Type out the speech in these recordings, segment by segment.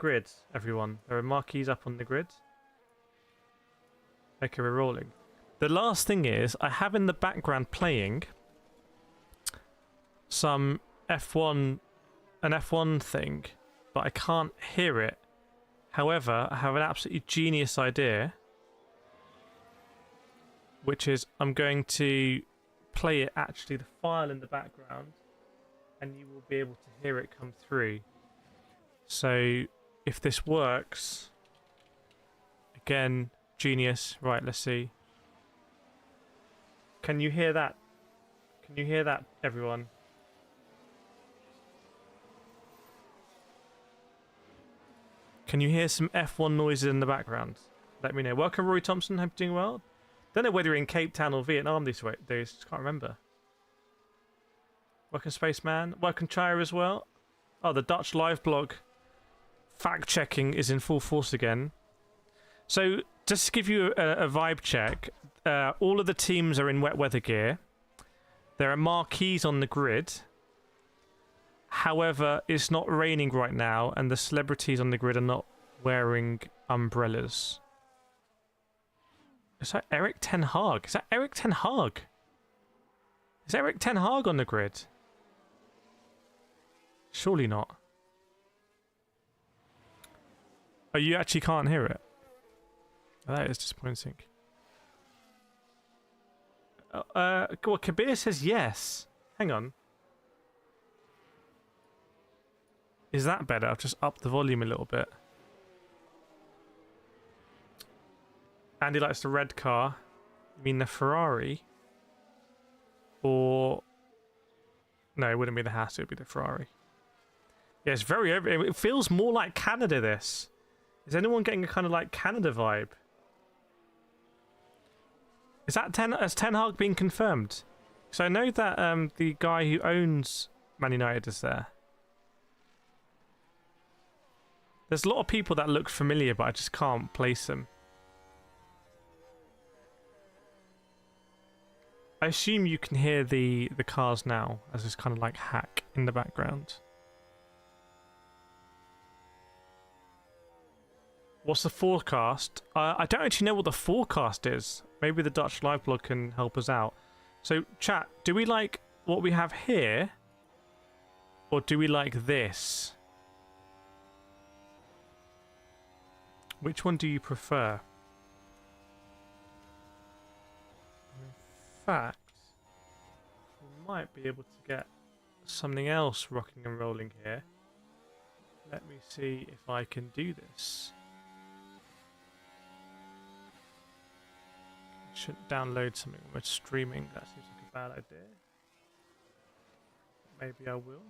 grid, everyone. There are marquees up on the grid. Okay, we're rolling. The last thing is, I have in the background playing some an F1 thing, but I can't hear it. However, I have an absolutely genius idea, which is I'm going to play it, actually, the file in the background, and you will be able to hear it come through. So if this works, again, genius. Right, let's see. Can you hear that? Can you hear that, everyone? Can you hear some F1 noises in the background? Let me know. Welcome, Roy Thompson. Hope you're doing well. Don't know whether you're in Cape Town or Vietnam these days. Just can't remember. Welcome, Spaceman. Welcome, Chaya, as well. Oh, the Dutch live blog fact-checking is in full force again. So, just to give you a vibe check, all of the teams are in wet weather gear. There are marquees on the grid. However, it's not raining right now, and the celebrities on the grid are not wearing umbrellas. Is that Eric Ten Hag? Is that Eric Ten Hag? Is Eric Ten Hag on the grid? Surely not. Oh, you actually can't hear it? Oh, that is disappointing. Well, Kabir says yes. Hang on. Is that better? I've just upped the volume a little bit. Andy likes the red car. You mean the Ferrari? Or... No, it wouldn't be the Haas, it would be the Ferrari. Yeah, it's very... It feels more like Canada, this. Is anyone getting a kind of like Canada vibe? Is that has Ten Hag been confirmed? So I know that the guy who owns Man United is there. There's a lot of people that look familiar, but I just can't place them. I assume you can hear the cars now, as this kind of like hack in the background. What's the forecast? I don't actually know what the forecast is. Maybe the Dutch live blog can help us out. So, chat, do we like what we have here? Or do we like this? Which one do you prefer? In fact, we might be able to get something else rocking and rolling here. Let me see if I can do this. Shouldn't download something when we're streaming. That seems like a bad idea. Maybe I will.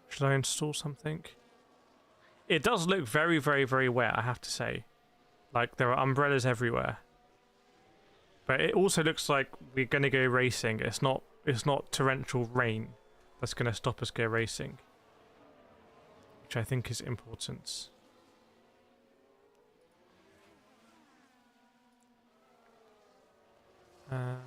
Should I install something? It does look very, very, very wet, I have to say. Like, there are umbrellas everywhere. But it also looks like we're going to go racing. It's not torrential rain that's going to stop us go racing. Which I think is important. Bear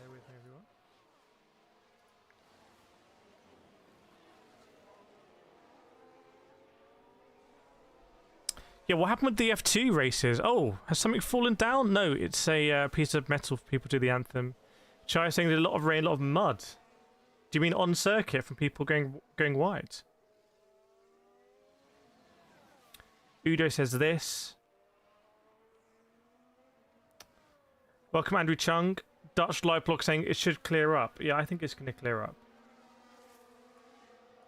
with me, everyone. Yeah, what happened with the F2 races? Oh, has something fallen down? No, it's a piece of metal for people to do the anthem. Chai saying there's a lot of rain, a lot of mud. Do you mean on circuit from people going wide? Udo says this. Welcome, Andrew Chung. Dutch live blog saying it should clear up. Yeah, I think it's going to clear up.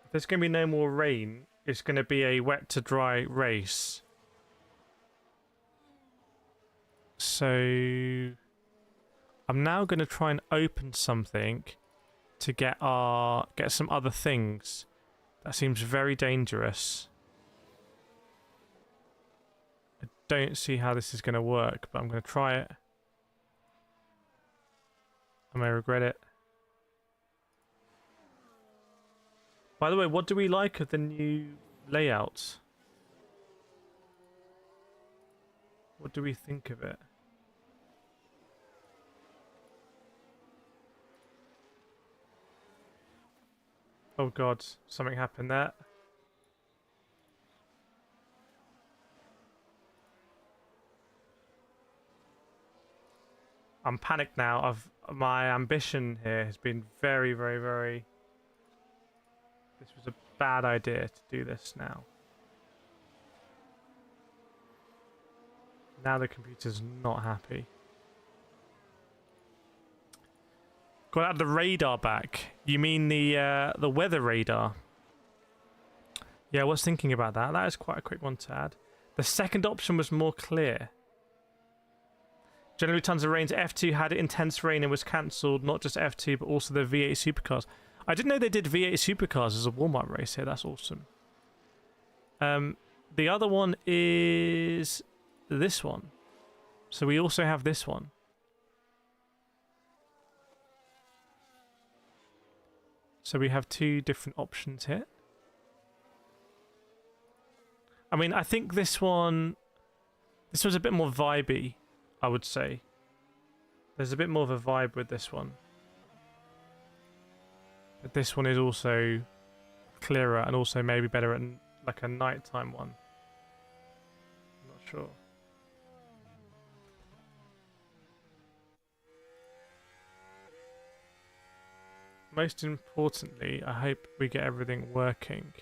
If there's going to be no more rain, it's going to be a wet to dry race. So I'm now going to try and open something to get some other things. That seems very dangerous. I don't see how this is going to work, but I'm going to try it. I may regret it. By the way, what do we like of the new layout? What do we think of it? Oh god, something happened there. I'm panicked now. My ambition here has been very, very, very... This was a bad idea to do this now. Now the computer's not happy. Got to add the radar back. You mean the weather radar? Yeah, I was thinking about that. That is quite a quick one to add. The second option was more clear. Generally tons of rain. F2 had intense rain and was cancelled. Not just F2, but also the V8 supercars. I didn't know they did V8 supercars as a warm-up race here. That's awesome. The other one is this one. So we also have this one. So we have two different options here. I mean, I think this was a bit more vibey, I would say. There's a bit more of a vibe with this one. But this one is also clearer and also maybe better at like a nighttime one. I'm not sure. Most importantly, I hope we get everything working.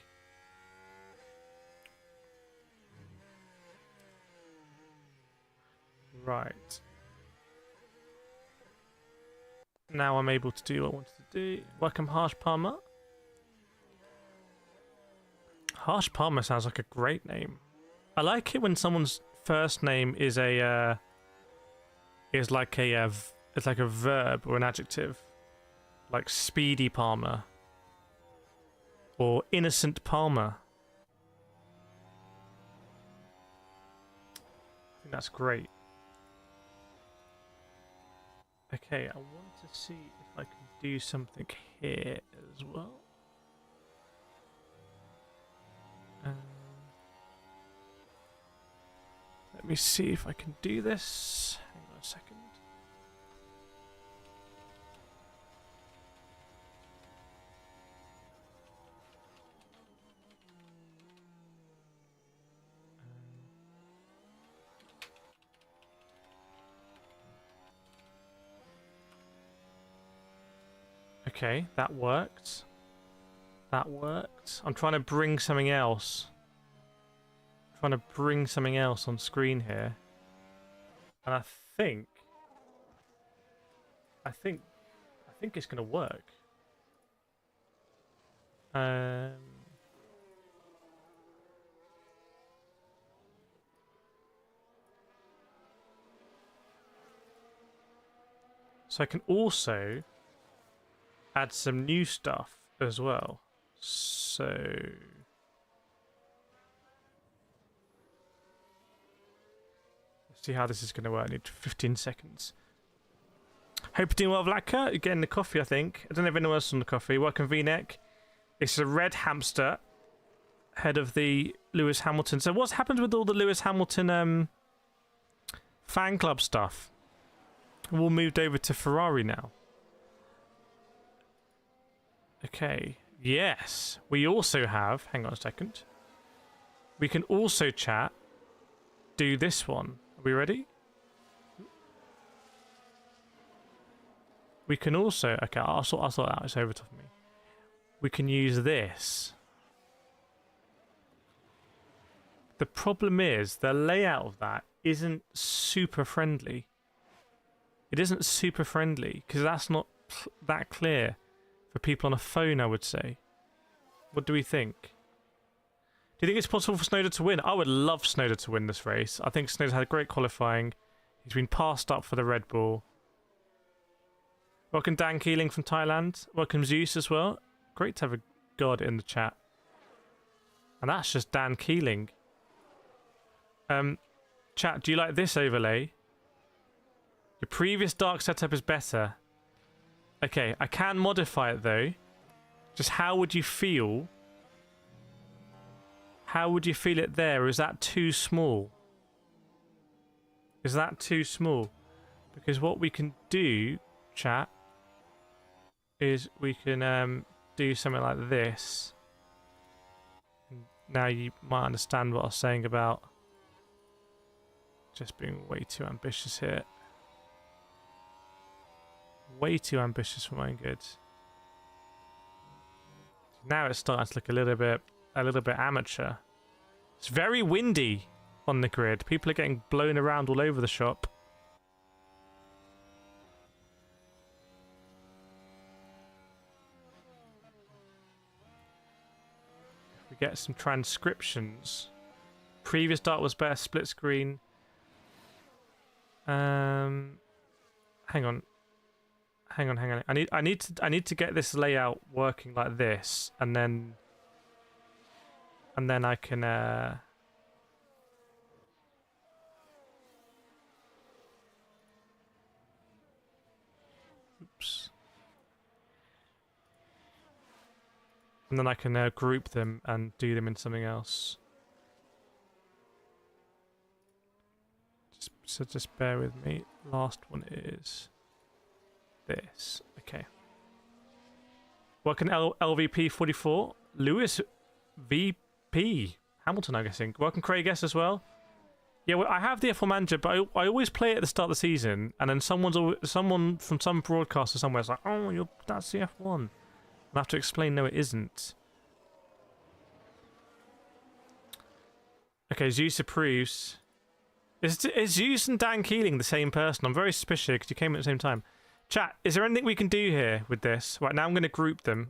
Right. Now I'm able to do what I wanted to do. Welcome, Harsh Palmer. Harsh Palmer sounds like a great name. I like it when someone's first name is a it's like a verb or an adjective, like Speedy Palmer or Innocent Palmer. I think that's great. Okay, I want to see if I can do something here as well. Let me see if I can do this. Hang on a second. Okay, that worked. That worked. I'm trying to bring something else. I'm trying to bring something else on screen here. And I think it's gonna work. So I can also add some new stuff as well. So let's see how this is going to work. I need 15 seconds. Hope you're doing well, Vlatka. You're getting the coffee, I think. I don't know if anyone else is on the coffee. Welcome, V-Neck. It's a red hamster, head of the Lewis Hamilton. So what's happened with all the Lewis Hamilton fan club stuff? We're all moved over to Ferrari now. Okay, yes. We also have, hang on a second. We can also chat, do this one. Are we ready? We can also, okay, I'll sort that out, it's over top of me. We can use this. The problem is, the layout of that isn't super friendly. It isn't super friendly, because that's not that clear. For people on a phone, I would say. What do we think? Do you think it's possible for Snowden to win? I would love Snowden to win this race. I think Snowden had a great qualifying. He's been passed up for the Red Bull. Welcome Dan Keeling from Thailand. Welcome Zeus as well. Great to have a god in the chat. And that's just Dan Keeling. Chat, do you like this overlay? Your previous dark setup is better. Okay, I can modify it though. Just how would you feel How would you feel it there? Is that too small? Is that too small? Because what we can do, chat, is we can do something like this. Now you might understand what I was saying about just being way too ambitious here. Way too ambitious for my own good. Now it's starting to look a little bit amateur. It's very windy on the grid. People are getting blown around all over the shop. If we get some transcriptions. Previous dart was better, split screen. Hang on. I need to get this layout working like this, and then I can oops. And then I can group them and do them in something else. Just bear with me. Last one is this. Okay. Welcome LVP 44. Lewis VP. Hamilton, I'm guessing. Welcome Craig S as well. Yeah, well, I have the F1 Manager, but I always play it at the start of the season, and then someone from some broadcaster somewhere is like, oh, that's the F1. I have to explain, no, it isn't. Okay, Zeus approves. Is Zeus and Dan Keeling the same person? I'm very suspicious because you came at the same time. Chat, is there anything we can do here with this? Right, now I'm going to group them.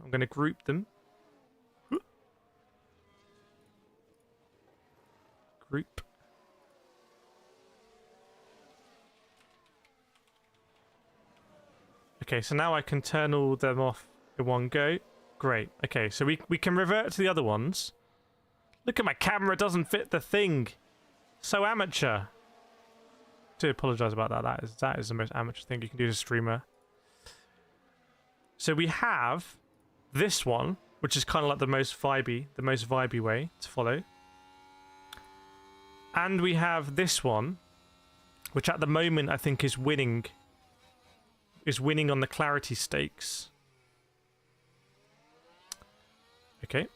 Group. Okay, so now I can turn all of them off in one go. Great. Okay, so we can revert to the other ones. Look at my camera, doesn't fit the thing. So amateur. Do apologise about that. That is the most amateur thing you can do as a streamer. So we have this one, which is kind of like the most vibey way to follow. And we have this one, which at the moment I think is winning on the clarity stakes. Okay.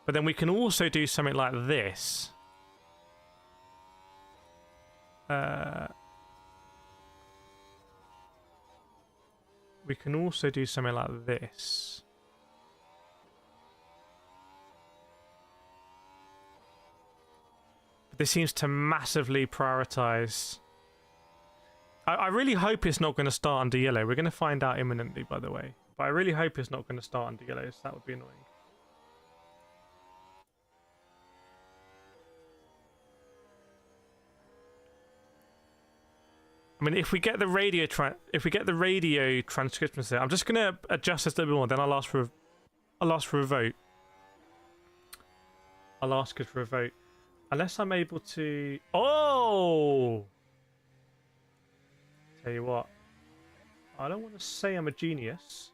But then we can also do something like this. We can also do something like this. But this seems to massively prioritize. I really hope it's not going to start under yellow. We're going to find out imminently, by the way. But I really hope it's not going to start under yellow, so that would be annoying. I mean, if we get the radio transcriptions there, I'm just gonna adjust this a little bit more. Then I'll ask for a vote. I'll ask us for a vote, unless I'm able to. Oh, tell you what, I don't want to say I'm a genius.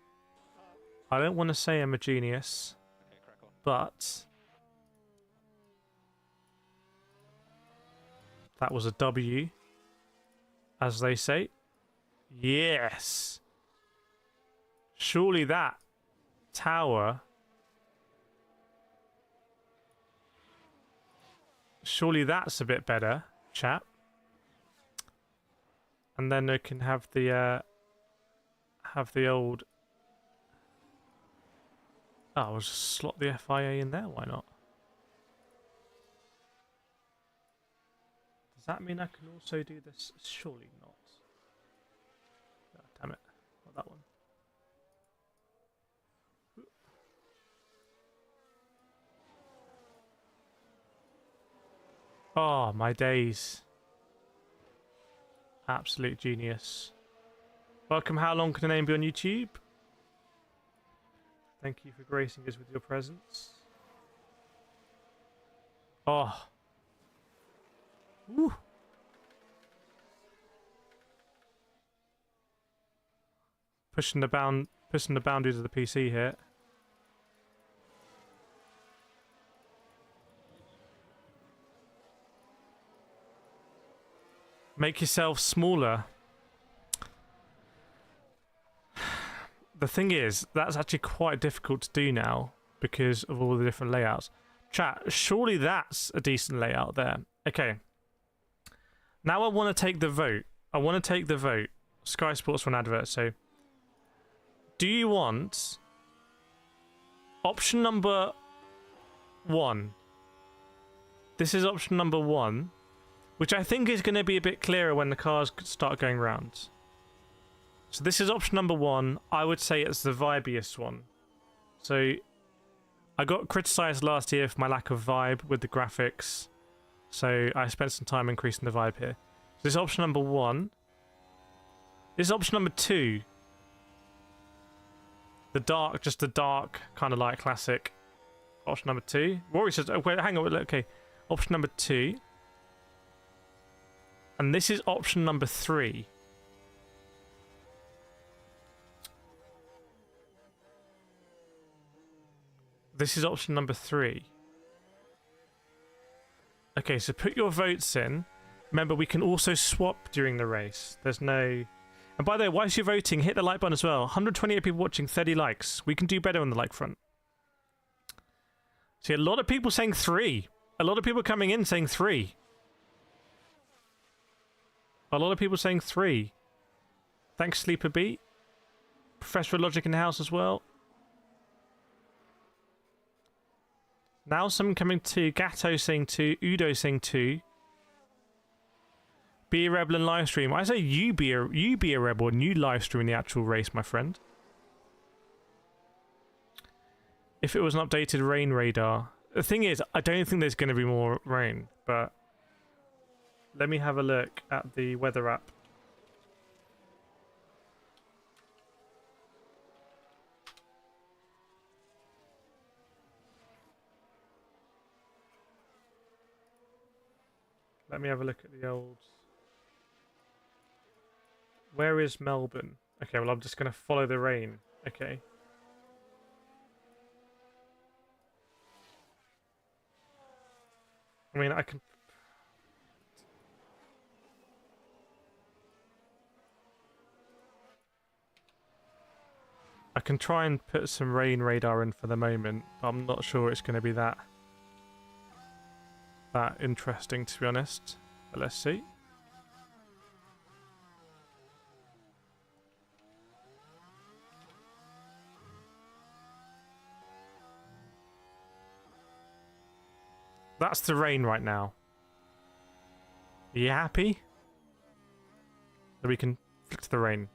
But that was a W. As they say. Yes. Surely that tower. Surely that's a bit better, chat. And then I can have the old. Oh, I'll just slot the FIA in there, why not? Does that mean I can also do this? Surely not. Oh, damn it. Not that one. Oh, my days. Absolute genius. Welcome, how long can a name be on YouTube? Thank you for gracing us with your presence. Oh. Woo. Pushing the boundaries of the PC here. Make yourself smaller. The thing is, that's actually quite difficult to do now because of all the different layouts. Chat, surely that's a decent layout there. Okay. Now I want to take the vote. Sky Sports for an advert. So, do you want option number 1? This is option number 1, which I think is going to be a bit clearer when the cars start going round. So this is option number 1. I would say it's the vibiest one. So I got criticised last year for my lack of vibe with the graphics. So I spent some time increasing the vibe here. So this is option number 1. This is option number 2. The dark kind of like classic. Option number 2. Rory says, oh, wait, hang on, okay. Option number 2. And this is option number 3. This is option number 3. Okay, so put your votes in. Remember, we can also swap during the race. There's no... And by the way, whilst you're voting, hit the like button as well. 128 people watching, 30 likes. We can do better on the like front. See, a lot of people saying 3. A lot of people coming in saying 3. A lot of people saying 3. Thanks, Sleeper Beat. Professor Logic in the house as well. Now someone coming 2. Gatto saying 2. Udo saying 2. Be a rebel and live stream. I say you be a rebel and you live stream the actual race, my friend. If it was an updated rain radar. The thing is, I don't think there's going to be more rain, but let me have a look at the weather app. Let me have a look at the old... Where is Melbourne? Okay, well, I'm just going to follow the rain. Okay. I mean, I can... I can try and put some rain radar in for the moment, but I'm not sure it's going to be that interesting, to be honest. But let's see. That's the rain right now. Are you happy? So we can flick to the rain.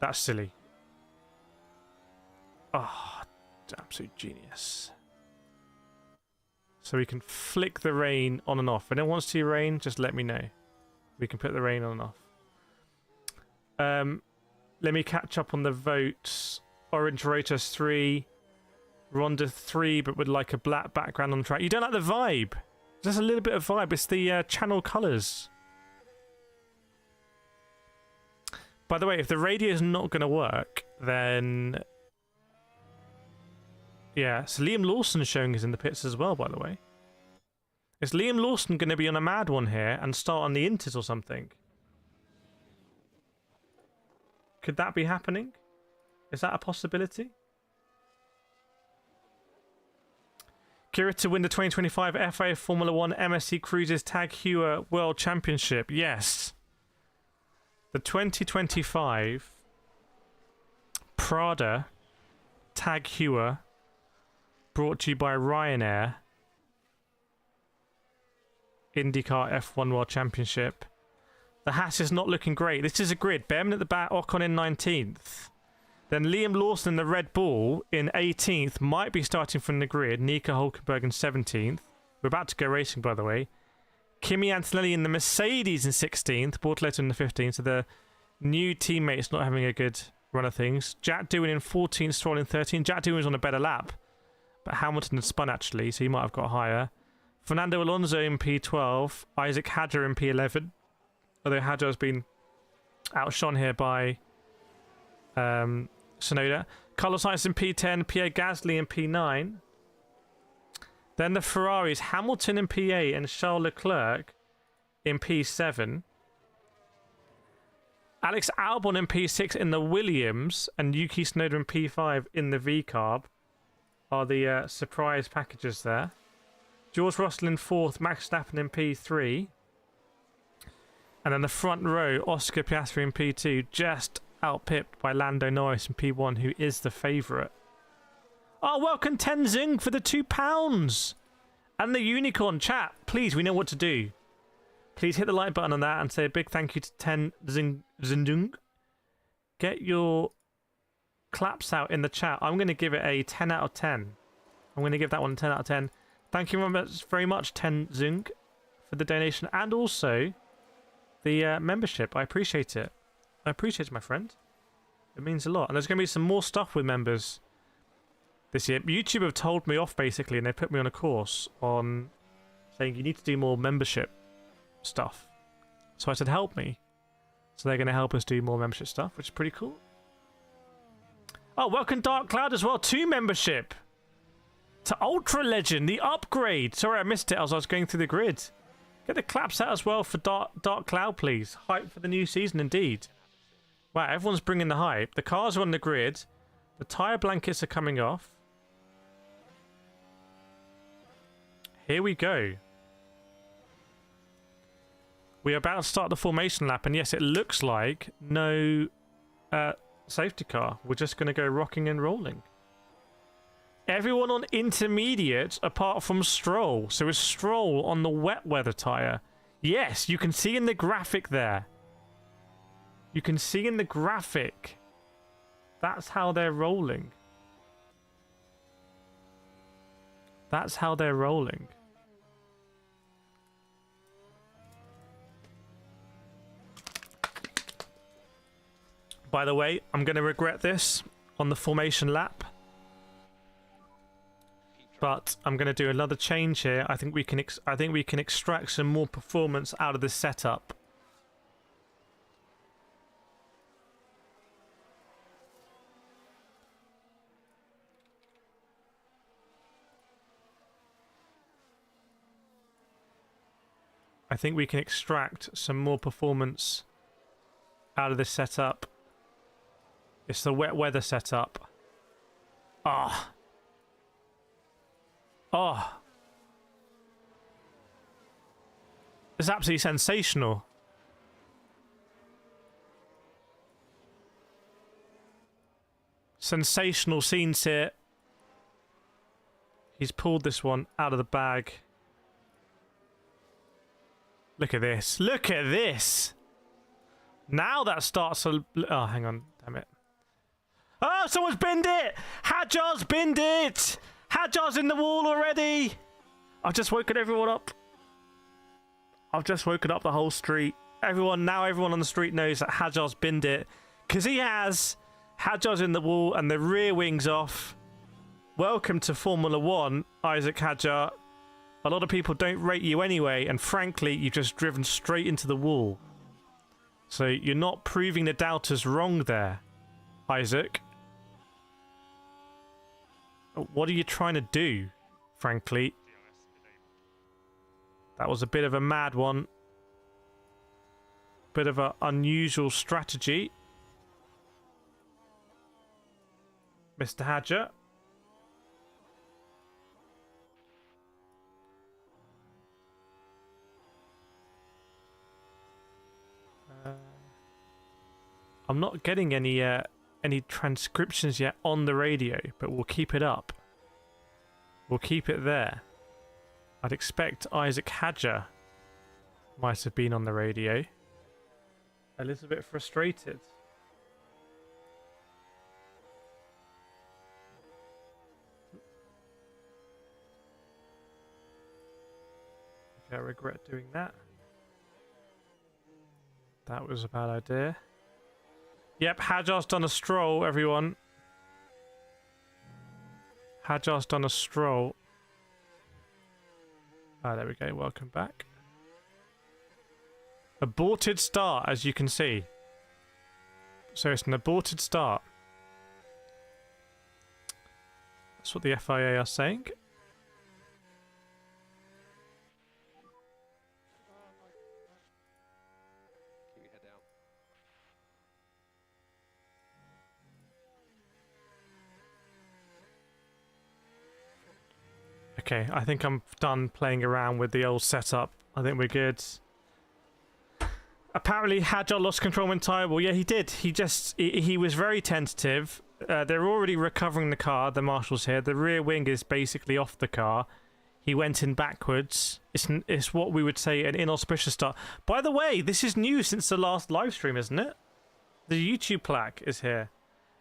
That's silly. Oh, absolute genius. So we can flick the rain on and off. If anyone wants to see rain, just let me know. We can put the rain on and off. Let me catch up on the votes. Orange Rotas 3. Ronda 3, but with like a black background on the track. You don't like the vibe? There's a little bit of vibe. It's the channel colours. By the way, if the radio is not going to work, then... Yeah, so Liam Lawson's showing us in the pits as well, by the way. Is Liam Lawson going to be on a mad one here and start on the Inters or something? Could that be happening? Is that a possibility? Kira to win the 2025 FIA Formula 1 MSC Cruises Tag Heuer World Championship. Yes. The 2025 Prada Tag Heuer, brought to you by Ryanair, IndyCar F1 World Championship. The Haas is not looking great. This is a grid. Behrman at the back, Ocon in 19th. Then Liam Lawson in the Red Bull in 18th, might be starting from the grid. Nico Hulkenberg in 17th. We're about to go racing, by the way. Kimi Antonelli in the Mercedes in 16th. Bortoleto in the 15th. So the new teammates not having a good run of things. Jack Doohan in 14th, Stroll in 13th. Jack Doohan was on a better lap, but Hamilton had spun actually, so he might have got higher. Fernando Alonso in P12. Isaac Hadjar in P11. Although Hadjar has been outshone here by... Sonoda. Carlos Sainz in P10, Pierre Gasly in P9. Then the Ferraris, Hamilton in P8 and Charles Leclerc in P7. Alex Albon in P6 in the Williams and Yuki Tsunoda in P5 in the V-Carb are the surprise packages there. George Russell in 4th, Max Verstappen in P3. And then the front row, Oscar Piastri in P2, just outpipped by Lando Norris in P1, who is the favourite. Oh, welcome Tenzing for the £2. And the Unicorn. Chat, please, we know what to do. Please hit the like button on that and say a big thank you to Tenzing. Get your claps out in the chat. I'm going to give it a 10 out of 10. I'm going to give that one a 10 out of 10. Thank you very much, Tenzing, for the donation and also the membership. I appreciate it. I appreciate it, my friend. It means a lot. And there's going to be some more stuff with members this year. YouTube have told me off, basically, and they put me on a course on saying you need to do more membership stuff. So I said, help me. So they're going to help us do more membership stuff, which is pretty cool. Oh, welcome Dark Cloud as well to membership. To Ultra Legend, the upgrade. Sorry, I missed it as I was going through the grid. Get the claps out as well for Dark Cloud, please. Hype for the new season, indeed. Wow, everyone's bringing the hype. The cars are on the grid. The tyre blankets are coming off. Here we go. We are about to start the formation lap, and yes, it looks like no safety car. We're just going to go rocking and rolling. Everyone on intermediate apart from Stroll. So is Stroll on the wet weather tyre? Yes, you can see in the graphic there. You can see in the graphic. That's how they're rolling. That's how they're rolling. By the way, I'm going to regret this on the formation lap. But I'm going to do another change here. I think we can extract some more performance out of this setup. I think we can extract some more performance out of this setup. It's the wet weather setup. Ah. Oh. It's absolutely sensational. Sensational scenes here. He's pulled this one out of the bag. Look at this. Look at this. Now that starts to... Oh, hang on. Damn it. Oh, someone's binned it! Hadjar's binned it! Hadjar's in the wall already! I've just woken everyone up. I've just woken up the whole street. Everyone on the street knows that Hadjar's binned it. Because he has. Hadjar's in the wall and the rear wing's off. Welcome to Formula 1, Isaac Hadjar. A lot of people don't rate you anyway, and frankly, you've just driven straight into the wall. So you're not proving the doubters wrong there, Isaac. What are you trying to do, frankly? That was a bit of a mad one. Bit of an unusual strategy. Mr. Hadjar. I'm not getting any transcriptions yet on the radio, but we'll keep it up. We'll keep it there. I'd expect Isaac Hadjar might have been on the radio. A little bit frustrated. Okay, I regret doing that. That was a bad idea. Yep, Hadjar's done a stroll, everyone. Hadjar's done a stroll. Ah, there we go. Welcome back. Aborted start, as you can see. So it's an aborted start. That's what the FIA are saying. Okay, I think I'm done playing around with the old setup. I think we're good. Apparently, Hadjar lost control entirely. Well, yeah, he did. He was very tentative. They're already recovering the car, the marshals here. The rear wing is basically off the car. He went in backwards. It's what we would say an inauspicious start. By the way, this is new since the last live stream, isn't it? The YouTube plaque is here.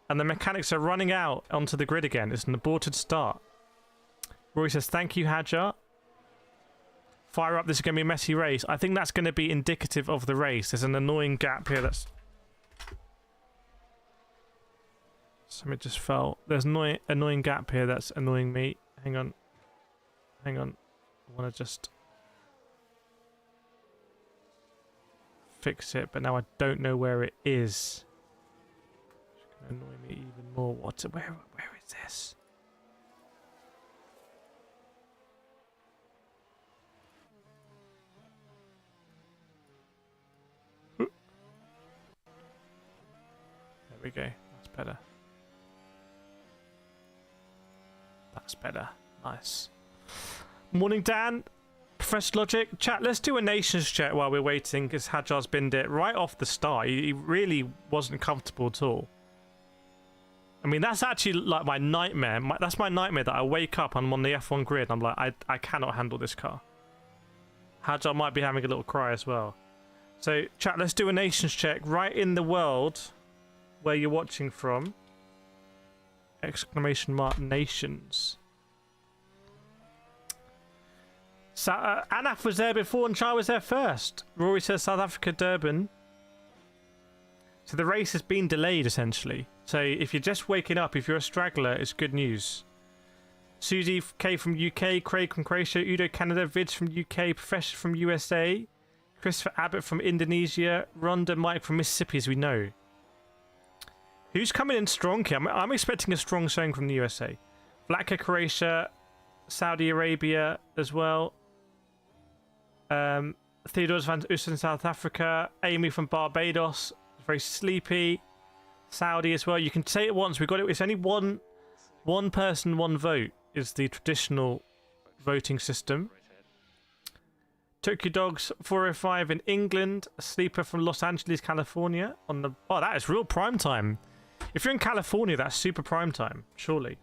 And the mechanics are running out onto the grid again. It's an aborted start. Rory says, thank you, Hadjar. Fire up, this is going to be a messy race. I think that's going to be indicative of the race. There's an annoying gap here that's... Something just fell. There's an annoying gap here that's annoying me. Hang on. Hang on. I want to just... fix it, but now I don't know where it is. It's going to annoy me even more. Where is this? There we go. That's better. That's better. Nice. Morning, Dan. Professor Logic. Chat, let's do a nations check while we're waiting, because Hadjar's binned it right off the start. He really wasn't comfortable at all. I mean, that's actually like my nightmare. That's my nightmare, that I wake up and I'm on the F1 grid and I'm like, I cannot handle this car. Hadjar might be having a little cry as well. So, chat, let's do a nations check right in the world where you're watching from. Exclamation mark nations. Anaf was there before and Chai was there first. Rory says South Africa, Durban. So the race has been delayed essentially. So if you're just waking up, if you're a straggler, it's good news. Susie K from UK, Craig from Croatia, Udo Canada, Vids from UK, Professor from USA, Christopher Abbott from Indonesia, Rhonda Mike from Mississippi, as we know. Who's coming in strong here? I'm expecting a strong showing from the USA. Vlaka, Croatia, Saudi Arabia as well. Theodore van Oosten, South Africa. Amy from Barbados, very sleepy. Saudi as well. You can say it once. We got it. It's only one person, one vote is the traditional voting system. Tokyo Dogs 405 in England. A sleeper from Los Angeles, California. On the that is real prime time. If you're in California, that's super prime time, surely.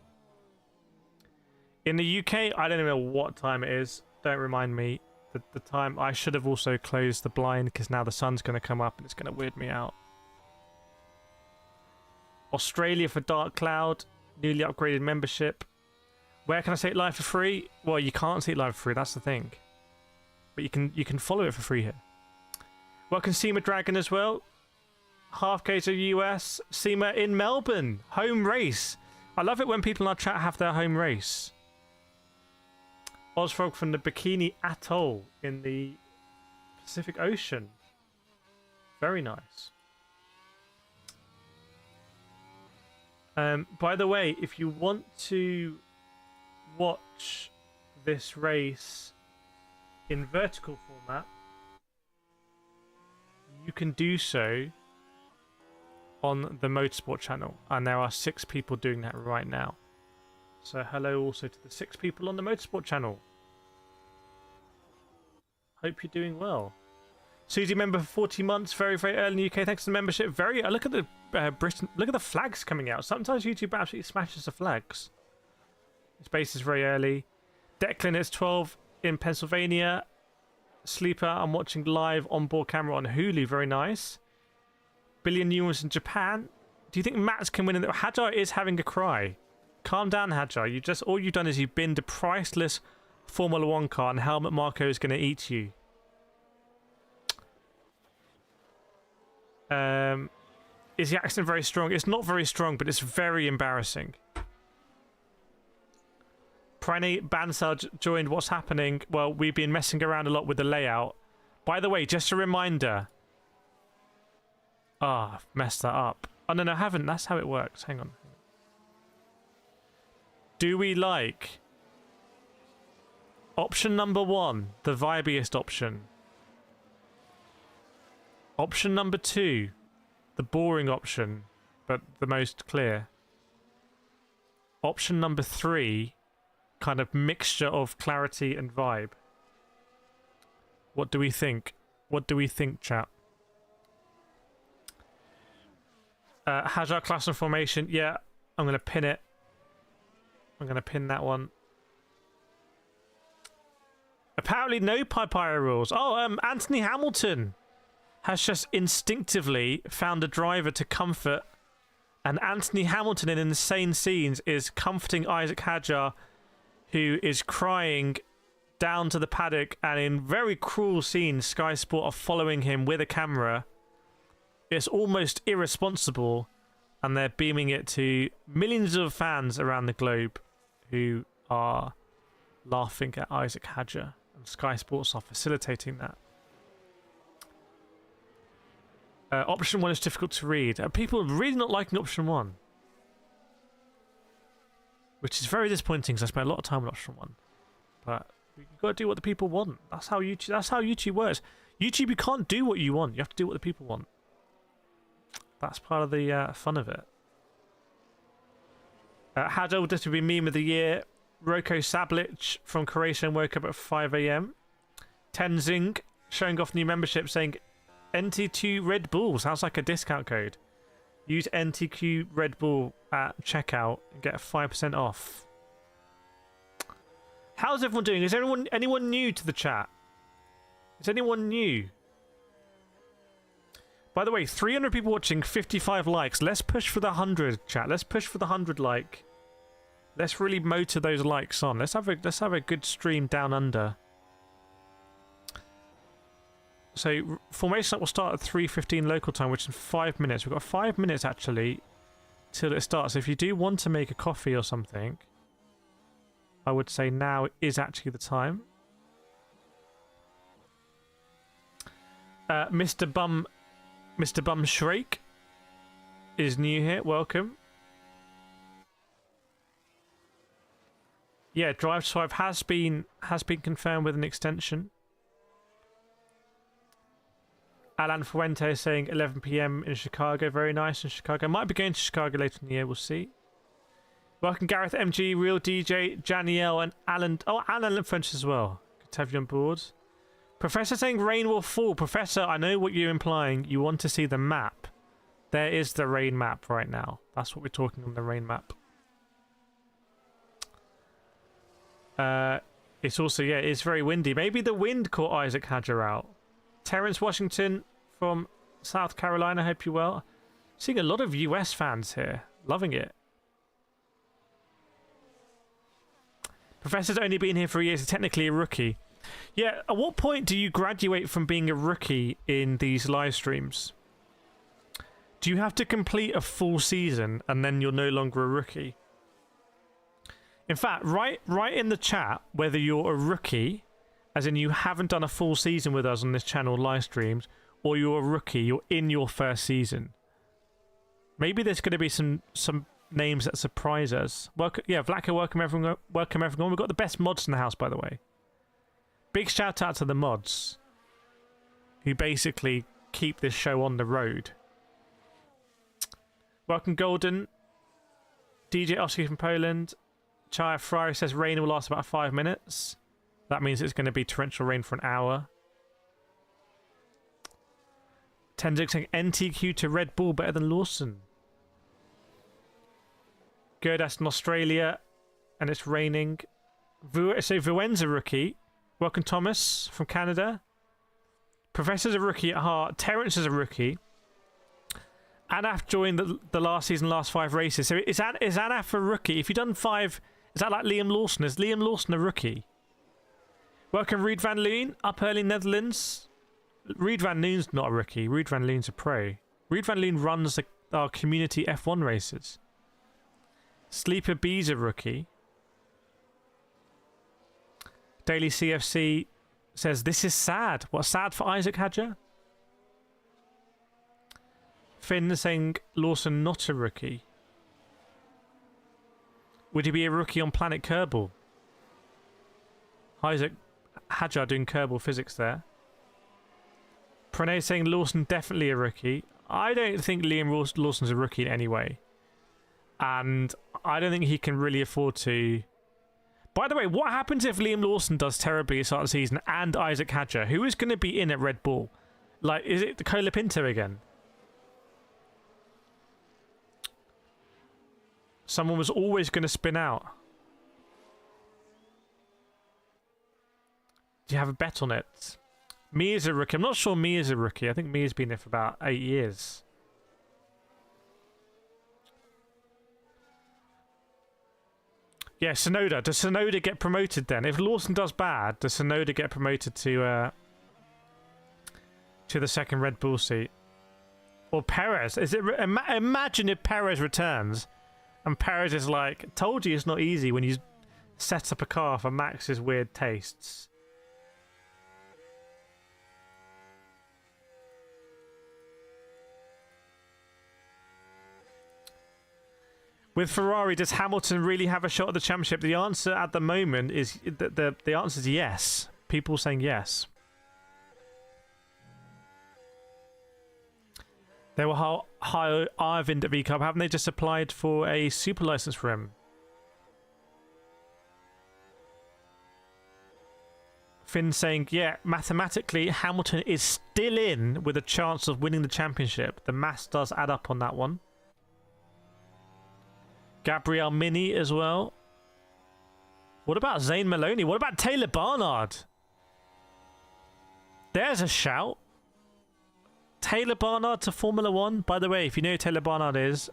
In the UK, I don't even know what time it is. Don't remind me. The time. I should have also closed the blind because now the sun's going to come up and it's going to weird me out. Australia for Dark Cloud. Newly upgraded membership. Where can I see it live for free? Well, you can't see it live for free. That's the thing. But you can follow it for free here. Welcome, Seema Dragon as well. Half K to US. Seema in Melbourne. Home race. I love it when people in our chat have their home race. Ozfrog from the Bikini Atoll in the Pacific Ocean. Very nice. By the way, if you want to watch this race in vertical format, you can do so on the Motorsport channel, and there are 6 people doing that right now. So hello also to the 6 people on the Motorsport channel. Hope you're doing well. Susie member for 40 months, very early in the UK. Thanks for the membership. Look at the Britain. Look at the flags coming out. Sometimes YouTube absolutely smashes the flags. This base is very early. Declan is 12 in Pennsylvania. Sleeper, I'm watching live onboard camera on Hulu. Very nice. Billion Newlands in Japan. Do you think Mats can win? Hadjar is having a cry. Calm down, Hadjar. All you've done is you've binned a priceless Formula 1 car, and Helmut Marko is going to eat you. Is the accent very strong? It's not very strong, but it's very embarrassing. Pranay Bansal joined. What's happening? Well, we've been messing around a lot with the layout. By the way, just a reminder. I've messed that up. Oh, no, I haven't. That's how it works. Hang on. Do we like option number 1, the vibiest option? Option number 2, the boring option, but the most clear. Option number 3, kind of mixture of clarity and vibe. What do we think? What do we think, chat? Hajar class and formation. Yeah, I'm going to pin it. I'm going to pin that one. Apparently no Papaya rules. Oh, Anthony Hamilton has just instinctively found a driver to comfort. And Anthony Hamilton in insane scenes is comforting Isaac Hajar, who is crying down to the paddock. And in very cruel scenes, Sky Sport are following him with a camera. It's almost irresponsible. And they're beaming it to millions of fans around the globe who are laughing at Isaac Hajar. And Sky Sports are facilitating that. Option 1 is difficult to read. People are really not liking Option 1. Which is very disappointing because I spent a lot of time on Option 1. But you've got to do what the people want. That's how YouTube works. YouTube, you can't do what you want. You have to do what the people want. That's part of the fun of it. Had old this would be meme of the year. Roko Sablic from Croatia woke up at 5 a.m. Tenzing showing off new membership saying NT2 Red Bull sounds like a discount code. Use NTQ Red Bull at checkout and get 5% off. How's everyone doing? Is anyone new to the chat? Is anyone new? By the way, 300 people watching, 55 likes. Let's push for the 100, chat. Let's push for the 100 like. Let's really motor those likes on. Let's have a good stream down under. So formation up will start at 3:15 local time, which is 5 minutes. We've got 5 minutes actually till it starts. If you do want to make a coffee or something, I would say now is actually the time. Mr. Bum Shrake is new here. Welcome. Yeah, Drive to 5 has been confirmed with an extension. Alan Fuente is saying 11 PM in Chicago. Very nice in Chicago. Might be going to Chicago later in the year. We'll see. Welcome, Gareth MG, Real DJ, Janielle, and Alan. Oh, Alan French as well. Good to have you on board. Professor saying rain will fall. Professor, I know what you're implying. You want to see the map. There is the rain map right now. That's what we're talking on the rain map. It's also, yeah, it's very windy. Maybe the wind caught Isaac Hajar out. Terrence Washington from South Carolina, hope you're well. Seeing a lot of US fans here. Loving it. Professor's only been here for a year, so technically a rookie. Yeah, at what point do you graduate from being a rookie in these live streams? Do you have to complete a full season and then you're no longer a rookie? In fact, write in the chat whether you're a rookie, as in you haven't done a full season with us on this channel live streams, or you're a rookie, you're in your first season. Maybe there's going to be some names that surprise us. Welcome, yeah, Vlaco, welcome everyone. Welcome everyone. We've got the best mods in the house, by the way. Big shout out to the mods who basically keep this show on the road. Welcome, Golden. DJ Oski from Poland. Chaya Ferrari says rain will last about 5 minutes. That means it's going to be torrential rain for an hour. Tenzing saying NTQ to Red Bull better than Lawson. Good, that's in Australia. And it's raining. So Vuen's a rookie. Welcome, Thomas from Canada. Professor's a rookie at heart. Terrence is a rookie. Anaf joined the last season, last 5 races. So is Anaf a rookie? If you've done 5, is that like Liam Lawson? Is Liam Lawson a rookie? Welcome, Reed Van Loon, up early Netherlands. Reed Van Loon's not a rookie. Reed Van Loon's a pro. Reed Van Loon runs our community F1 races. Sleeper B's a rookie. Daily CFC says, this is sad. What, sad for Isaac Hajar? Finn saying Lawson not a rookie. Would he be a rookie on Planet Kerbal? Isaac Hajar doing Kerbal physics there. Pranay saying Lawson definitely a rookie. I don't think Liam Lawson's a rookie in any way. And I don't think he can really afford to. By the way, what happens if Liam Lawson does terribly at the start of the season and Isaac Hadger? Who is going to be in at Red Bull? Like, is it the Colapinto again? Someone was always going to spin out. Do you have a bet on it? Mia's a rookie. I'm not sure Mia's a rookie. I think Mia's been there for about 8 years. Yeah, Sonoda. Does Sonoda get promoted then? If Lawson does bad, does Sonoda get promoted to the second Red Bull seat? Or Perez? Is it? Imagine if Perez returns, and Perez is like, "Told you it's not easy when you set up a car for Max's weird tastes." With Ferrari, does Hamilton really have a shot at the championship? The answer at the moment is the answer is yes. People saying yes. They will hire Arvind at V Club. Haven't they just applied for a super license for him? Finn saying, yeah, mathematically, Hamilton is still in with a chance of winning the championship. The maths does add up on that one. Gabriel Mini as well. What about Zane Maloney? What about Taylor Barnard? There's a shout. Taylor Barnard to Formula One. By the way, if you know who Taylor Barnard is,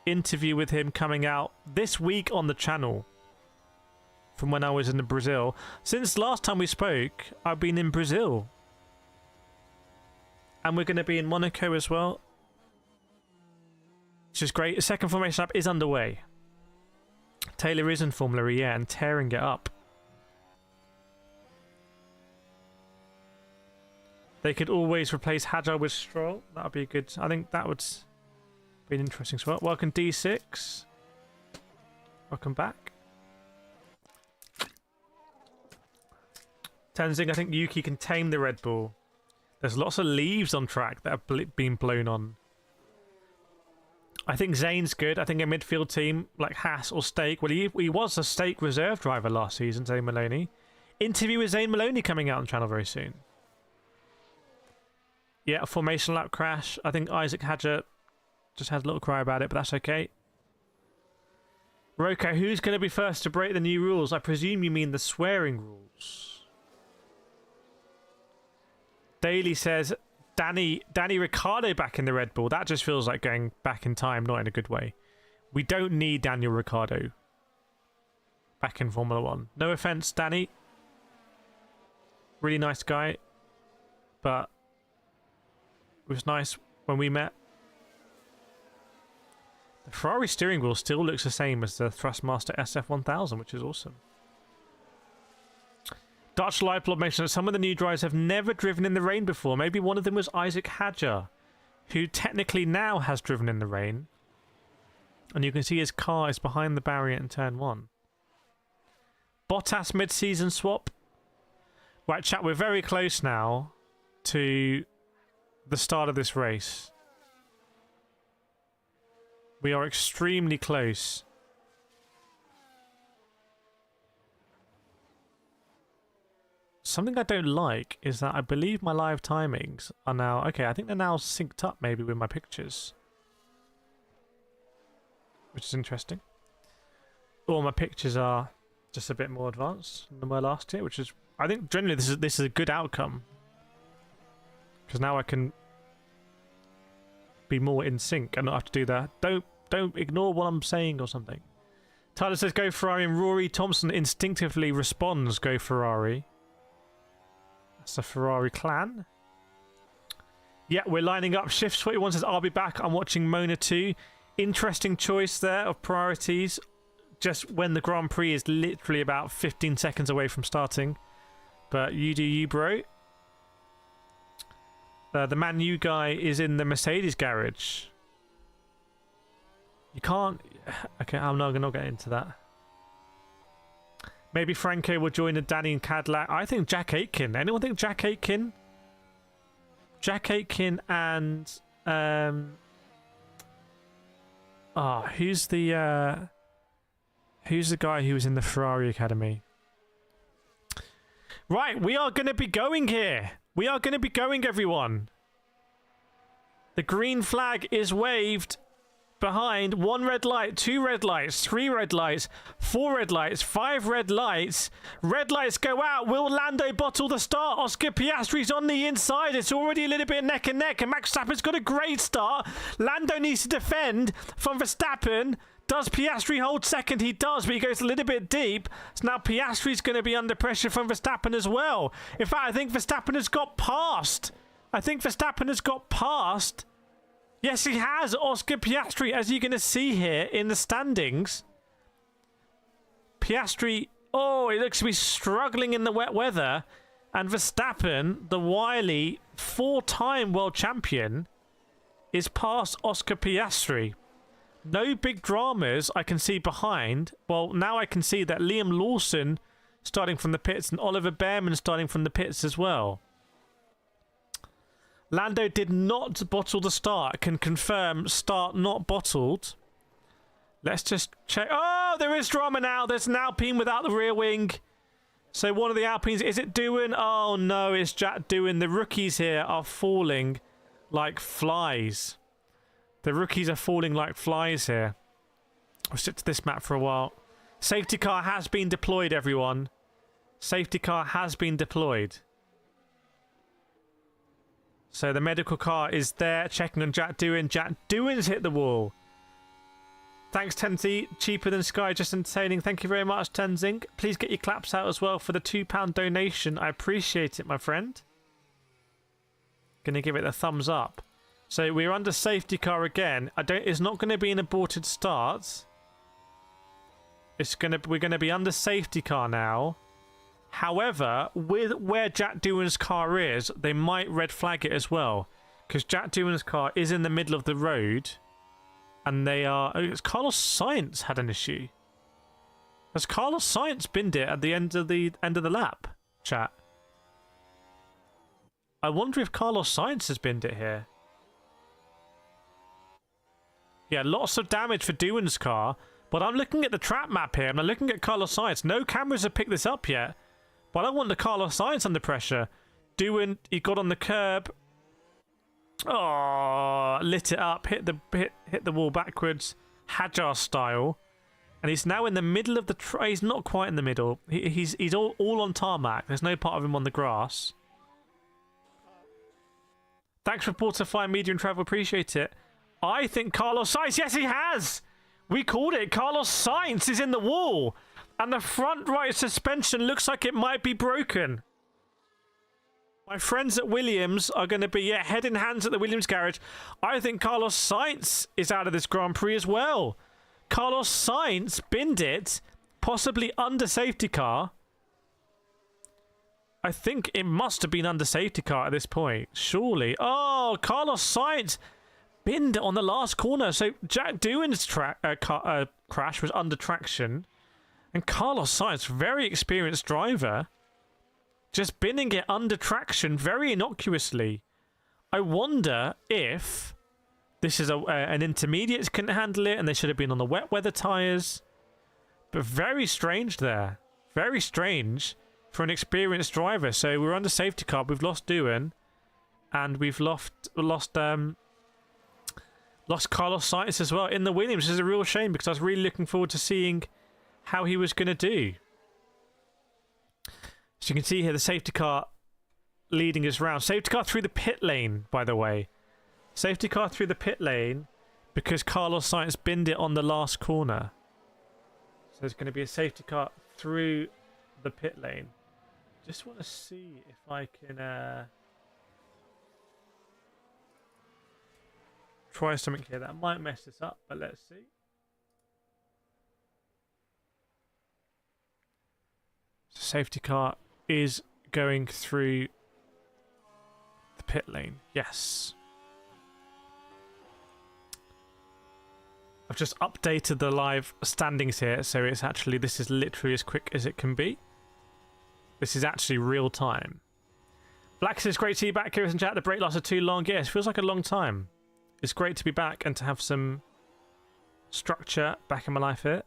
interview with him coming out this week on the channel from when I was in Brazil. Since last time we spoke, I've been in Brazil. And we're going to be in Monaco as well. Which is great. The second formation lap is underway. Taylor is in Formula E, yeah, and tearing it up. They could always replace Hadjar with Stroll. That would be a good... I think that would be an interesting spot. Welcome, D6. Welcome back. Tenzing, I think Yuki can tame the Red Bull. There's lots of leaves on track that have been blown on. I think Zane's good. I think a midfield team like Haas or Stake. Well, he was a Stake reserve driver last season, Zane Maloney. Interview with Zane Maloney coming out on the channel very soon. Yeah, a formation lap crash. I think Isaac Hadger just had a little cry about it, but that's okay. Roko, who's going to be first to break the new rules? I presume you mean the swearing rules. Daly says... Danny Ricciardo back in the Red Bull. That just feels like going back in time, not in a good way. We don't need Daniel Ricciardo back in Formula One. No offense, Danny. Really nice guy. But it was nice when we met. The Ferrari steering wheel still looks the same as the Thrustmaster SF1000, which is awesome. Dutch Liveblog mentioned that some of the new drivers have never driven in the rain before. Maybe one of them was Isaac Hadjar, who technically now has driven in the rain. And you can see his car is behind the barrier in turn 1. Bottas mid-season swap. Right, chat, we're very close now to the start of this race. We are extremely close. Something I don't like is that I believe my live timings are now... Okay, I think they're now synced up maybe with my pictures. Which is interesting. Or my pictures are just a bit more advanced than they were last year, which is... I think generally this is a good outcome. Because now I can be more in sync and not have to do that. Don't ignore what I'm saying or something. Tyler says go Ferrari, and Rory Thompson instinctively responds go Ferrari. That's the Ferrari clan. Yeah, we're lining up. Shift 21 says, I'll be back. I'm watching Mona 2. Interesting choice there of priorities. Just when the Grand Prix is literally about 15 seconds away from starting. But you do you, bro. The Man U guy is in the Mercedes garage. You can't... Okay, I'm not going to get into that. Maybe Franco will join the Danny and Cadillac. I think Jack Aitken. Anyone think Jack Aitken? Jack Aitken and... who's the Who's the guy who was in the Ferrari Academy? Right, we are going to be going here. We are going to be going, everyone. The green flag is waved behind. 1 red light, 2 red lights, 3 red lights, 4 red lights, 5 red lights. Red lights go out. Will Lando bottle the start? Oscar Piastri's on the inside. It's already a little bit neck and neck, and Max Verstappen's got a great start. Lando needs to defend from Verstappen. Does Piastri hold second? He does, but he goes a little bit deep. So now Piastri's going to be under pressure from Verstappen as well. In fact, I think Verstappen has got past. Yes, he has. Oscar Piastri, as you're going to see here in the standings. Piastri, oh, it looks to be struggling in the wet weather. And Verstappen, the wily 4-time world champion, is past Oscar Piastri. No big dramas I can see behind. Well, now I can see that Liam Lawson starting from the pits and Oliver Behrman starting from the pits as well. Lando did not bottle the start. Can confirm start not bottled. Let's just check. Oh, there is drama now. There's an Alpine without the rear wing. So one of the Alpines, is it Doohan? Oh no, it's Jack Doohan. The rookies here are falling like flies. The rookies are falling like flies here. I'll stick to this map for a while. Safety car has been deployed, everyone. Safety car has been deployed. So the medical car is there, checking on Jack Doohan. Jack Doohan's hit the wall. Thanks, Tenzi. Cheaper than Sky, just entertaining. Thank you very much, Tenzing. Please get your claps out as well for the £2 donation. I appreciate it, my friend. Gonna give it a thumbs up. So we're under safety car again. It's not going to be an aborted start. We're going to be under safety car now. However, with where Jack Doohan's car is, they might red flag it as well, because Jack Doohan's car is in the middle of the road, and they are. Oh, it's Carlos Sainz had an issue. Has Carlos Sainz binned it at the end of the lap? Chat. I wonder if Carlos Sainz has binned it here. Yeah, lots of damage for Doohan's car. But I'm looking at the track map here, and I'm looking at Carlos Sainz. No cameras have picked this up yet. But I want the Carlos Sainz under pressure. Doohan, he got on the curb. Oh, lit it up. Hit the wall backwards. Hajar style. And he's now in the middle of the... He's not quite in the middle. He's all on tarmac. There's no part of him on the grass. Thanks for Portify Media and Travel. Appreciate it. I think Carlos Sainz, yes he has! We called it. Carlos Sainz is in the wall. And the front right suspension looks like it might be broken. My friends at Williams are going to be head in hands at the Williams garage. I think Carlos Sainz is out of this Grand Prix as well. Carlos Sainz binned it, possibly under safety car. I think it must have been under safety car at this point. Surely. Oh, Carlos Sainz binned it on the last corner. So Jack Doohan's crash was under traction. And Carlos Sainz, very experienced driver, just binning it under traction very innocuously. I wonder if this is an intermediate couldn't handle it and they should have been on the wet weather tyres. But very strange there. Very strange for an experienced driver. So we're under safety car. We've lost Doohan. And we've lost Carlos Sainz as well in the Williams, which is a real shame because I was really looking forward to seeing how he was going to do. So you can see here the safety car leading us round. Safety car through the pit lane, by the way. Safety car through the pit lane because Carlos Sainz binned it on the last corner. So there's going to be a safety car through the pit lane. Just want to see if I can try something here that might mess this up, but let's see. So safety car is going through the pit lane. Yes. I've just updated the live standings here, so it's actually, this is literally as quick as it can be. This is actually real time. Black says, great to see you back, Kyrus and chat. The break lasted too long. Yes, feels like a long time. It's great to be back and to have some structure back in my life here.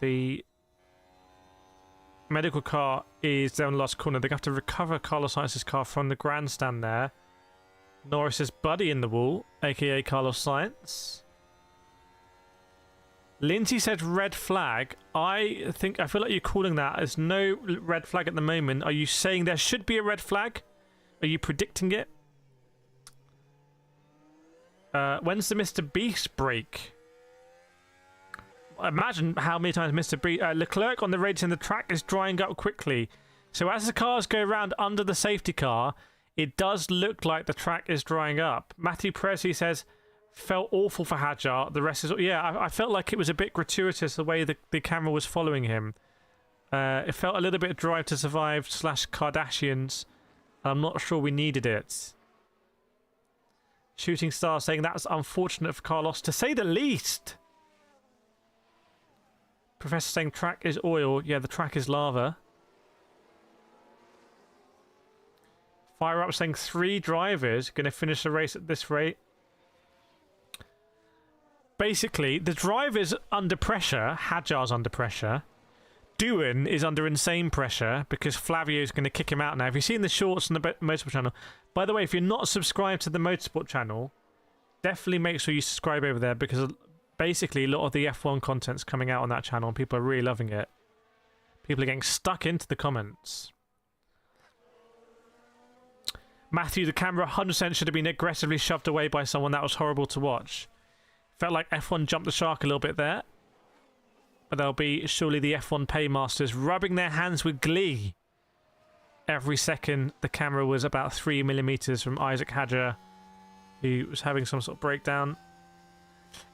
The medical car is down the last corner. They have to recover Carlos Sainz's car from the grandstand there. Norris's buddy in the wall, aka Carlos Sainz. Lindsay said red flag. I feel like you're calling that. There's no red flag at the moment. Are you saying there should be a red flag? Are you predicting it? When's the Mr. Beast break? Imagine how many times Mr. Beast... Leclerc on the radio saying the track is drying up quickly. So as the cars go around under the safety car, it does look like the track is drying up. Matthew Presley says, felt awful for Hadjar. The rest is... Yeah, I felt like it was a bit gratuitous the way the camera was following him. It felt a little bit Drive to Survive / Kardashians. I'm not sure we needed it. Shooting Star saying that's unfortunate for Carlos, to say the least. Professor saying track is oil. Yeah, the track is lava. Fire Up saying 3 drivers going to finish the race at this rate. Basically, the driver's under pressure. Hadjar's under pressure. Doohan is under insane pressure because Flavio's going to kick him out now. Have you seen the shorts on the Motorsport channel? By the way, if you're not subscribed to the Motorsport channel, definitely make sure you subscribe over there because basically a lot of the F1 content's coming out on that channel and people are really loving it. People are getting stuck into the comments. Matthew, the camera 100% should have been aggressively shoved away by someone. That was horrible to watch. Felt like F1 jumped the shark a little bit there. But there'll be surely the F1 paymasters rubbing their hands with glee. Every second the camera was about 3mm from Isaac Hadjar, who was having some sort of breakdown.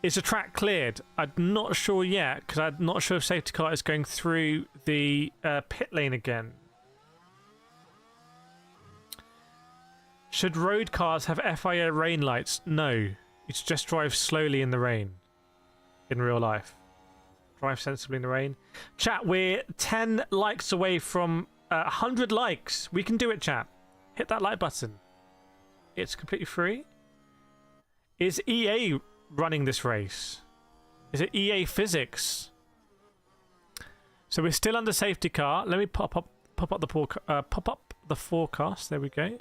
Is the track cleared? I'm not sure yet, because I'm not sure if safety car is going through the pit lane again. Should road cars have FIA rain lights? No. It's just drive slowly in the rain. In real life. Drive sensibly in the rain. Chat, we're 10 likes away from 100 likes. We can do it, chat. Hit that like button. It's completely free. Is EA running this race? Is it EA Physics? So we're still under safety car. Let me pop up the forecast. There we go.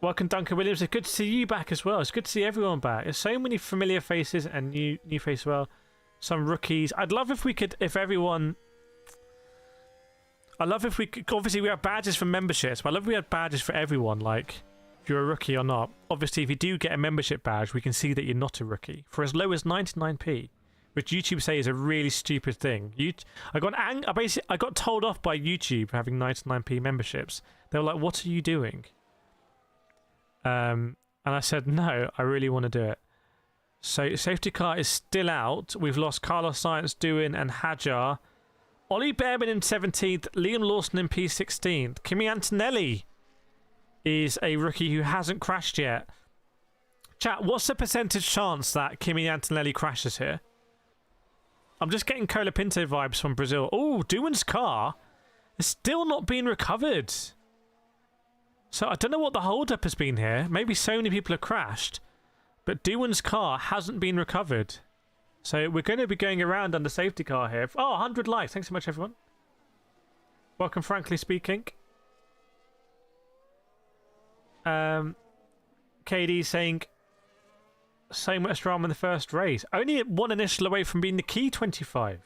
Welcome, Duncan Williams. It's good to see you back as well. It's good to see everyone back. There's so many familiar faces and new faces as well. Some rookies. I'd love if we could, obviously we have badges for memberships, but I'd love if we had badges for everyone, like if you're a rookie or not. Obviously, if you do get a membership badge, we can see that you're not a rookie for as low as 99p, which YouTube say is a really stupid thing. I got told off by YouTube for having 99p memberships. They were like, "What are you doing?" And I said, no, I really want to do it. So safety car is still out. We've lost Carlos Sainz, Doohan and Hadjar. Ollie Behrman in 17th. Liam Lawson in P16th. Kimi Antonelli is a rookie who hasn't crashed yet. Chat, what's the percentage chance that Kimi Antonelli crashes here? I'm just getting Colapinto vibes from Brazil. Oh, Doohan's car is still not being recovered. So I don't know what the hold-up has been here. Maybe so many people have crashed. But Doohan's car hasn't been recovered. So we're going to be going around under safety car here. Oh, 100 likes. Thanks so much, everyone. Welcome, Frankly Speaking. KD saying, so much drama in the first race. Only one initial away from being the key 25.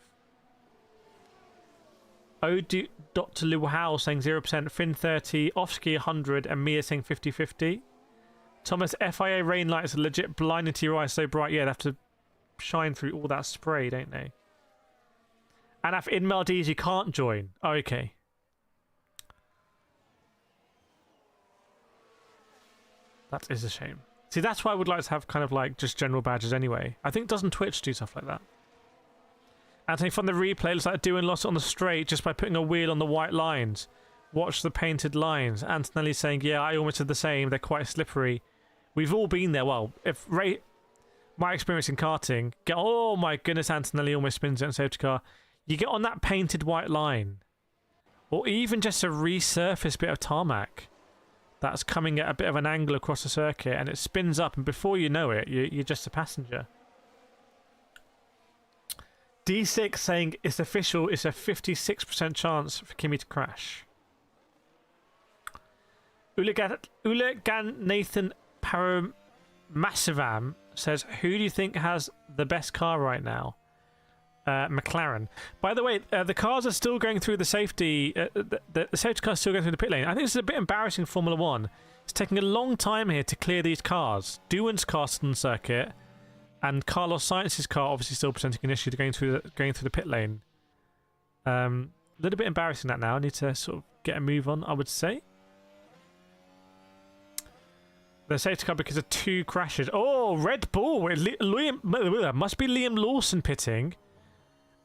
Dr. Luhao saying 0%, Finn 30, Offski 100, and Mia saying 50-50. Thomas, FIA rain lights are legit blinding to your eyes so bright. Yeah, they have to shine through all that spray, don't they? And if in Maldives you can't join. Oh, okay. That is a shame. See, that's why I would like to have kind of like just general badges anyway. I think doesn't Twitch do stuff like that? Anthony, from the replay, looks like Doohan lost it on the straight just by putting a wheel on the white lines. Watch the painted lines. Antonelli saying, yeah, I almost did the same. They're quite slippery. We've all been there. Well, my experience in karting, oh my goodness, Antonelli almost spins it in safety car. You get on that painted white line, or even just a resurfaced bit of tarmac that's coming at a bit of an angle across the circuit, and it spins up, and before you know it, you're just a passenger. D6 saying it's official. It's a 56% chance for Kimi to crash. Uligan Nathan Paramassivam says, who do you think has the best car right now? McLaren. By the way, the cars are still going through the safety. The safety cars are still going through the pit lane. I think this is a bit embarrassing for Formula One. It's taking a long time here to clear these cars. Doohan's car still on the circuit, and Carlos Sainz's car obviously still presenting an issue to going through the pit lane. A little bit embarrassing that now. I need to sort of get a move on, I would say. The safety car because of 2 crashes. Oh, Red Bull. Must be Liam Lawson pitting.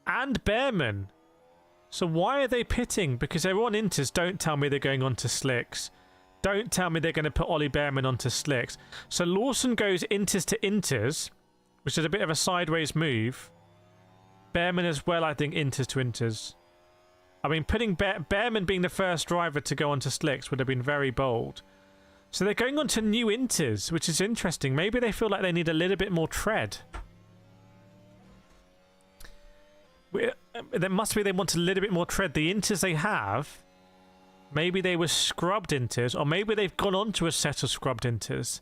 And Behrman. So why are they pitting? Because they're on Inters. Don't tell me they're going on to slicks. Don't tell me they're going to put Ollie Behrman onto slicks. So Lawson goes Inters to Inters, which is a bit of a sideways move. Behrman as well, I think, Inters to Inters. I mean, putting Behrman being the first driver to go onto slicks would have been very bold. So they're going on to new Inters, which is interesting. Maybe they feel like they need a little bit more tread. There must be they want a little bit more tread. The Inters they have, maybe they were scrubbed Inters, or maybe they've gone on to a set of scrubbed Inters.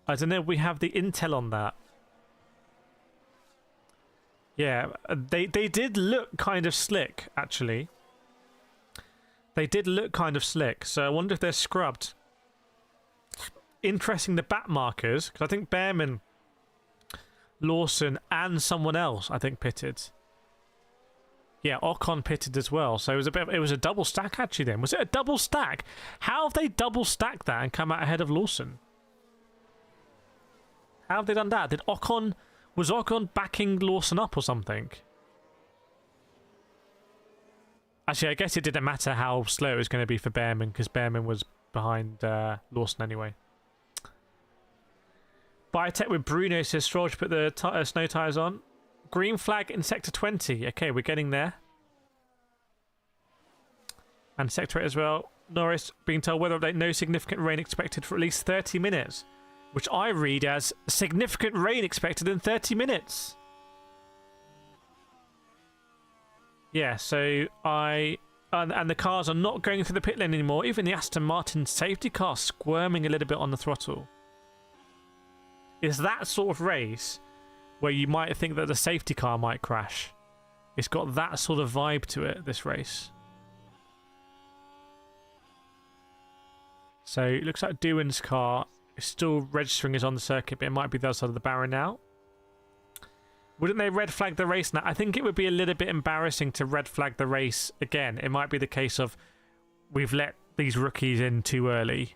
I don't know. We have the intel on that. Yeah, they did look kind of slick, actually. They did look kind of slick, so I wonder if they're scrubbed. Interesting, the back markers, because I think Behrman, Lawson, and someone else, I think, pitted. Yeah, Ocon pitted as well, so it was a double stack actually. Then was it a double stack? How have they double stacked that and come out ahead of Lawson? How have they done that? Was Ocon backing Lawson up or something? Actually, I guess it didn't matter how slow it was going to be for Behrman because Behrman was behind Lawson anyway. Biotech with Bruno says Stroll should put the snow tyres on. Green flag in Sector 20. Okay, we're getting there. And Sector 8 as well. Norris being told weather update, no significant rain expected for at least 30 minutes. Which I read as significant rain expected in 30 minutes. Yeah, so and the cars are not going through the pit lane anymore. Even the Aston Martin safety car squirming a little bit on the throttle. It's that sort of race where you might think that the safety car might crash. It's got that sort of vibe to it, this race. So it looks like Doohan's car is still registering as on the circuit, but it might be the other side of the barrier now. Wouldn't they red flag the race now? I think it would be a little bit embarrassing to red flag the race again. It might be the case of we've let these rookies in too early.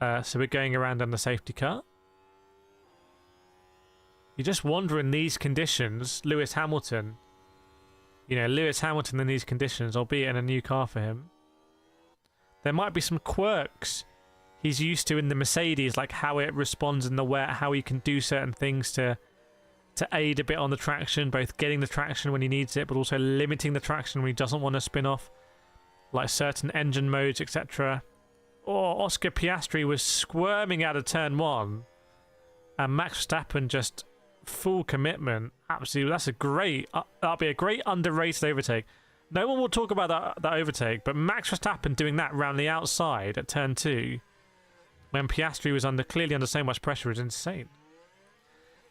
So we're going around on the safety car. You just wonder in these conditions, Lewis Hamilton in these conditions, albeit in a new car for him. There might be some quirks he's used to in the Mercedes, like how it responds in the wet, how he can do certain things to aid a bit on the traction, both getting the traction when he needs it, but also limiting the traction when he doesn't want to spin off, like certain engine modes, etc. Or Oscar Piastri was squirming out of turn 1, and Max Verstappen just full commitment. Absolutely, that's a great. That'll be a great underrated overtake. No one will talk about that overtake, but Max Verstappen doing that round the outside at turn 2, when Piastri was clearly under so much pressure, is insane.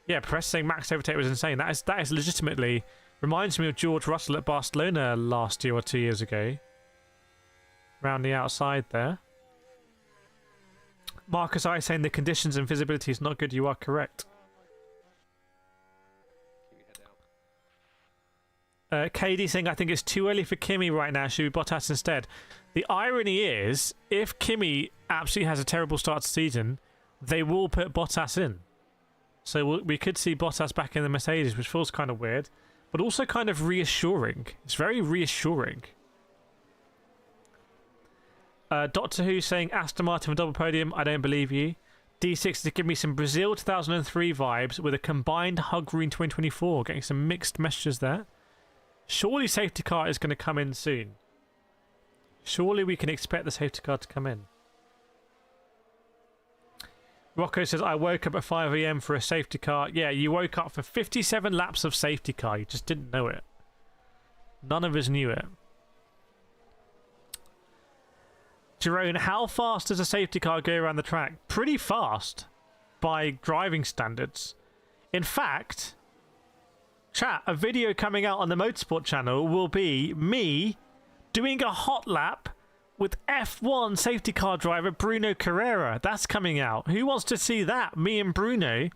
Yeah, press saying Max overtake was insane. That is legitimately reminds me of George Russell at Barcelona last year or 2 years ago. Round the outside there. Marcus I saying the conditions and visibility is not good. You are correct. KD saying I think it's too early for Kimi right now. Should be Bottas instead. The irony is, if Kimi absolutely has a terrible start to the season, they will put Bottas in. So we could see Bottas back in the Mercedes, which feels kind of weird, but also kind of reassuring. It's very reassuring. Doctor Who saying Aston Martin for double podium. I don't believe you. D6 to give me some Brazil 2003 vibes with a combined Hug Green 2024. Getting some mixed messages there. Surely safety car is going to come in soon. Surely we can expect the safety car to come in. Rocco says, I woke up at 5 a.m. for a safety car. Yeah, you woke up for 57 laps of safety car. You just didn't know it. None of us knew it. Jerome, how fast does a safety car go around the track? Pretty fast by driving standards. In fact, chat, a video coming out on the Motorsport channel will be me doing a hot lap with F1 safety car driver Bruno Carrera. That's coming out. Who wants to see that? Me and Bruno.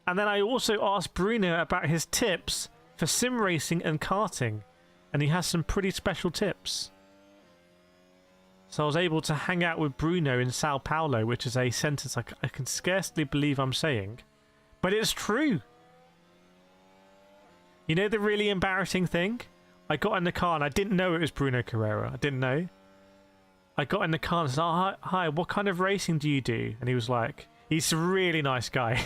And then I also asked Bruno about his tips for sim racing and karting. And he has some pretty special tips. So I was able to hang out with Bruno in Sao Paulo, which is a sentence I can scarcely believe I'm saying. But it's true. You know the really embarrassing thing? I got in the car and I didn't know it was Bruno Carrera. I didn't know. I got in the car and said, oh, hi, what kind of racing do you do? And he was like, he's a really nice guy.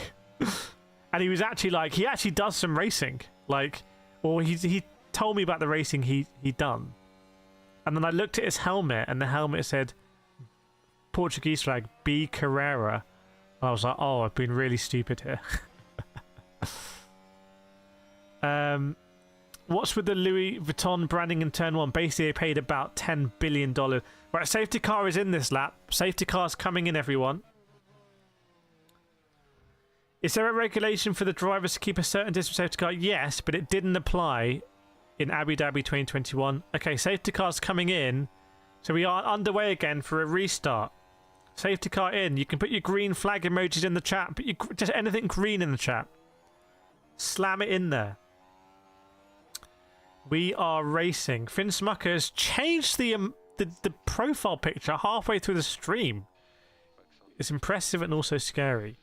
And he was actually like, he actually does some racing. Like, or he told me about the racing he done. And then I looked at his helmet and the helmet said, Portuguese flag, B Carrera. And I was like, oh, I've been really stupid here. What's with the Louis Vuitton branding in turn one? Basically, they paid about $10 billion. Right, safety car is in this lap. Safety car's coming in, everyone. Is there a regulation for the drivers to keep a certain distance safety car? Yes, but it didn't apply in Abu Dhabi 2021. Okay, safety car's coming in. So we are underway again for a restart. Safety car in. You can put your green flag emojis in the chat. Put just anything green in the chat. Slam it in there. We are racing. Finn Smucker has changed the profile picture halfway through the stream. It's impressive and also scary.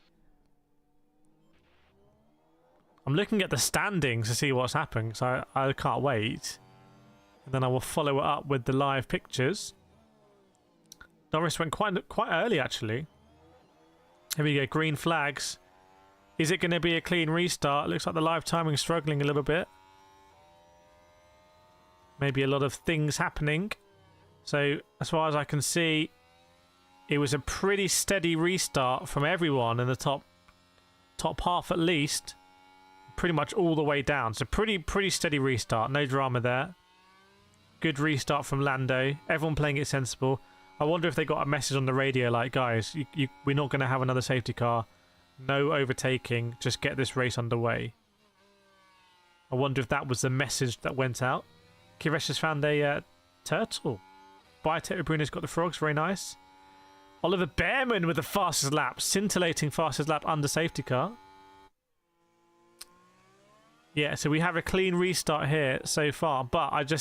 I'm looking at the standings to see what's happening, so I can't wait. And then I will follow it up with the live pictures. Norris went quite early, actually. Here we go, green flags. Is it going to be a clean restart? Looks like the live timing is struggling a little bit. Maybe a lot of things happening. So, as far as I can see, it was a pretty steady restart from everyone in the top half at least. Pretty much all the way down. So pretty steady restart. No drama there. Good restart from Lando. Everyone playing it sensible. I wonder if they got a message on the radio like, guys, we're not going to have another safety car. No overtaking. Just get this race underway. I wonder if that was the message that went out. Kiresh has found a turtle. Bioteto Bruno's got the frogs. Very nice. Oliver Behrman with the fastest lap. Scintillating fastest lap under safety car. Yeah, so we have a clean restart here so far. But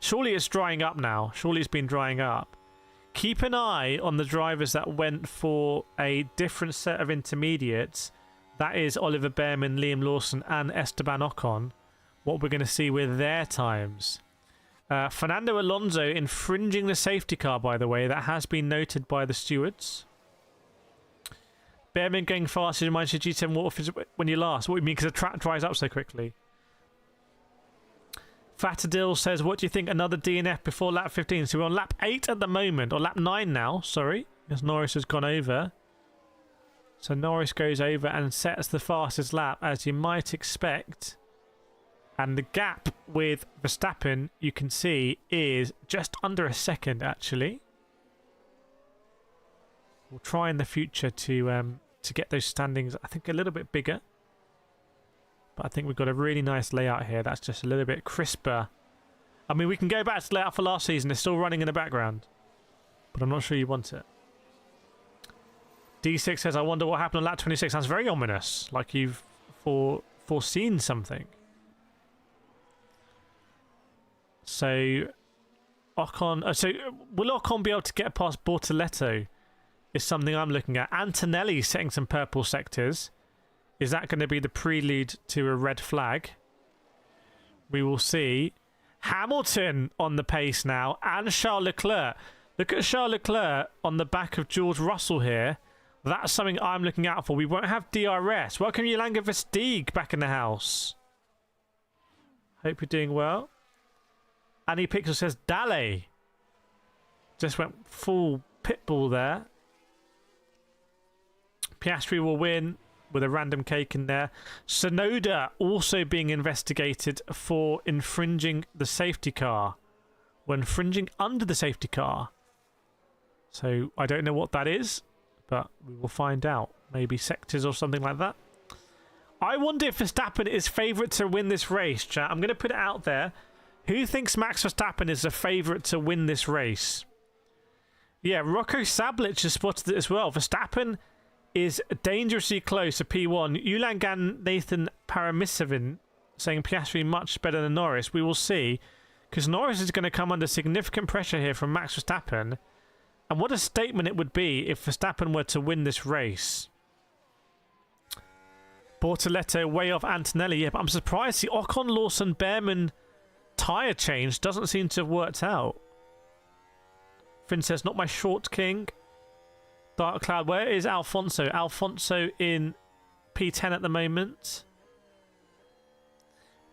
surely it's drying up now. Surely it's been drying up. Keep an eye on the drivers that went for a different set of intermediates. That is Oliver Behrman, Liam Lawson and Esteban Ocon. What we're going to see with their times. Fernando Alonso infringing the safety car, by the way. That has been noted by the stewards. Behrman going faster in minus G7 water when you last. What do you mean? Because the track dries up so quickly. Fatadil says, what do you think? Another DNF before lap 15. So we're on lap 8 at the moment. Or lap 9 now, sorry. Because Norris has gone over. So Norris goes over and sets the fastest lap, as you might expect. And the gap with Verstappen, you can see, is just under a second, actually. We'll try in the future to get those standings, I think, a little bit bigger. But I think we've got a really nice layout here. That's just a little bit crisper. I mean, we can go back to the layout for last season. It's still running in the background. But I'm not sure you want it. D6 says, I wonder what happened on lap 26. That's very ominous. Like you've foreseen something. So, Ocon... so, will Ocon be able to get past Bortoletto? Is something I'm looking at. Antonelli setting some purple sectors. Is that going to be the prelude to a red flag? We will see. Hamilton on the pace now. And Charles Leclerc. Look at Charles Leclerc on the back of George Russell here. That's something I'm looking out for. We won't have DRS. Welcome Yolanga Vestige back in the house. Hope you're doing well. Annie Pixel says Dale. Just went full pitbull there. Piastri will win with a random cake in there. Sonoda also being investigated for infringing the safety car. When infringing under the safety car. So I don't know what that is, but we will find out. Maybe sectors or something like that. I wonder if Verstappen is favourite to win this race, chat. I'm going to put it out there. Who thinks Max Verstappen is a favourite to win this race? Yeah, Rocco Sablich has spotted it as well. Verstappen is dangerously close to P1. Ulangan Nathan Paramisavin saying Piastri much better than Norris. We will see, because Norris is going to come under significant pressure here from Max Verstappen. And what a statement it would be if Verstappen were to win this race. Bortoletto way off Antonelli. Yeah, but I'm surprised the Ocon, Lawson, Behrman tyre change doesn't seem to have worked out. Finn says, not my short king. Dark Cloud, where is Alfonso? Alfonso in P10 at the moment.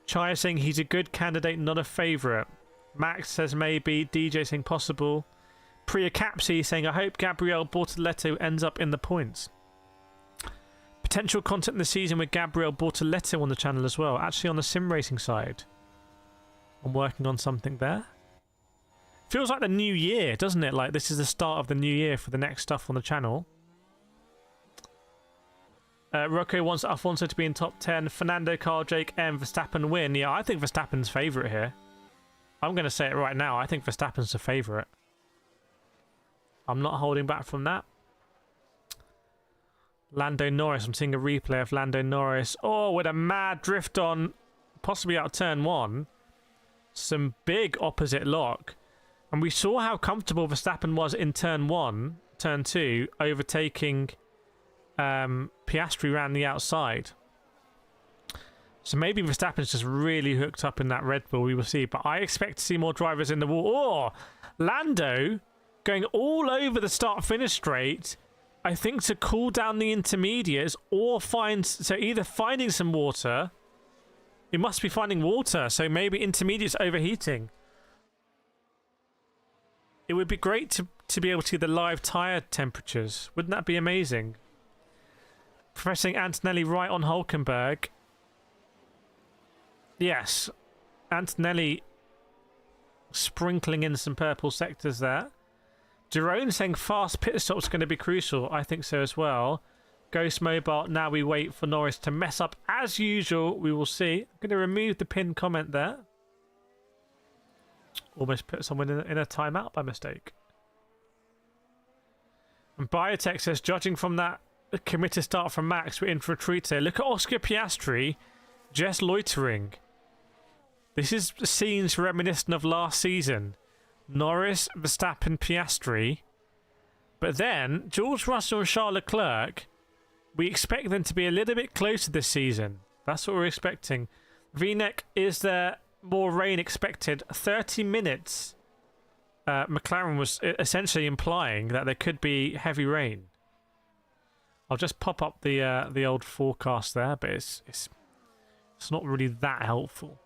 Chaya saying he's a good candidate, not a favourite. Max says maybe. DJ saying possible. Priya Capsi saying, I hope Gabriel Bortoletto ends up in the points. Potential content this season with Gabriel Bortoletto on the channel as well. Actually on the sim racing side. I'm working on something there. Feels like the new year, doesn't it? Like this is the start of the new year for the next stuff on the channel. Rocco wants Alfonso to be in top 10. Fernando, Carl, Jake, M, Verstappen win. Yeah, I think Verstappen's favourite here. I'm going to say it right now. I think Verstappen's the favourite. I'm not holding back from that. Lando Norris. I'm seeing a replay of Lando Norris. Oh, with a mad drift on, possibly out of turn 1. Some big opposite lock. And we saw how comfortable Verstappen was in turn 1, turn 2, overtaking Piastri around the outside. So maybe Verstappen's just really hooked up in that Red Bull. We will see. But I expect to see more drivers in the wall. Oh, Lando going all over the start-finish straight, I think, to cool down the intermediates or find... So either finding some water... He must be finding water, so maybe intermediates overheating. It would be great to be able to see the live tyre temperatures. Wouldn't that be amazing? Professor Antonelli right on Hulkenberg. Yes. Antonelli sprinkling in some purple sectors there. Jerome saying fast pit stop's going to be crucial. I think so as well. Ghost Mobile, now we wait for Norris to mess up as usual. We will see. I'm going to remove the pinned comment there. Almost put someone in a timeout by mistake. And Biotech says, judging from that committed start from Max, we're in for a treat here. Look at Oscar Piastri just loitering. This is scenes reminiscent of last season. Norris, Verstappen, Piastri. But then, George Russell and Charles Leclerc, we expect them to be a little bit closer this season. That's what we're expecting. V-neck, is there more rain expected? 30 minutes. McLaren was essentially implying that there could be heavy rain. I'll just pop up the old forecast there, but it's not really that helpful.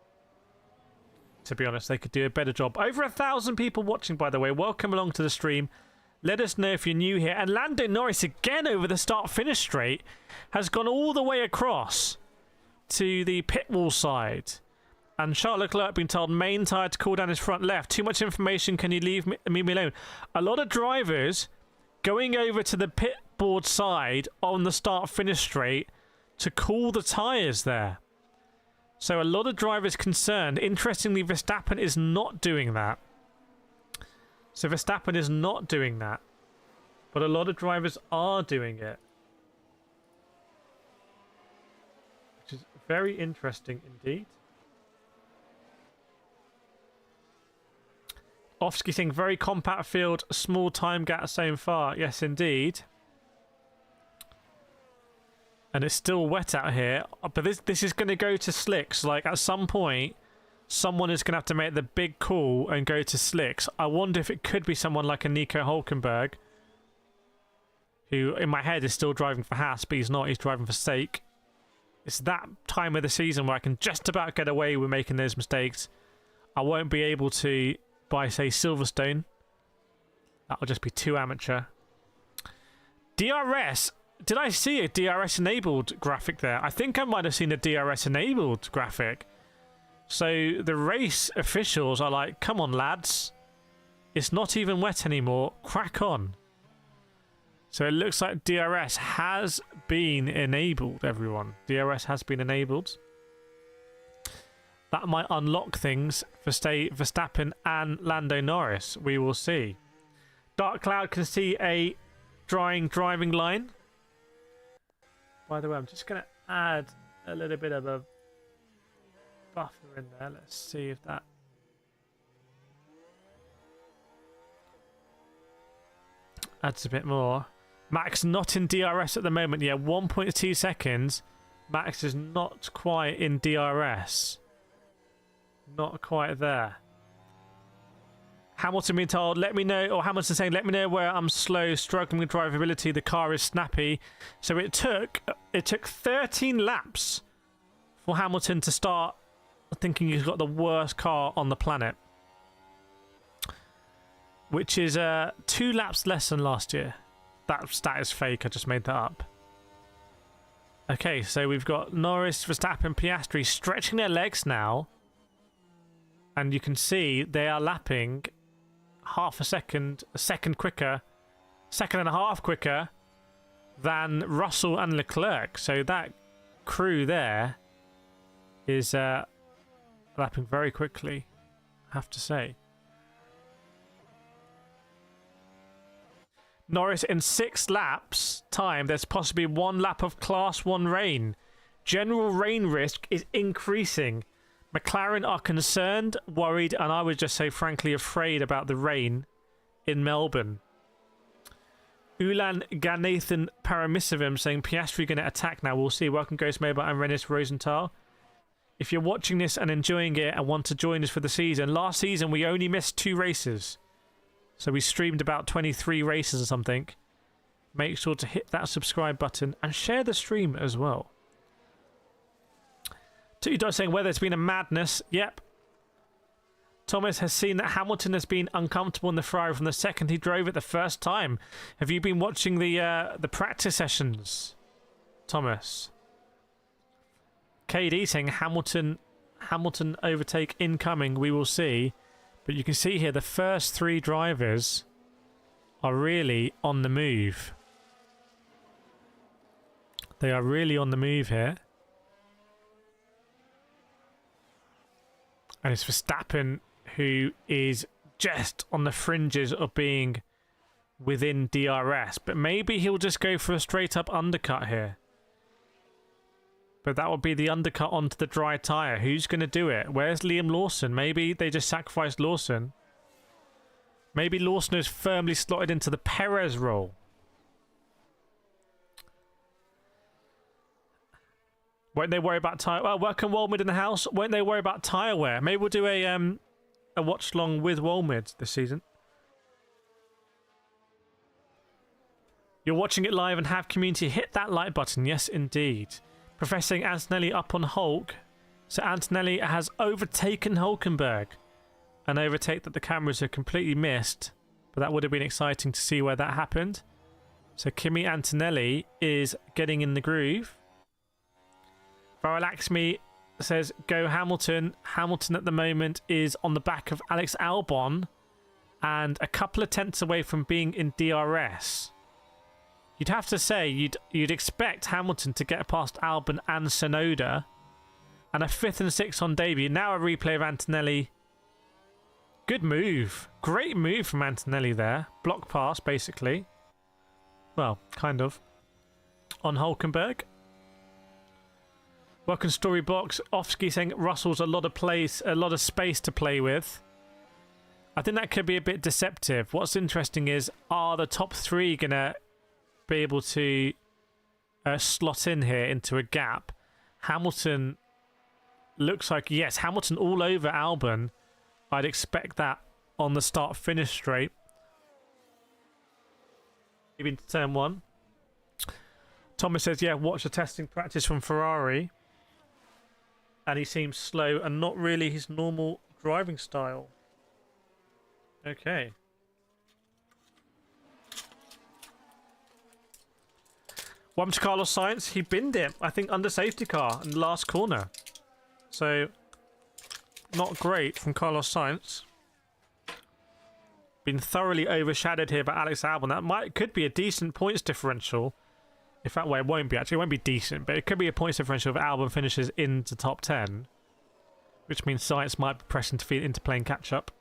To be honest, they could do a better job. Over 1,000 people watching, by the way. Welcome along to the stream. Let us know if you're new here. And Lando Norris, again over the start-finish straight, has gone all the way across to the pit wall side. And Charles Leclerc being told main tyre to cool down his front left. Too much information, can you leave me alone? A lot of drivers going over to the pit board side on the start-finish straight to cool the tyres there. So a lot of drivers concerned. Interestingly, Verstappen is not doing that. So Verstappen is not doing that. But a lot of drivers are doing it. Which is very interesting indeed. Ofsky saying very compact field, small time gap so far. Yes, indeed. And it's still wet out here. But this is going to go to slicks. Like, at some point, someone is going to have to make the big call and go to slicks. I wonder if it could be someone like a Nico Hulkenberg, who, in my head, is still driving for Haas, but he's not. He's driving for Stake. It's that time of the season where I can just about get away with making those mistakes. I won't be able to by, say, Silverstone. That'll just be too amateur. DRS Did I see a DRS enabled graphic there? I think I might have seen a DRS enabled graphic. So the race officials are like, come on lads, it's not even wet anymore, crack on. So it looks like DRS has been enabled, everyone. DRS has been enabled. That might unlock things for Verstappen and Lando Norris. We will see. Dark Cloud can see a driving line. By the way, I'm just going to add a little bit of a buffer in there. Let's see if that... adds a bit more. Max not in DRS at the moment. Yeah, 1.2 seconds. Max is not quite in DRS. Not quite there. Hamilton being told, let me know, or Hamilton saying, let me know where I'm slow, struggling with drivability, the car is snappy. So it took 13 laps for Hamilton to start thinking he's got the worst car on the planet. Which is 2 laps less than last year. That stat is fake, I just made that up. Okay, so we've got Norris, Verstappen, Piastri stretching their legs now. And you can see they are lapping half a second quicker, second and a half quicker than Russell and Leclerc. So that crew there is lapping very quickly, I have to say. Norris in 6 laps time, there's possibly 1 lap of class 1 rain. General rain risk is increasing. McLaren are concerned, worried, and I would just say frankly afraid about the rain in Melbourne. Ulan Ganathan Paramesivim saying Piastri going to attack now. We'll see. Welcome Ghost Mobile and Rennis Rosenthal. If you're watching this and enjoying it and want to join us for the season, last season we only missed 2 races. So we streamed about 23 races or something. Make sure to hit that subscribe button and share the stream as well. Two saying whether it's been a madness. Yep. Thomas has seen that Hamilton has been uncomfortable in the Ferrari from the second he drove it the first time. Have you been watching the practice sessions, Thomas? KD saying Hamilton overtake incoming. We will see. But you can see here the first 3 drivers are really on the move. They are really on the move here. And it's Verstappen who is just on the fringes of being within DRS. But maybe he'll just go for a straight up undercut here. But that would be the undercut onto the dry tyre. Who's going to do it? Where's Liam Lawson? Maybe they just sacrificed Lawson. Maybe Lawson is firmly slotted into the Perez role. Won't they worry about tyre? Well, welcome Wolmid in the house. Won't they worry about tyre wear? Maybe we'll do a watch along with Wolmid this season. You're watching it live and have community. Hit that like button. Yes, indeed. Professor Antonelli up on Hulk. So Antonelli has overtaken Hulkenberg. An overtake that the cameras have completely missed. But that would have been exciting to see where that happened. So Kimi Antonelli is getting in the groove. Varalaxmi says, go Hamilton. Hamilton at the moment is on the back of Alex Albon. And a couple of tenths away from being in DRS. You'd have to say you'd expect Hamilton to get past Albon and Tsunoda. And a 5th and 6th on debut. Now a replay of Antonelli. Good move. Great move from Antonelli there. Block pass, basically. Well, kind of. On Hulkenberg. Welcome Storybox. Ofsky saying Russell's a lot of space to play with. I think that could be a bit deceptive. What's interesting is, are the top 3 going to be able to slot in here into a gap? Hamilton looks like, yes, Hamilton all over Albon. I'd expect that on the start-finish straight. Maybe into turn 1. Thomas says, yeah, watch the testing practice from Ferrari. And he seems slow and not really his normal driving style. Okay. One to Carlos Sainz, he binned it, I think, under safety car in the last corner. So, not great from Carlos Sainz. Been thoroughly overshadowed here by Alex Albon. That could be a decent points differential. In fact, well, it won't be actually. It won't be decent, but it could be a points differential if Albon finishes into top 10. Which means Sainz might be pressing into playing catch-up.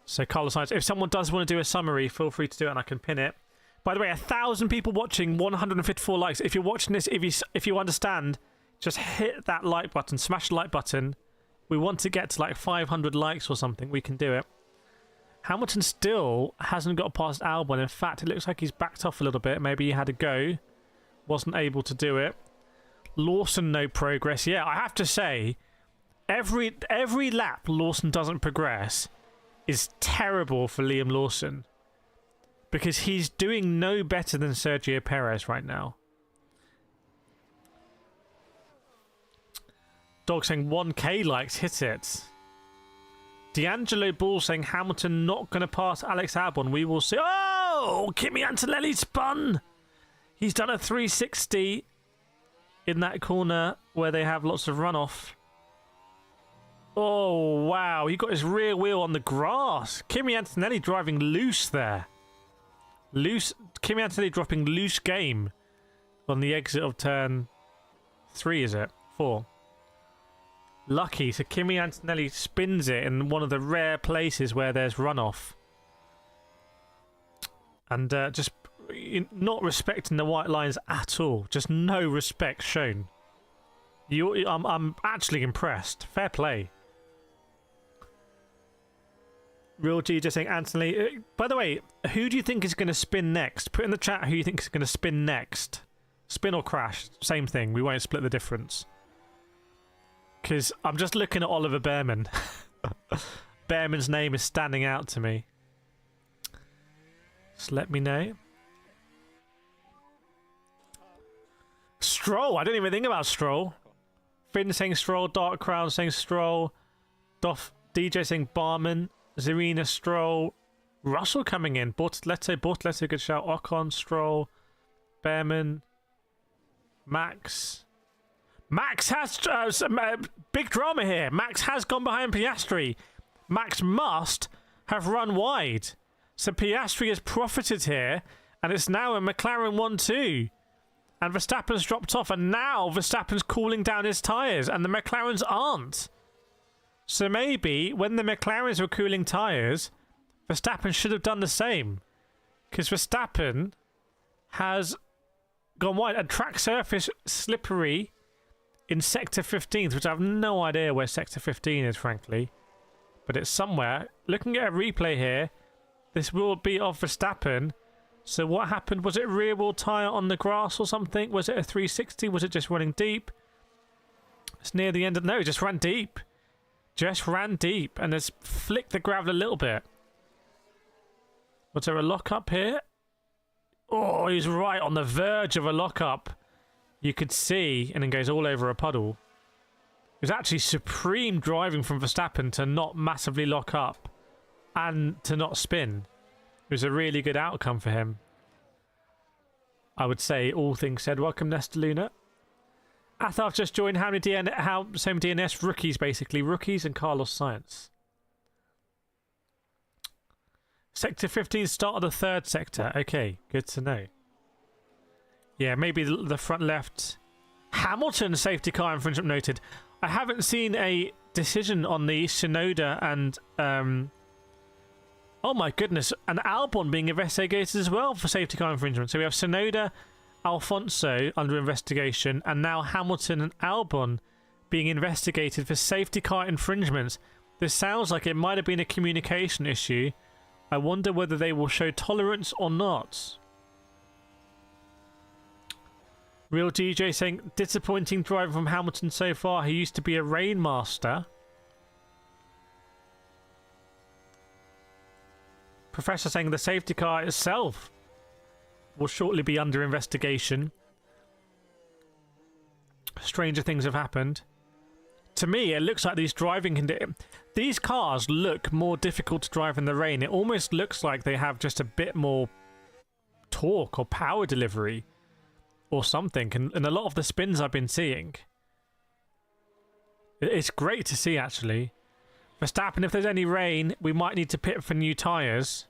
So, Carlos Sainz, if someone does want to do a summary, feel free to do it and I can pin it. By the way, 1,000 people watching, 154 likes. If you're watching this, if you understand, just hit that like button, smash the like button. We want to get to like 500 likes or something. We can do it. Hamilton still hasn't got past Albon. In fact, it looks like he's backed off a little bit. Maybe he had a go. Wasn't able to do it. Lawson, no progress. Yeah, I have to say, every lap Lawson doesn't progress is terrible for Liam Lawson. Because he's doing no better than Sergio Perez right now. Dog saying 1k likes, hit it. D'Angelo Ball saying Hamilton not going to pass Alex Albon. We will see. Oh, Kimi Antonelli spun. He's done a 360 in that corner where they have lots of runoff. Oh, wow. He got his rear wheel on the grass. Kimi Antonelli driving loose there. Kimi Antonelli dropping loose game on the exit of turn 3, is it? 4. Lucky, so Kimi Antonelli spins it in one of the rare places where there's runoff. And just not respecting the white lines at all. Just no respect shown. I'm actually impressed. Fair play. Real G just saying Anthony. By the way, who do you think is going to spin next? Put in the chat who you think is going to spin next. Spin or crash, same thing. We won't split the difference. Because I'm just looking at Oliver Behrman. Behrman's name is standing out to me. Just let me know. Stroll. I didn't even think about Stroll. Finn saying Stroll. Dark Crown saying Stroll. DJ saying Barman. Zarina, Stroll, Russell coming in, Bortoleto, good shout, Ocon, Stroll, Behrman, Max has some big drama here. Max has gone behind Piastri. Max must have run wide, so Piastri has profited here, and it's now a McLaren 1-2, and Verstappen's dropped off, and now Verstappen's cooling down his tyres, and the McLarens aren't. So maybe when the McLarens were cooling tyres, Verstappen should have done the same. Because Verstappen has gone wide. And track surface slippery in Sector 15, which I have no idea where Sector 15 is, frankly. But it's somewhere. Looking at a replay here, this will be of Verstappen. So what happened? Was it rear wheel tyre on the grass or something? Was it a 360? Was it just running deep? It's near the end of... No, it just ran deep. Just ran deep and has flicked the gravel a little bit. Was there a lock-up here? Oh, he's right on the verge of a lock-up. You could see, and then goes all over a puddle. It was actually supreme driving from Verstappen to not massively lock up and to not spin. It was a really good outcome for him. I would say, all things said. Welcome, Nesta Luna. Athaf just joined. How many same DNS rookies, basically. Rookies and Carlos Sainz. Sector 15, start of the third sector. Okay, good to know. Yeah, maybe the front left. Hamilton safety car infringement noted. I haven't seen a decision on the Shinoda and... oh my goodness, and Albon being investigated as well for safety car infringement. So we have Shinoda, Alfonso under investigation, and now Hamilton and Albon being investigated for safety car infringements. This sounds like it might have been a communication issue. I wonder whether they will show tolerance or not. Real DJ saying, disappointing driver from Hamilton so far. He used to be a Rainmaster. Professor saying the safety car itself will shortly be under investigation. Stranger things have happened. To me, it looks like these cars look more difficult to drive in the rain. It almost looks like they have just a bit more torque or power delivery or something. And a lot of the spins I've been seeing, it's great to see, actually. Verstappen, if there's any rain, we might need to pit for new tyres.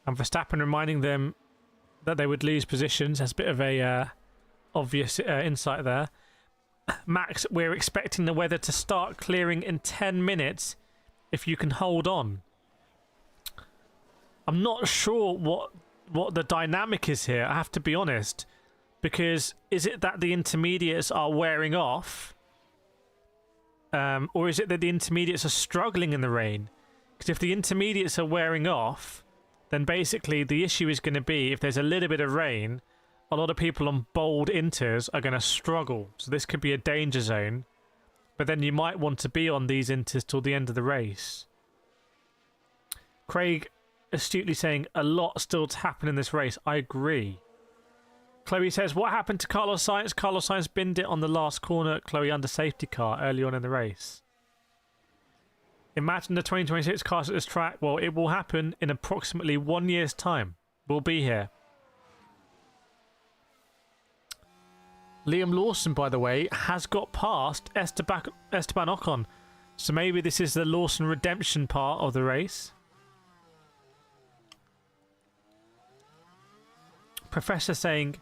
And Verstappen reminding them that they would lose positions. That's a bit of a obvious insight there. Max, we're expecting the weather to start clearing in 10 minutes if you can hold on. I'm not sure what the dynamic is here, I have to be honest. Because is it that the intermediates are wearing off? Or is it that the intermediates are struggling in the rain? Because if the intermediates are wearing off, then basically the issue is going to be if there's a little bit of rain, a lot of people on bold inters are going to struggle. So this could be a danger zone. But then you might want to be on these inters till the end of the race. Craig astutely saying a lot still to happen in this race. I agree. Chloe says, what happened to Carlos Sainz? Carlos Sainz binned it on the last corner, Chloe, under safety car early on in the race. Imagine the 2026 cars at this track. Well, it will happen in approximately 1 year's time. We'll be here. Liam Lawson, by the way, has got past Esteban Ocon. So maybe this is the Lawson redemption part of the race. Professor saying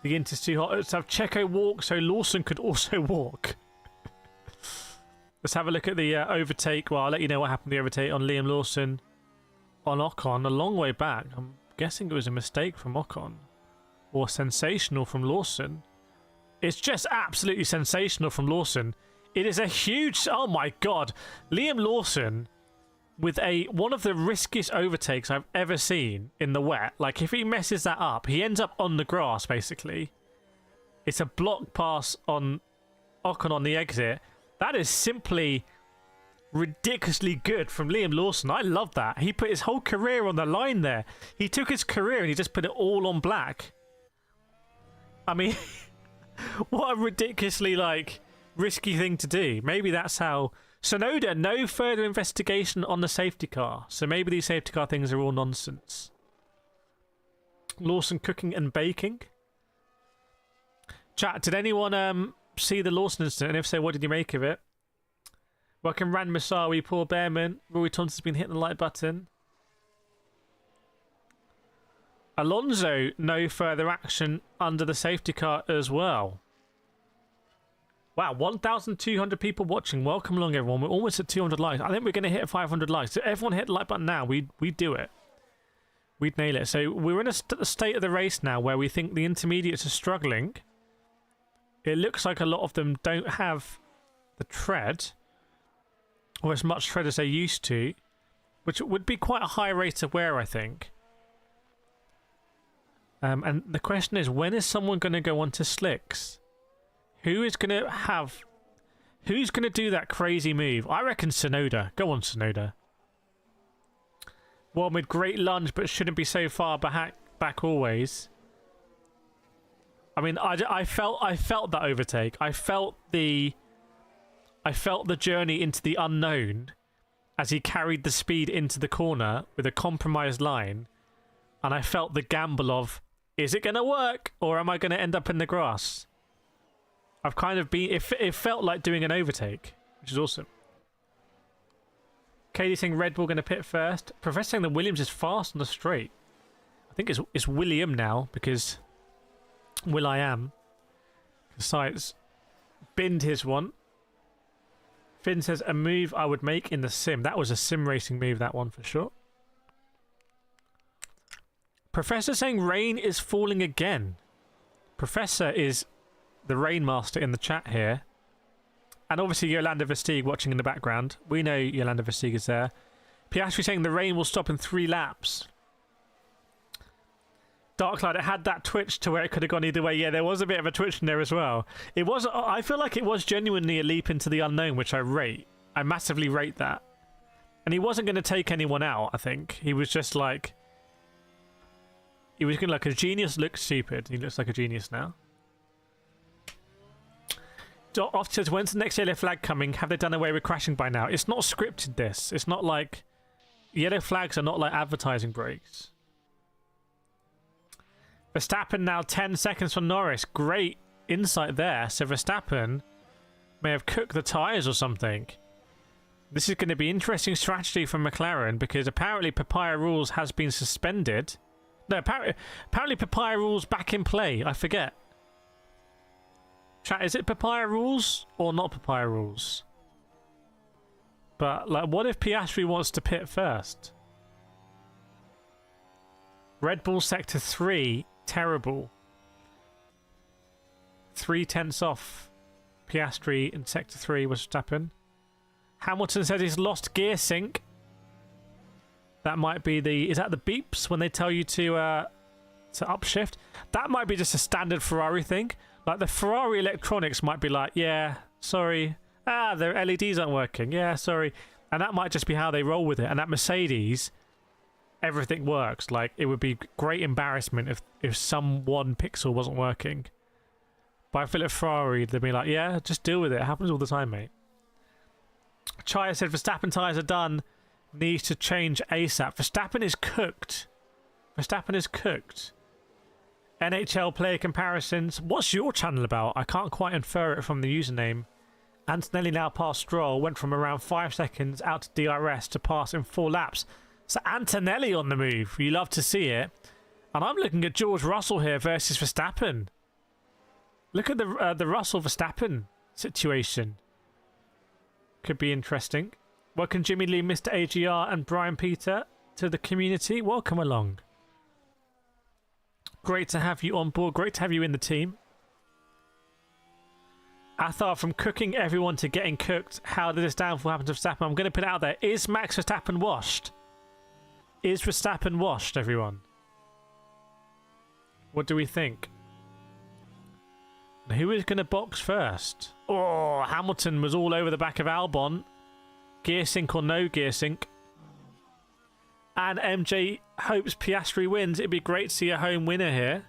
the Inter's too hot. Let's have Checo walk so Lawson could also walk. Let's have a look at the overtake. Well, I'll let you know what happened to the overtake on Liam Lawson on Ocon a long way back. I'm guessing it was a mistake from Ocon. Or sensational from Lawson. It's just absolutely sensational from Lawson. It is a huge... Oh my god. Liam Lawson with one of the riskiest overtakes I've ever seen in the wet. Like, if he messes that up, he ends up on the grass, basically. It's a block pass on Ocon on the exit. That is simply ridiculously good from Liam Lawson. I love that. He put his whole career on the line there. He took his career and he just put it all on black. I mean, what a ridiculously, like, risky thing to do. Maybe that's how... Sonoda, no further investigation on the safety car. So maybe these safety car things are all nonsense. Lawson cooking and baking. Chat, did anyone see the Lawson incident? And if so, what did you make of it? Welcome Rand Masawi, Paul Behrman. Rory Thompson's been hitting the like button. Alonso, no further action under the safety car as well. Wow, 1,200 people watching. Welcome along, everyone. We're almost at 200 likes. I think we're going to hit 500 likes. So everyone hit the like button now. We'd do it. We'd nail it. So we're in a state of the race now where we think the intermediates are struggling. It looks like a lot of them don't have the tread, or as much tread as they used to, which would be quite a high rate of wear, I think. And the question is, when is someone going to go onto slicks? Who's going to do that crazy move? I reckon Sonoda. Go on, Sonoda. One with great lunge, but shouldn't be so far back always. I mean, I felt that overtake. I felt the journey into the unknown as he carried the speed into the corner with a compromised line, and I felt the gamble of, is it going to work or am I going to end up in the grass? I've kind of been... It felt like doing an overtake, which is awesome. Katie saying Red Bull going to pit first. Professor saying that Williams is fast on the straight. I think it's William now, because Will.i.am. Besides, binned his one. Finn says, a move I would make in the sim. That was a sim racing move, that one, for sure. Professor saying rain is falling again. Professor is the Rainmaster in the chat here. And obviously Yolanda Vestig watching in the background. We know Yolanda Vestig is there. Piastri saying the rain will stop in 3 laps. Darklight, it had that twitch to where it could have gone either way. Yeah, there was a bit of a twitch in there as well. It was... I feel like it was genuinely a leap into the unknown, which I rate. I massively rate that. And he wasn't going to take anyone out, I think. He was just like... He was going to, like, a genius looks stupid. He looks like a genius now. Oft says, when's the next yellow flag coming? Have they done away with crashing by now? It's not scripted, this. It's not like... Yellow flags are not like advertising breaks. Verstappen now 10 seconds from Norris. Great insight there. So Verstappen may have cooked the tyres or something. This is going to be interesting strategy from McLaren because apparently Papaya Rules has been suspended. No, apparently Papaya Rules back in play. I forget. Chat, is it Papaya Rules or not Papaya Rules? But like, what if Piastri wants to pit first? Red Bull Sector 3, terrible. 3/10 off Piastri in Sector 3 was Verstappen. Hamilton said he's lost gear sync. That might be the... Is that the beeps when they tell you to upshift? That might be just a standard Ferrari thing. Like the Ferrari electronics might be like, yeah, sorry. Ah, their LEDs aren't working. Yeah, sorry. And that might just be how they roll with it. And at Mercedes, everything works. Like, it would be great embarrassment if some one pixel wasn't working. But I feel at Ferrari, they'd be like, yeah, just deal with it. It happens all the time, mate. Chaya said Verstappen tyres are done. Needs to change ASAP. Verstappen is cooked. Verstappen is cooked. NHL player comparisons. What's your channel about? I can't quite infer it from the username. Antonelli now passed Stroll. Went from around 5 seconds out to DRS to pass in 4 laps. So Antonelli on the move. You love to see it. And I'm looking at George Russell here versus Verstappen. Look at the Russell-Verstappen situation. Could be interesting. Welcome Jimmy Lee, Mr. AGR and Brian Peter to the community. Welcome along. Great to have you on board. Great to have you in the team. Athar, from cooking everyone to getting cooked, how did this downfall happen to Verstappen? I'm going to put it out there. Is Max Verstappen washed? Is Verstappen washed, everyone? What do we think? Who is going to box first? Oh, Hamilton was all over the back of Albon. Gear sync or no gear sync. And MJ hopes Piastri wins. It'd be great to see a home winner here.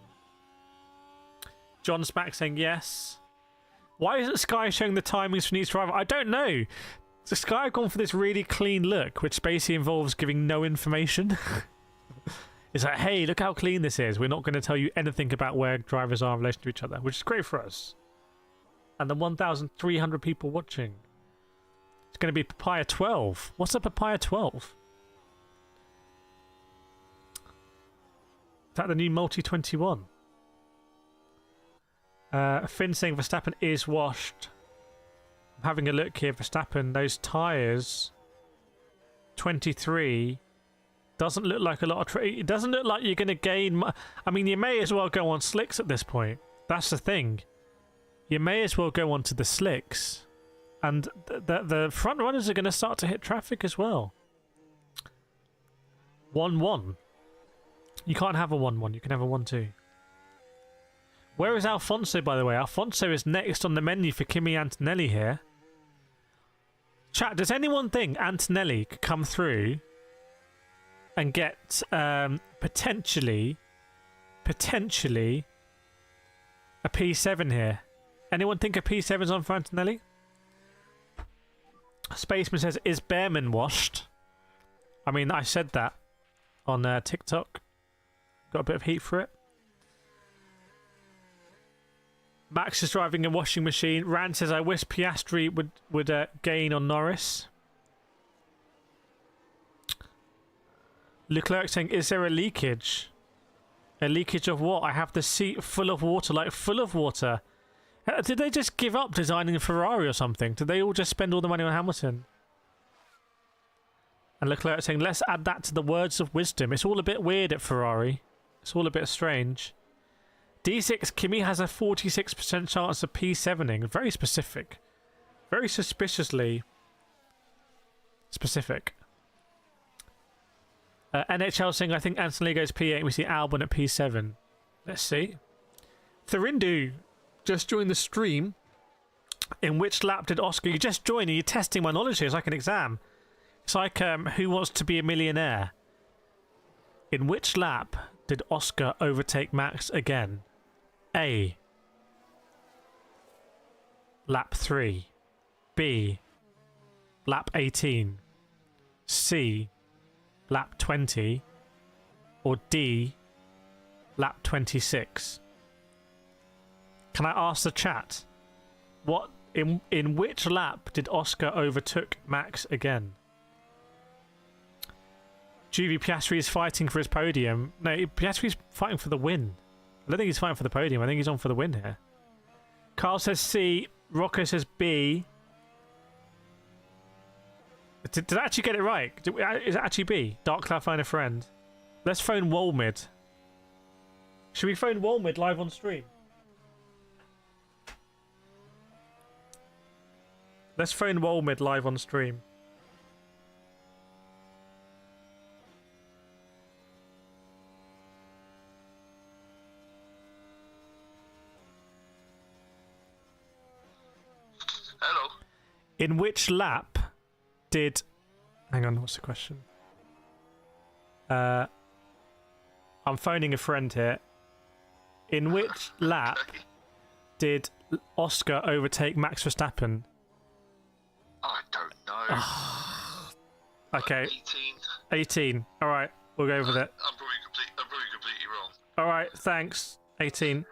John Smack saying yes. Why isn't Sky showing the timings for each driver? I don't know. So Sky have gone for this really clean look, which basically involves giving no information. It's like, hey, look how clean this is. We're not going to tell you anything about where drivers are in relation to each other, which is great for us. And the 1,300 people watching. It's going to be Papaya 12. What's a Papaya 12? Is that the new Multi 21? Finn saying Verstappen is washed. I'm having a look here. Verstappen, those tyres, 23, doesn't look like a lot of... It doesn't look like you're going to gain... I mean, you may as well go on slicks at this point. That's the thing. You may as well go on to the slicks. And the front runners are going to start to hit traffic as well. 1-1. You can't have a 1-1. You can have a 1-2. Where is Alfonso, by the way? Alfonso is next on the menu for Kimi Antonelli here. Chat, does anyone think Antonelli could come through and get potentially a P7 here? Anyone think a P7's on for Antonelli? Spaceman says, is Behrman washed? I mean, I said that on TikTok. Got a bit of heat for it. Max is driving a washing machine. Rand says, I wish Piastri would gain on Norris. Leclerc saying, is there a leakage? A leakage of what? I have the seat full of water. Like, full of water. Did they just give up designing a Ferrari or something? Did they all just spend all the money on Hamilton? And Leclerc saying, let's add that to the words of wisdom. It's all a bit weird at Ferrari. It's all a bit strange. D6, Kimi has a 46% chance of P7ing. Very specific. Very suspiciously specific. NHL saying, I think Antonelli goes P8. We see Albon at P7. Let's see. Thurindu just joined the stream. In which lap did Oscar... You just joined. Are you testing my knowledge here? It's like an exam. It's like Who Wants to Be a Millionaire? In which lap did Oscar overtake Max again? A. Lap 3. B. Lap 18. C. Lap 20. Or D. lap 26. Can I ask the chat, what in which lap did Oscar overtook Max again? Juvie, Piastri is fighting for his podium. No, Piastri's fighting for the win. I don't think he's fighting for the podium. I think he's on for the win here. Carl says C. Rocco says B. Did I actually get it right? Is it actually B? Dark Cloud find a friend. Let's phone Wolmid. Should we phone Wolmid live on stream? Let's phone Wolmid live on stream. Hello. In which lap did... Hang on, what's the question? I'm phoning a friend here. In which lap did Oscar overtake Max Verstappen? I don't know. Okay. 18. 18. All right, we'll go with it. I'm probably completely wrong. All right, thanks. 18.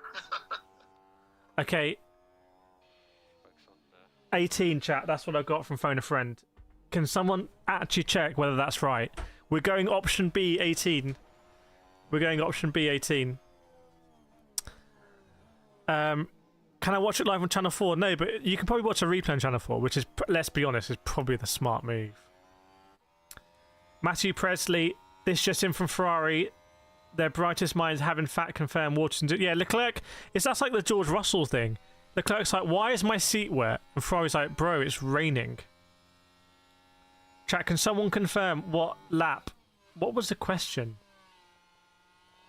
Okay. 18, chat. That's what I got from phone a friend. Can someone actually check whether that's right? We're going option B, 18. We're going option B, 18. Can I watch it live on Channel 4? No, but you can probably watch a replay on Channel 4, which is, let's be honest, is probably the smart move. Matthew Presley, this just in from Ferrari. Their brightest minds have in fact confirmed Waterson. Yeah, Leclerc, that's like the George Russell thing. Leclerc's like, why is my seat wet? And Ferrari's like, bro, it's raining. Chat, can someone confirm what lap? What was the question?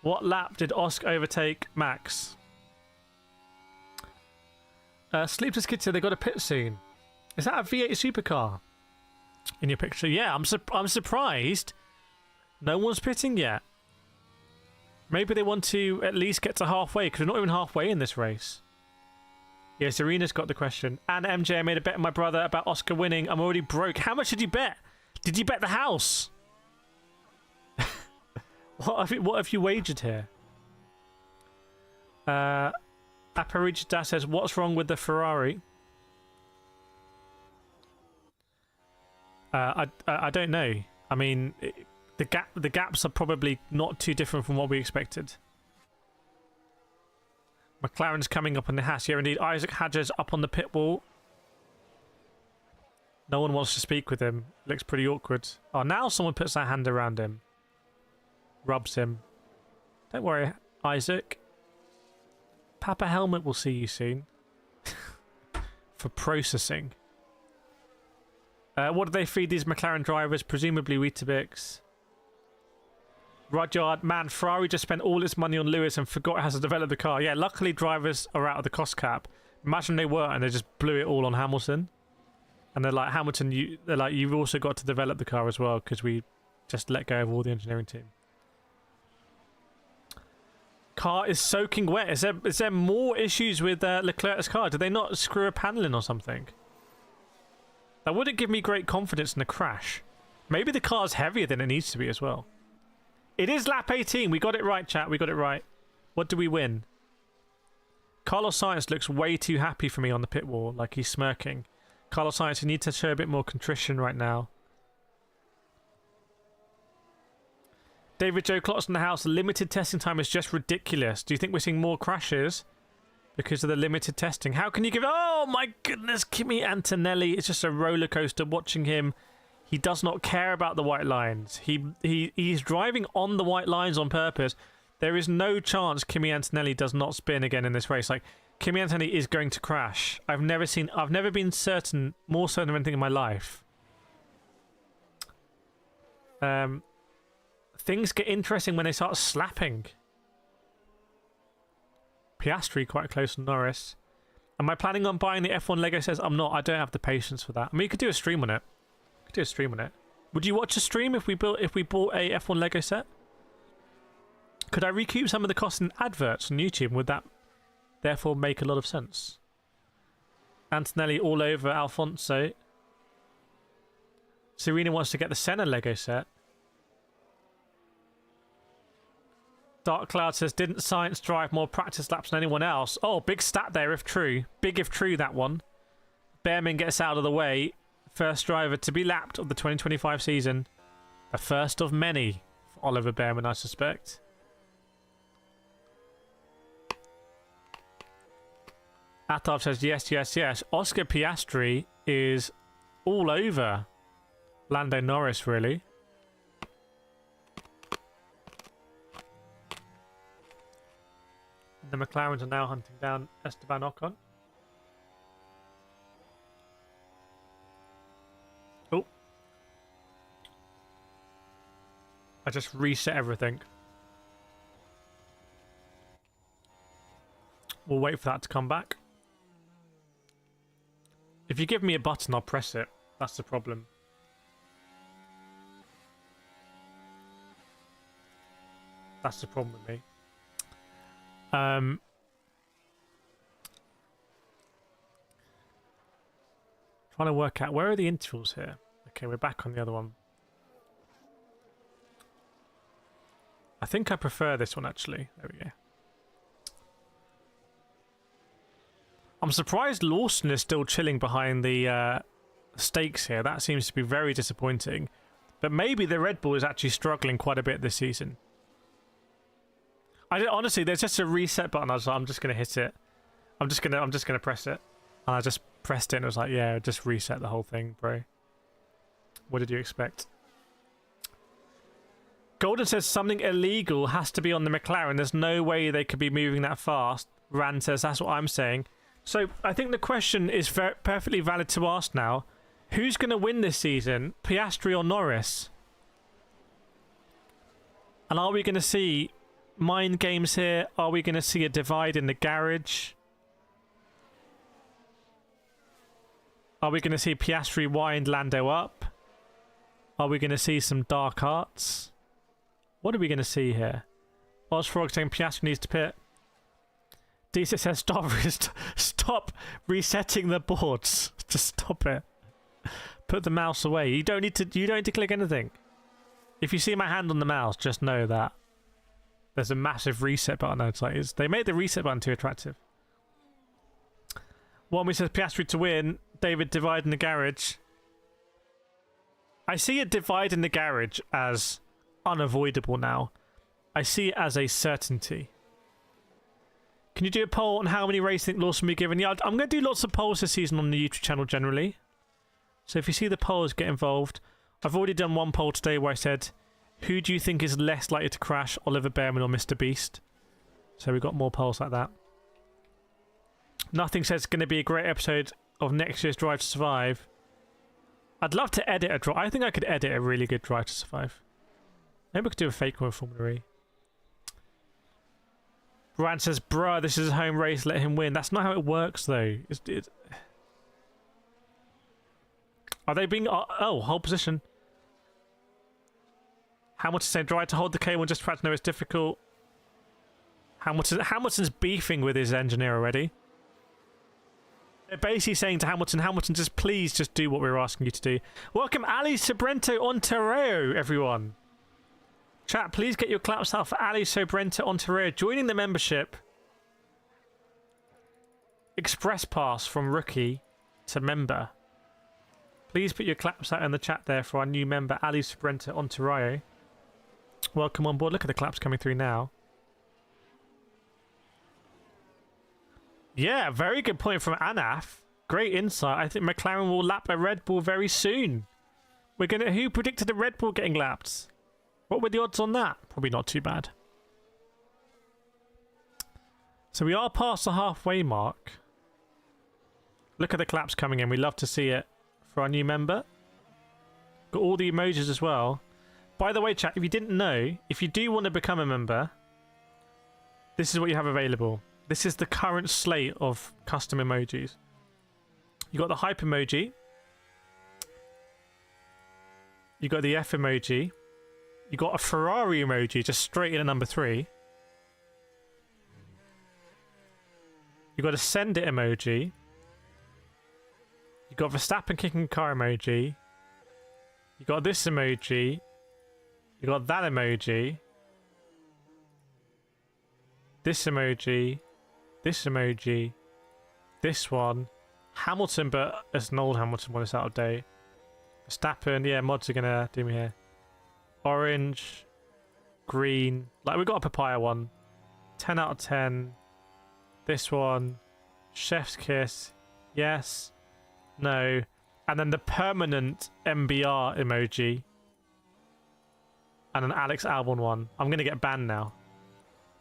What lap did Oscar overtake Max? Sleepless Kid said they got a pit soon. Is that a V8 supercar in your picture? Yeah, I'm surprised. No one's pitting yet. Maybe they want to at least get to halfway, because we're not even halfway in this race. Yeah, Serena's got the question. And MJ, I made a bet with my brother about Oscar winning. I'm already broke. How much did you bet? Did you bet the house? What have you wagered here? Aparicida says, what's wrong with the Ferrari? I don't know. I mean, the gaps are probably not too different from what we expected. McLaren's coming up on the Haas. Yeah, indeed. Isaac Hadger's up on the pit wall. No one wants to speak with him. Looks pretty awkward. Oh, now someone puts their hand around him. Rubs him. Don't worry, Isaac. Papa Helmet will see you soon. For processing. What do they feed these McLaren drivers? Presumably Weetabix. Rudyard, man, Ferrari just spent all its money on Lewis and forgot how to develop the car. Yeah, luckily drivers are out of the cost cap. Imagine they were and they just blew it all on Hamilton. And they're like, Hamilton, you've also got to develop the car as well, because we just let go of all the engineering team. Car is soaking wet. Is there more issues with Leclerc's car? Did they not screw a panel in or something? That wouldn't give me great confidence in a crash. Maybe the car's heavier than it needs to be as well. It is lap 18. We got it right, chat. We got it right. What do we win? Carlos Sainz looks way too happy for me on the pit wall, like he's smirking. Carlos Sainz, you need to show a bit more contrition right now. David Joe Klotz in the house. Limited testing time is just ridiculous. Do you think we're seeing more crashes because of the limited testing? How can you give... Oh my goodness, Kimi Antonelli. It's just a roller coaster watching him. He does not care about the white lines. He's driving on the white lines on purpose. There is no chance Kimi Antonelli does not spin again in this race. Like, Kimi Antonelli is going to crash. I've never been more certain of anything in my life. Things get interesting when they start slapping. Piastri quite close to Norris. Am I planning on buying the F1 Lego sets? I'm not. I don't have the patience for that. I mean, you could do a stream on it. Would you watch a stream if we bought a F1 Lego set? Could I recoup some of the costs in adverts on YouTube? Would that therefore make a lot of sense? Antonelli all over Alfonso. Serena wants to get the Senna Lego set. Dark Cloud says, didn't science drive more practice laps than anyone else? Oh, big stat there if true. Big if true, that one. Behrman gets out of the way. First driver to be lapped of the 2025 season. The first of many for Oliver Behrman, I suspect. Atav says, yes, yes, yes. Oscar Piastri is all over Lando Norris, really. The McLarens are now hunting down Esteban Ocon. Oh. I just reset everything. We'll wait for that to come back. If you give me a button, I'll press it. That's the problem. That's the problem with me. Trying to work out where are the intervals here. Okay, we're back on the other one. I think I prefer this one actually. There we go. I'm surprised Lawson is still chilling behind the stakes here. That seems to be very disappointing. But maybe the Red Bull is actually struggling quite a bit this season. Honestly, there's just a reset button. I'm just gonna hit it. I'm just gonna press it. And I just pressed it and it was like, yeah, just reset the whole thing, bro. What did you expect? Golden says something illegal has to be on the McLaren. There's no way they could be moving that fast. Rand says that's what I'm saying. So I think the question is perfectly valid to ask now. Who's going to win this season? Piastri or Norris? And are we going to see mind games here? Are we going to see a divide in the garage? Are we going to see Piastri wind Lando up? Are we going to see some dark arts? What are we going to see here? Oz Frog saying Piastri needs to pit. DC says stop resetting the boards. Just stop it. Put the mouse away. You don't need to click anything. If you see my hand on the mouse, just know that there's a massive reset button. It's like they made the reset button too attractive. Wami says Piastri to win. David divide in the garage. I see a divide in the garage as unavoidable now. I see it as a certainty. Can you do a poll on how many races you think Lawson will be given? Yeah, I'm going to do lots of polls this season on the YouTube channel generally. So if you see the polls, get involved. I've already done one poll today where I said, who do you think is less likely to crash, Oliver Behrman or Mr. Beast? So we've got more polls like that. Nothing says it's going to be a great episode of next year's Drive to Survive. I'd love to edit a drive. I think I could edit a really good Drive to Survive. Maybe we could do a fake one with Formula E. Brad says, bruh, this is a home race, let him win. That's not how it works, though. Are they being... Oh, hold position. Hamilton saying, try to hold the K1 just try to know it's difficult. Hamilton's beefing with his engineer already. They're basically saying to Hamilton, just please just do what we're asking you to do. Welcome Ali Sobrento Ontario, everyone. Chat, please get your claps out for Ali Sobrento Ontario joining the membership. Express pass from rookie to member. Please put your claps out in the chat there for our new member, Ali Sobrento Ontario. Welcome on board. Look at the claps coming through now. Yeah, very good point from Anaf. Great insight. I think McLaren will lap a Red Bull very soon. Who predicted a Red Bull getting lapped? What were the odds on that? Probably not too bad. So we are past the halfway mark. Look at the claps coming in. We love to see it for our new member. Got all the emojis as well. By the way, chat, if you didn't know, if you do want to become a member, this is what you have available. This is the current slate of custom emojis. You got the hype emoji. You got the F emoji. You got a Ferrari emoji just straight in at number 3. You got a send it emoji. You got Verstappen kicking car emoji. You got this emoji. You got that emoji. this emoji, this emoji, this one, Hamilton, but it's an old Hamilton one, it's out of date. Verstappen, yeah, mods are gonna do me here. Orange, green, like we got a papaya one. 10 out of 10. This one, chef's kiss, yes, no, and then the permanent MBR emoji, and an Alex Albon one. I'm gonna get banned now.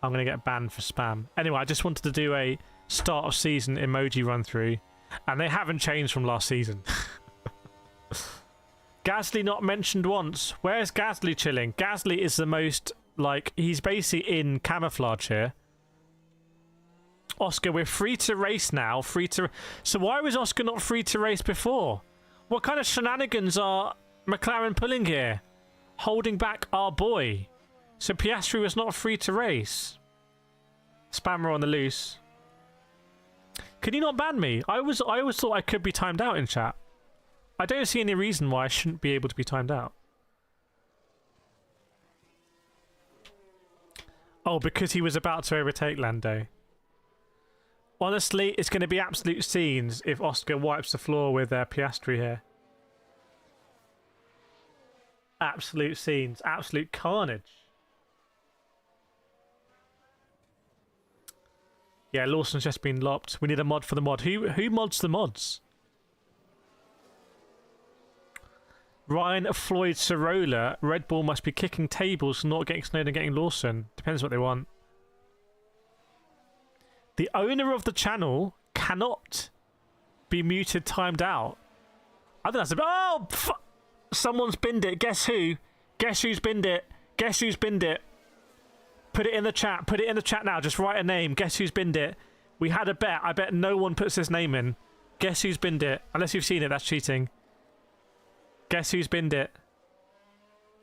I'm gonna get banned for spam. Anyway, I just wanted to do a start of season emoji run through, and they haven't changed from last season. Gasly not mentioned once. Where's Gasly chilling? Gasly is the most, like, he's basically in camouflage here. Oscar, we're free to race now. So why was Oscar not free to race before? What kind of shenanigans are McLaren pulling here? Holding back our boy. So Piastri was not free to race. Spammer on the loose. Can you not ban me? I always thought I could be timed out in chat. I don't see any reason why I shouldn't be able to be timed out. Oh, because he was about to overtake Lando. Honestly, it's going to be absolute scenes if Oscar wipes the floor with Piastri here. Absolute scenes. Absolute carnage. Yeah, Lawson's just been lopped. We need a mod for the mod. Who mods the mods? Ryan Floyd Sorolla. Red Bull must be kicking tables for not getting Snowden and getting Lawson. Depends what they want. The owner of the channel cannot be muted, timed out. I think that's a bit... Oh! Someone's binned it. Guess who? Guess who's binned it? Guess who's binned it? Put it in the chat. Put it in the chat now. Just write a name. Guess who's binned it? We had a bet. I bet no one puts this name in. Guess who's binned it? Unless you've seen it, that's cheating. Guess who's binned it?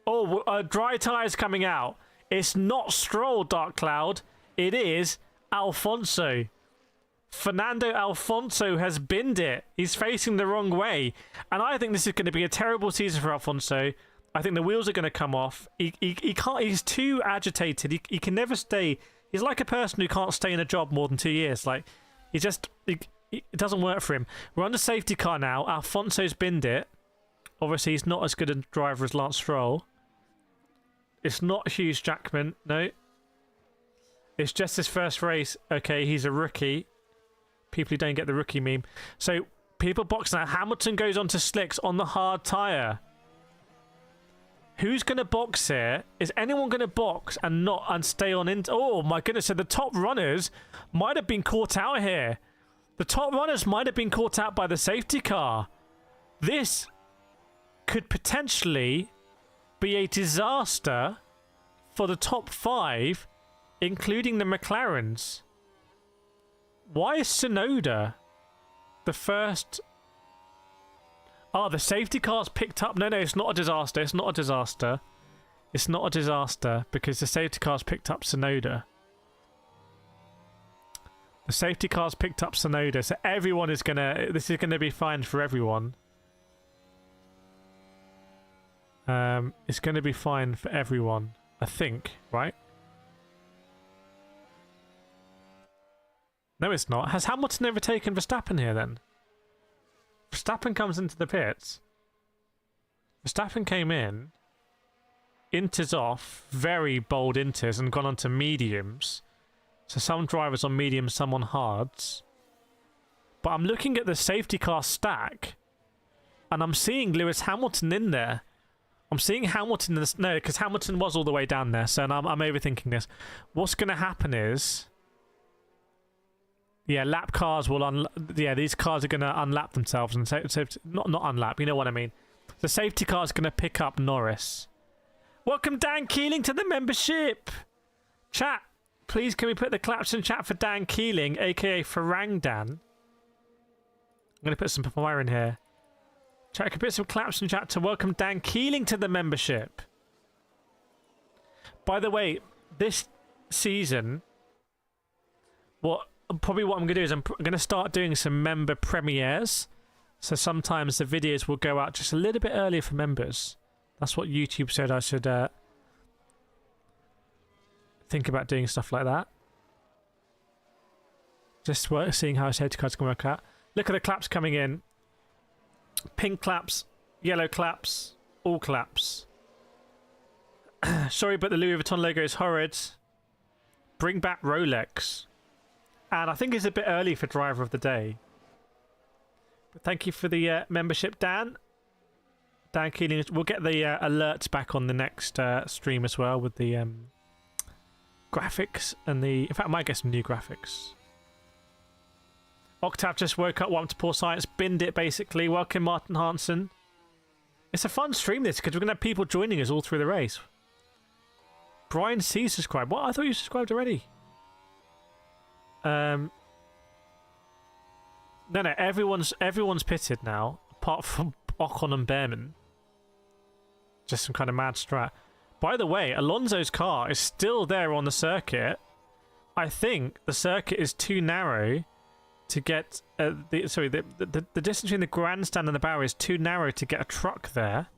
Oh, dry tires coming out. It's not Stroll, Dark Cloud. It is Alfonso. Fernando Alfonso has binned it. He's facing the wrong way. And I think this is going to be a terrible season for Alfonso. I think the wheels are going to come off. He can't. He's too agitated. He can never stay. He's like a person who can't stay in a job more than 2 years. Like, it doesn't work for him. We're on the safety car now. Alfonso's binned it. Obviously, he's not as good a driver as Lance Stroll. It's not Hughes Jackman. No. It's just his first race. Okay, he's a rookie. People who don't get the rookie meme. So, people boxing out. Hamilton goes on to slicks on the hard tyre. Who's going to box here? Is anyone going to box and stay on in? Oh my goodness! So the top runners might have been caught out here. The top runners might have been caught out by the safety car. This could potentially be a disaster for the top 5, including the McLarens. Why is Tsunoda the first? Oh, the safety car's picked up. No, it's not a disaster. It's not a disaster. It's not a disaster because the safety car's picked up Tsunoda. The safety car's picked up Tsunoda, so everyone is gonna... This is gonna be fine for everyone. It's gonna be fine for everyone, I think, right? No, it's not. Has Hamilton overtaken Verstappen here then? Verstappen comes into the pits. Verstappen came in. Inters off. Very bold inters and gone on to mediums. So some drivers on mediums, some on hards. But I'm looking at the safety car stack. And I'm seeing Lewis Hamilton in there. I'm seeing Hamilton in this... No, because Hamilton was all the way down there. So I'm overthinking this. What's going to happen is... Yeah, lap cars will these cars are going to unlap themselves and not unlap, you know what I mean. The safety car is going to pick up Norris. Welcome Dan Keeling to the membership. Chat, please can we put the claps in chat for Dan Keeling, aka Farang Dan. I'm going to put some fire in here. Chat, can put some claps in chat to welcome Dan Keeling to the membership. By the way, this season, probably what I'm going to do is I'm going to start doing some member premieres. So sometimes the videos will go out just a little bit earlier for members. That's what YouTube said I should think about doing stuff like that. Just seeing how safety cars can work out. Look at the claps coming in. Pink claps, yellow claps, all claps. Sorry, but the Louis Vuitton logo is horrid. Bring back Rolex. And I think it's a bit early for driver of the day. But thank you for the membership, Dan. Dan Keeling. We'll get the alerts back on the next stream as well with the graphics and the... In fact, I might get some new graphics. Octav just woke up, welcome to Poor Science, binned it basically. Welcome, Martin Hansen. It's a fun stream this because we're going to have people joining us all through the race. Brian C subscribed. What? I thought you subscribed already. No, everyone's pitted now, apart from Ocon and Behrman. Just some kind of mad strat. By the way, Alonso's car is still there on the circuit. I think the circuit is too narrow to get the distance between the grandstand and the barrier is too narrow to get a truck there.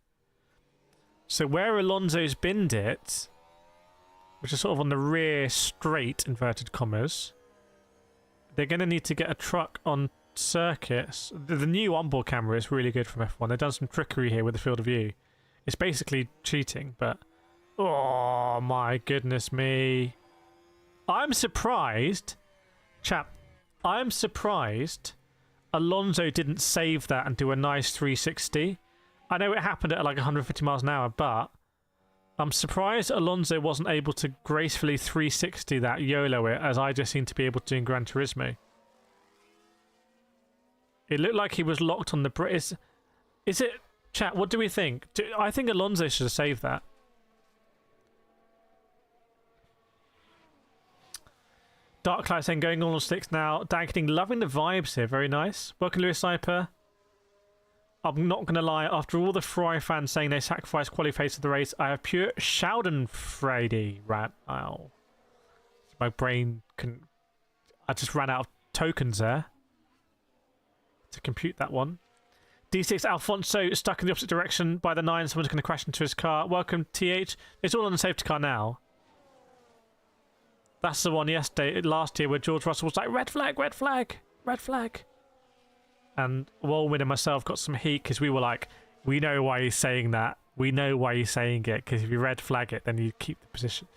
So where Alonso's binned it, which is sort of on the rear straight, inverted commas, they're going to need to get a truck on circuits. The new onboard camera is really good from F1. They've done some trickery here with the field of view. It's basically cheating, but oh my goodness me. I'm surprised, chap, I'm surprised Alonso didn't save that and do a nice 360. I know it happened at like 150 miles an hour, but I'm surprised Alonso wasn't able to gracefully 360 that YOLO it as I just seem to be able to in Gran Turismo. It looked like he was locked on the brake. Is it... Chat, what do we think? I think Alonso should have saved that. Dark Cloud saying going on sticks now. Dankening, loving the vibes here. Very nice. Welcome, Lewis Sniper. I'm not going to lie. After all the Ferrari fans saying they sacrificed quality phase of the race, I have pure Schadenfreude right now. My brain can... I just ran out of tokens there to compute that one. D6 Alfonso stuck in the opposite direction by the 9. Someone's going to crash into his car. Welcome, TH. It's all on the safety car now. That's the one last year, where George Russell was like, red flag, red flag, red flag. And Walwyn and myself got some heat because we were like, we know why he's saying that. We know why he's saying it, because if you red flag it, then you keep the position.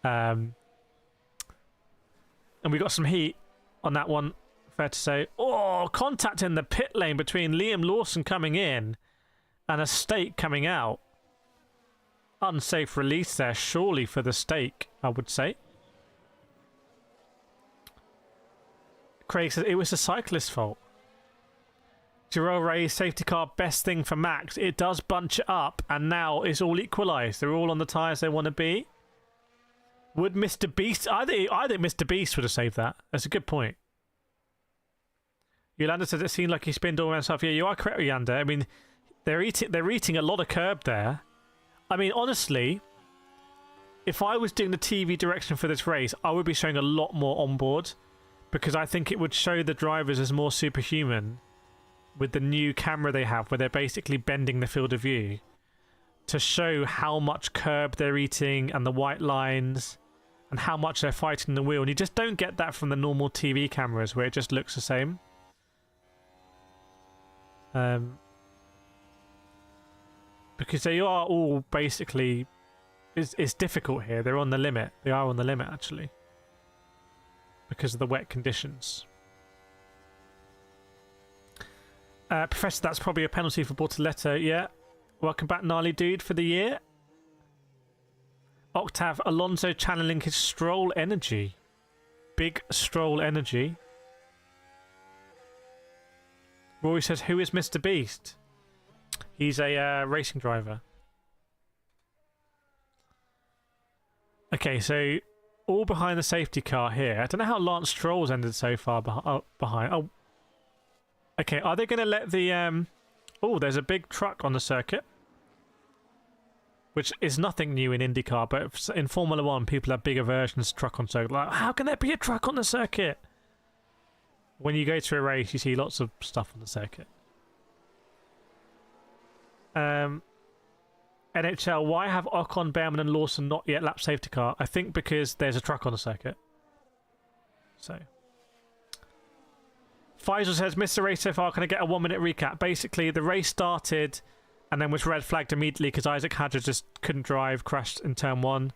And we got some heat on that one, fair to say. Oh, contact in the pit lane between Liam Lawson coming in and a stake coming out. Unsafe release there, surely for the stake, I would say. Craig says it was the cyclist's fault. Jarrell Ray, safety car, best thing for Max. It does bunch it up, and now it's all equalised. They're all on the tyres they want to be. Would Mr. Beast... I think Mr. Beast would have saved that. That's a good point. Yolanda says it seemed like he spinned all around stuff. Yeah, you are correct, Yolanda. I mean, they're eating a lot of curb there. I mean, honestly, if I was doing the TV direction for this race, I would be showing a lot more on board, because I think it would show the drivers as more superhuman with the new camera they have, where they're basically bending the field of view to show how much curb they're eating and the white lines and how much they're fighting the wheel. And you just don't get that from the normal TV cameras, where it just looks the same. Because they are all basically... It's difficult here. They're on the limit. They are on the limit, actually, because of the wet conditions. Professor, that's probably a penalty for Bortoletto. Yeah. Welcome back, Gnarly Dude, for the year. Octav, Alonso channeling his Stroll energy. Big Stroll energy. Rory says, who is Mr. Beast? He's a racing driver. Okay, so all behind the safety car here. I don't know how Lance Stroll's ended so far behind. Oh, okay. Are they going to let the... Oh, there's a big truck on the circuit, which is nothing new in IndyCar, but in Formula 1, people have bigger versions of truck on circuit. Like, how can there be a truck on the circuit? When you go to a race, you see lots of stuff on the circuit. NHL, why have Ocon, Behrman and Lawson not yet lap safety car? I think because there's a truck on the circuit. So, Faisal says, missed the race so far. Can I get a 1-minute recap? Basically, the race started and then was red flagged immediately because Isaac Hadjar just couldn't drive, crashed in turn 1.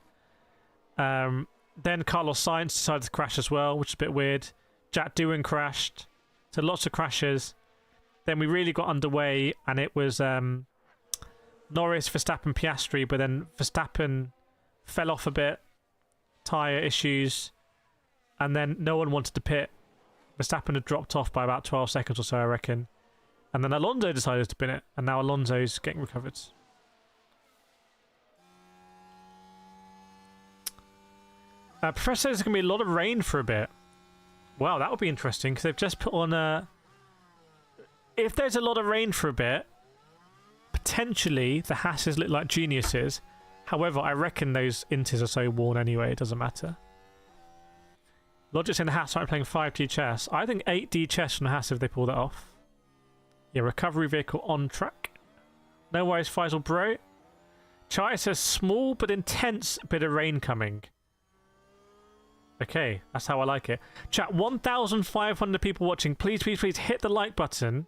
Then Carlos Sainz decided to crash as well, which is a bit weird. Jack Doohan crashed. So lots of crashes. Then we really got underway, and it was Norris, Verstappen, Piastri, but then Verstappen fell off a bit, tyre issues, and then no one wanted to pit. Verstappen had dropped off by about 12 seconds or so, I reckon. And then Alonso decided to pin it, and now Alonso's getting recovered. Professor says there's going to be a lot of rain for a bit. Wow, that would be interesting, because they've just put on if there's a lot of rain for a bit, potentially the Hasses look like geniuses. However, I reckon those Inters are so worn anyway, it doesn't matter. Logic's in the Hass right playing 5D chess. I think 8D chess from the Hass if they pull that off. Yeah, recovery vehicle on track. No worries, Faisal bro. Chai says small but intense bit of rain coming. Okay, that's how I like it. Chat, 1,500 people watching. Please, please, please hit the like button.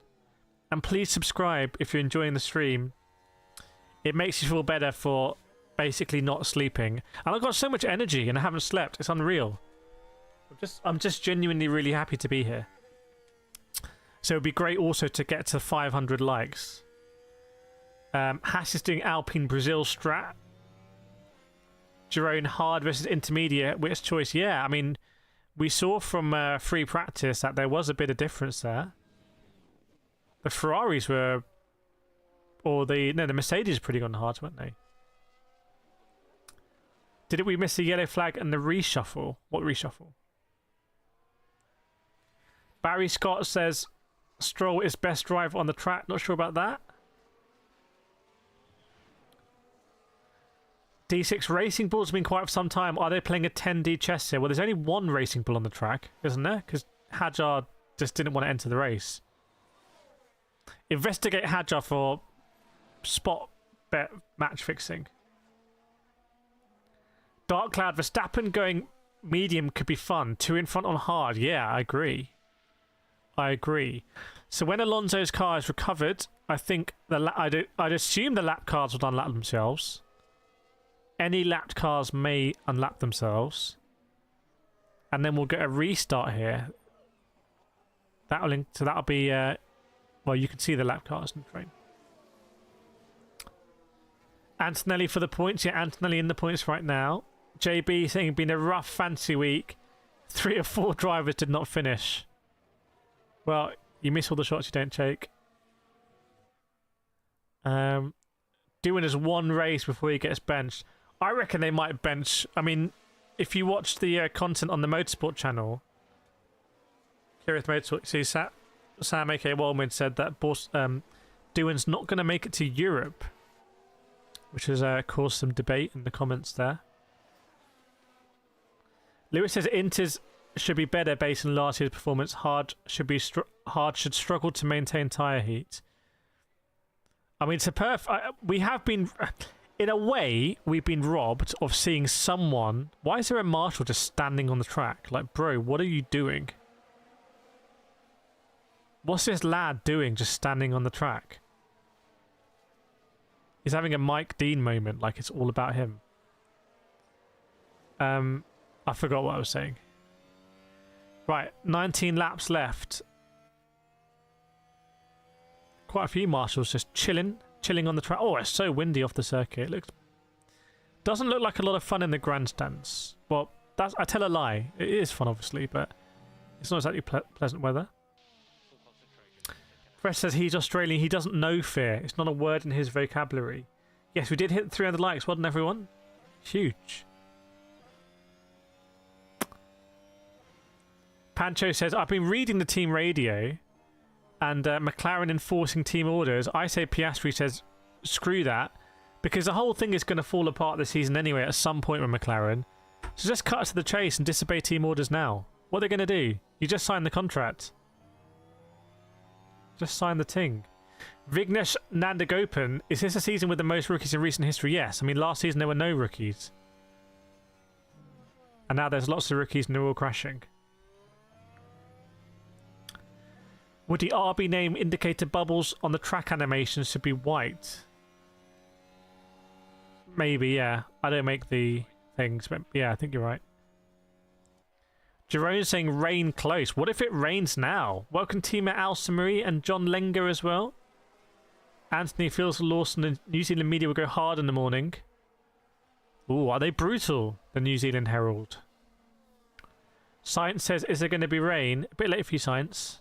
And please subscribe if you're enjoying the stream. It makes you feel better for basically not sleeping. And I've got so much energy and I haven't slept. It's unreal. I'm just genuinely really happy to be here. So it'd be great also to get to 500 likes. Haas is doing Alpine Brazil strat. Jerome hard versus intermediate. Which choice? Yeah, I mean, we saw from free practice that there was a bit of difference there. The Ferraris were, the Mercedes were pretty on hard, weren't they? Did we miss the yellow flag and the reshuffle? What reshuffle? Barry Scott says Stroll is best driver on the track. Not sure about that. D6 Racing Bull's been quiet for some time. Are they playing a 10D chess here? Well, there's only one Racing Bull on the track, isn't there? Because Hadjar just didn't want to enter the race. Investigate Hadjar for spot bet match fixing. Dark Cloud Verstappen going medium could be fun. 2 in front on hard. Yeah, I agree. So when Alonso's car is recovered, I think I'd assume the lap cars would unlap themselves. Any lapped cars may unlap themselves. And then we'll get a restart here. That'll be well, you can see the lap cars in the train. Antonelli for the points. Yeah, Antonelli in the points right now. JB saying it's been a rough fancy week. 3 or 4 drivers did not finish. Well, you miss all the shots you don't take. Doing his one race before he gets benched. I reckon they might bench. I mean, if you watch the content on the Motorsport channel, Curious Motorsport, see Sam A.K. Wallman said that Doohan's not going to make it to Europe, which has caused some debate in the comments there. Lewis says Inters should be better based on last year's performance. Hard should struggle to maintain tyre heat. I mean, it's a we have been, in a way, we've been robbed of seeing someone. Why is there a marshal just standing on the track? Like, bro, what are you doing? What's this lad doing just standing on the track? He's having a Mike Dean moment, like it's all about him. I forgot what I was saying. Right, 19 laps left. Quite a few marshals just chilling on the track. Oh, it's so windy off the circuit. Doesn't look like a lot of fun in the grandstands. Well, I tell a lie. It is fun, obviously, but it's not exactly pleasant weather. Fresh says he's Australian. He doesn't know fear. It's not a word in his vocabulary. Yes, we did hit 300 likes. Well done, everyone. Huge. Pancho says, I've been reading the team radio and McLaren enforcing team orders. I say Piastri says, screw that, because the whole thing is going to fall apart this season anyway at some point with McLaren. So just cut to the chase and disobey team orders now. What are they going to do? You just signed the contract. Just sign the ting. Vignesh Nandagopan, is this a season with the most rookies in recent history? Yes. I mean, last season there were no rookies. And now there's lots of rookies and they're all crashing. Would the RB name indicator bubbles on the track animation should be white? Maybe, yeah. I don't make the things, but yeah, I think you're right. Jerome's saying rain close. What if it rains now? Welcome teammate Alsa Marie and John Lenger as well. Anthony feels Lawson and New Zealand media will go hard in the morning. Ooh, are they brutal? The New Zealand Herald. Science says, is there going to be rain? A bit late for you, Science.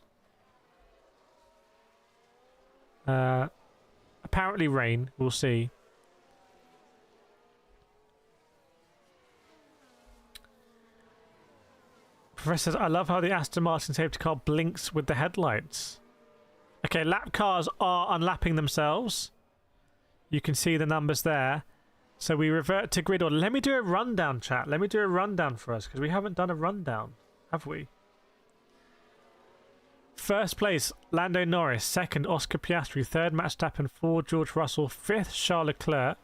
Apparently rain. We'll see. Professor says, I love how the Aston Martin safety car blinks with the headlights. Okay, lap cars are unlapping themselves. You can see the numbers there. So we revert to grid order. Let me do a rundown, chat. Let me do a rundown for us, because we haven't done a rundown, have we? First place, Lando Norris. Second, Oscar Piastri. Third, Max Verstappen. Fourth, George Russell. Fifth, Charles Leclerc.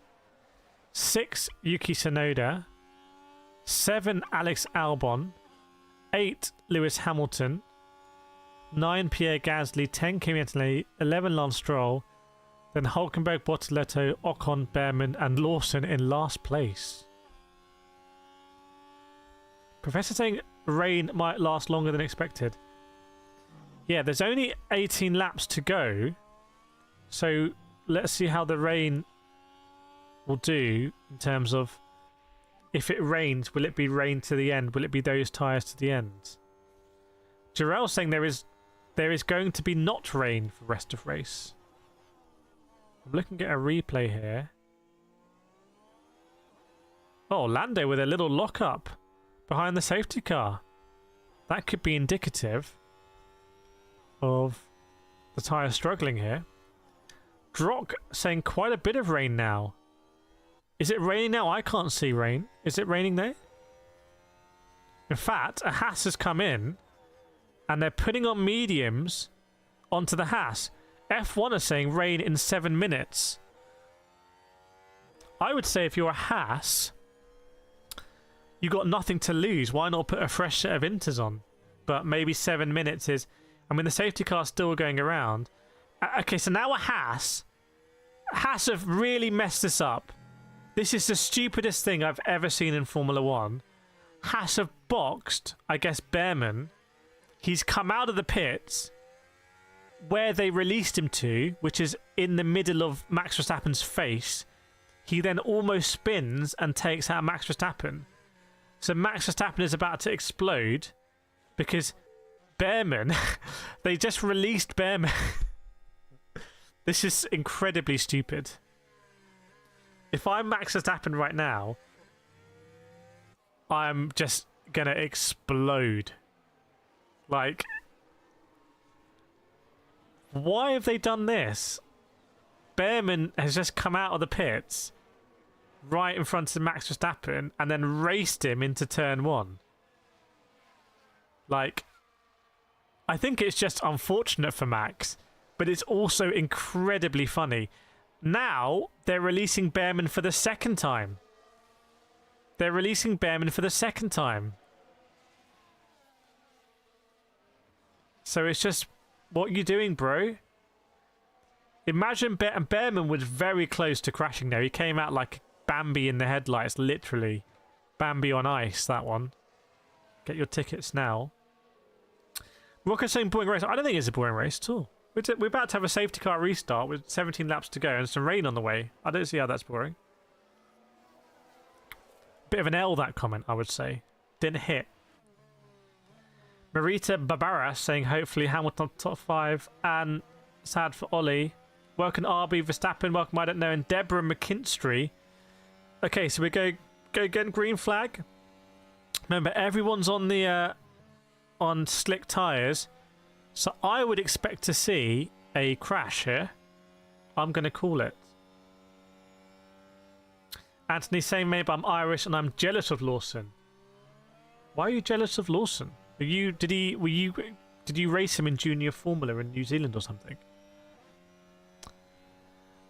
Sixth, Yuki Tsunoda. 7, Alex Albon. 8, Lewis Hamilton. 9, Pierre Gasly. 10, Kimi Antonelli. 11, Lance Stroll. Then Hulkenberg, Bortoletto, Ocon, Behrman, and Lawson in last place. Professor saying rain might last longer than expected. Yeah, there's only 18 laps to go. So let's see how the rain will do in terms of if it rains, will it be rain to the end? Will it be those tyres to the end? Jarrell's saying there is going to be not rain for the rest of race. I'm looking at a replay here. Oh, Lando with a little lock-up behind the safety car. That could be indicative of the tyre struggling here. Drock saying quite a bit of rain now. Is it raining now? I can't see rain. Is it raining there? In fact, a Haas has come in and they're putting on mediums onto the Haas. F1 are saying rain in 7 minutes. I would say if you're a Haas, you got nothing to lose. Why not put a fresh set of inters on? But maybe 7 minutes is... I mean, the safety car's still going around. Okay, so now a Haas have really messed this up. This is the stupidest thing I've ever seen in Formula 1. Haas have boxed, I guess, Behrman. He's come out of the pits where they released him to, which is in the middle of Max Verstappen's face. He then almost spins and takes out Max Verstappen. So Max Verstappen is about to explode because Behrman, they just released Behrman. This is incredibly stupid. If I'm Max Verstappen right now, I'm just gonna explode. Like, why have they done this? Behrman has just come out of the pits right in front of Max Verstappen and then raced him into turn 1. Like, I think it's just unfortunate for Max, but it's also incredibly funny. Now, they're releasing Behrman for the second time. They're releasing Behrman for the second time. So it's just, what are you doing, bro? Imagine Behrman was very close to crashing there. He came out like Bambi in the headlights, literally. Bambi on ice, that one. Get your tickets now. Rocco's saying boring race. I don't think it's a boring race at all. We're about to have a safety car restart with 17 laps to go and some rain on the way. I don't see how that's boring. Bit of an L, that comment, I would say. Didn't hit. Marita Barbara saying hopefully Hamilton top 5 and sad for Ollie. Welcome RB Verstappen, welcome I don't know, and Deborah McKinstry. Okay, so we go get green flag. Remember, everyone's on the on slick tyres, so I would expect to see a crash here. I'm going to call it. Anthony saying maybe I'm Irish and I'm jealous of Lawson. Why are you jealous of Lawson? Did you race him in junior formula in New Zealand or something?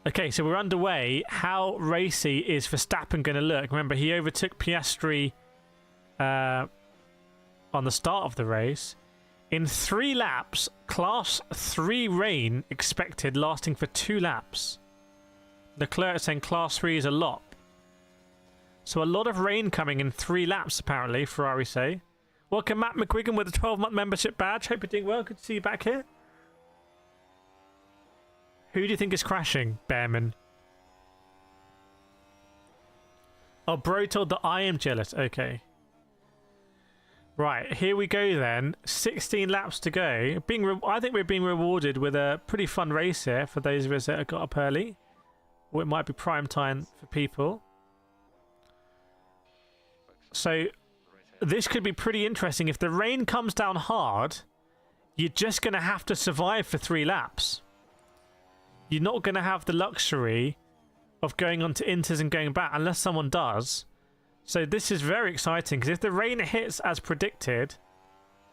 Okay, so we're underway. How racy is Verstappen going to look? Remember, he overtook Piastri on the start of the race. In 3 laps, class 3 rain expected lasting for 2 laps. Leclerc is saying class 3 is a lot. So a lot of rain coming in 3 laps, apparently, Ferrari say. Welcome, Matt McGuigan, with a 12-month membership badge. Hope you're doing well. Good to see you back here. Who do you think is crashing, Bearman? Oh, bro told that I am jealous. Okay. Right, here we go then. 16 laps to go. I think we're being rewarded with a pretty fun race here for those of us that have got up early. Or it might be prime time for people. So this could be pretty interesting. If the rain comes down hard, you're just going to have to survive for 3 laps. You're not going to have the luxury of going on to inters and going back unless someone does. So this is very exciting because if the rain hits as predicted,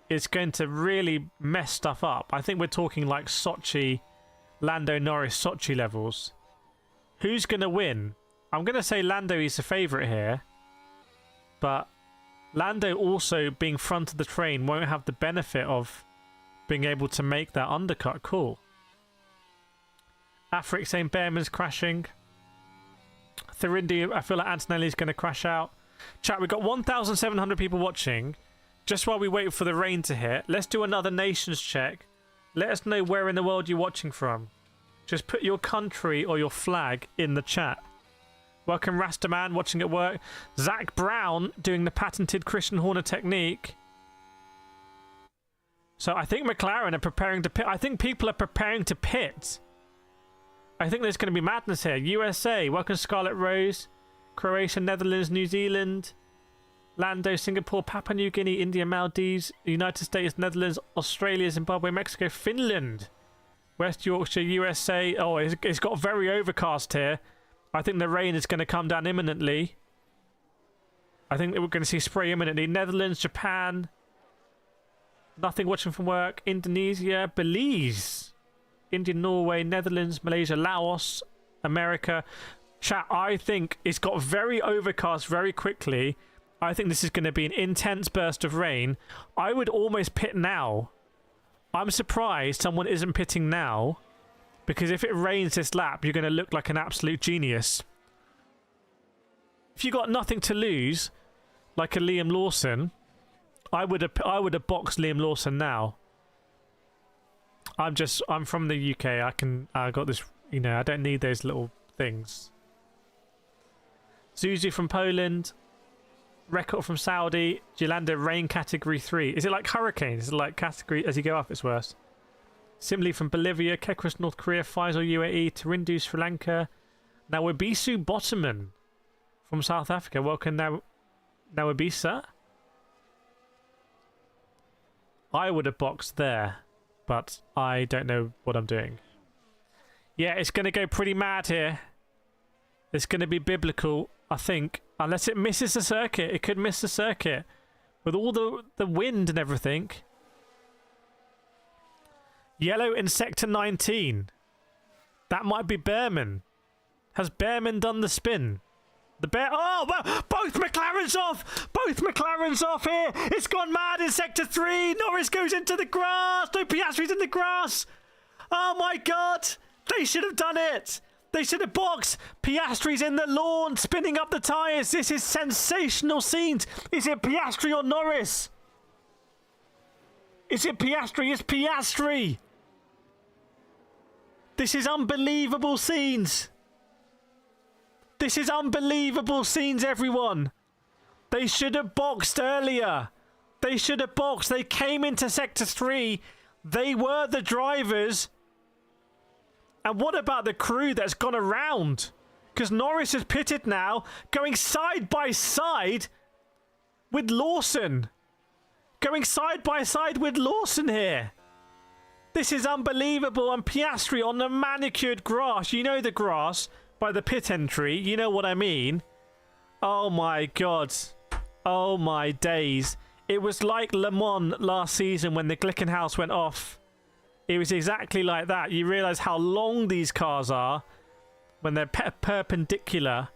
it's going to really mess stuff up. I think we're talking like Sochi, Lando Norris Sochi levels. Who's going to win? I'm going to say Lando is the favourite here. But Lando also being front of the train won't have the benefit of being able to make that undercut call. Afric saying Bearman's crashing. Thurindi, I feel like Antonelli's going to crash out. Chat, we've got 1,700 people watching. Just while we wait for the rain to hit, let's do another nations check. Let us know where in the world you're watching from. Just put your country or your flag in the chat. Welcome, Rastaman, watching at work. Zach Brown doing the patented Christian Horner technique. So I think McLaren are preparing to pit. I think people are preparing to pit. I think there's going to be madness here. USA, welcome Scarlet Rose. Croatia, Netherlands, New Zealand. Lando, Singapore, Papua New Guinea, India, Maldives, United States, Netherlands, Australia, Zimbabwe, Mexico, Finland. West Yorkshire, USA. Oh, it's got very overcast here. I think the rain is going to come down imminently. I think that we're going to see spray imminently. Netherlands, Japan. Nothing watching from work. Indonesia, Belize. India, Norway, Netherlands, Malaysia, Laos, America. Chat, I think it's got very overcast very quickly. I think this is going to be an intense burst of rain. I would almost pit now. I'm surprised someone isn't pitting now. Because if it rains this lap, you're going to look like an absolute genius. If you got nothing to lose, like a Liam Lawson, I would have boxed Liam Lawson now. I'm from the UK. I got this, you know, I don't need those little things. Zuzu from Poland. Record from Saudi. Gilanda rain category 3. Is it like hurricanes? Is it like category as you go up it's worse? Simli from Bolivia, Kekris North Korea, Faisal UAE, Tarindu Sri Lanka. Nawabisu Bottoman from South Africa. Welcome Nawabisa. I would have boxed there, but I don't know what I'm doing. Yeah, it's going to go pretty mad here. It's going to be biblical, I think. Unless it misses the circuit. It could miss the circuit. With all the wind and everything. Yellow in Sector 19. That might be Bearman. Has Bearman done the spin? Oh, well, both McLarens off! Both McLarens off here! It's gone mad in Sector 3! Norris goes into the grass! No, Piastri's in the grass! Oh my god! They should have done it! They should have boxed! Piastri's in the lawn, spinning up the tyres! This is sensational scenes! Is it Piastri or Norris? Is it Piastri? It's Piastri! This is unbelievable scenes! This is unbelievable scenes, everyone! They should have boxed earlier! They should have boxed! They came into Sector 3! They were the drivers! And what about the crew that's gone around? Because Norris has pitted now, going side by side with Lawson. Going side by side with Lawson here. This is unbelievable. And Piastri on the manicured grass. You know the grass by the pit entry. You know what I mean. Oh my god. Oh my days. It was like Le Mans last season when the Glickenhaus went off. It was exactly like that. You realise how long these cars are when they're perpendicular.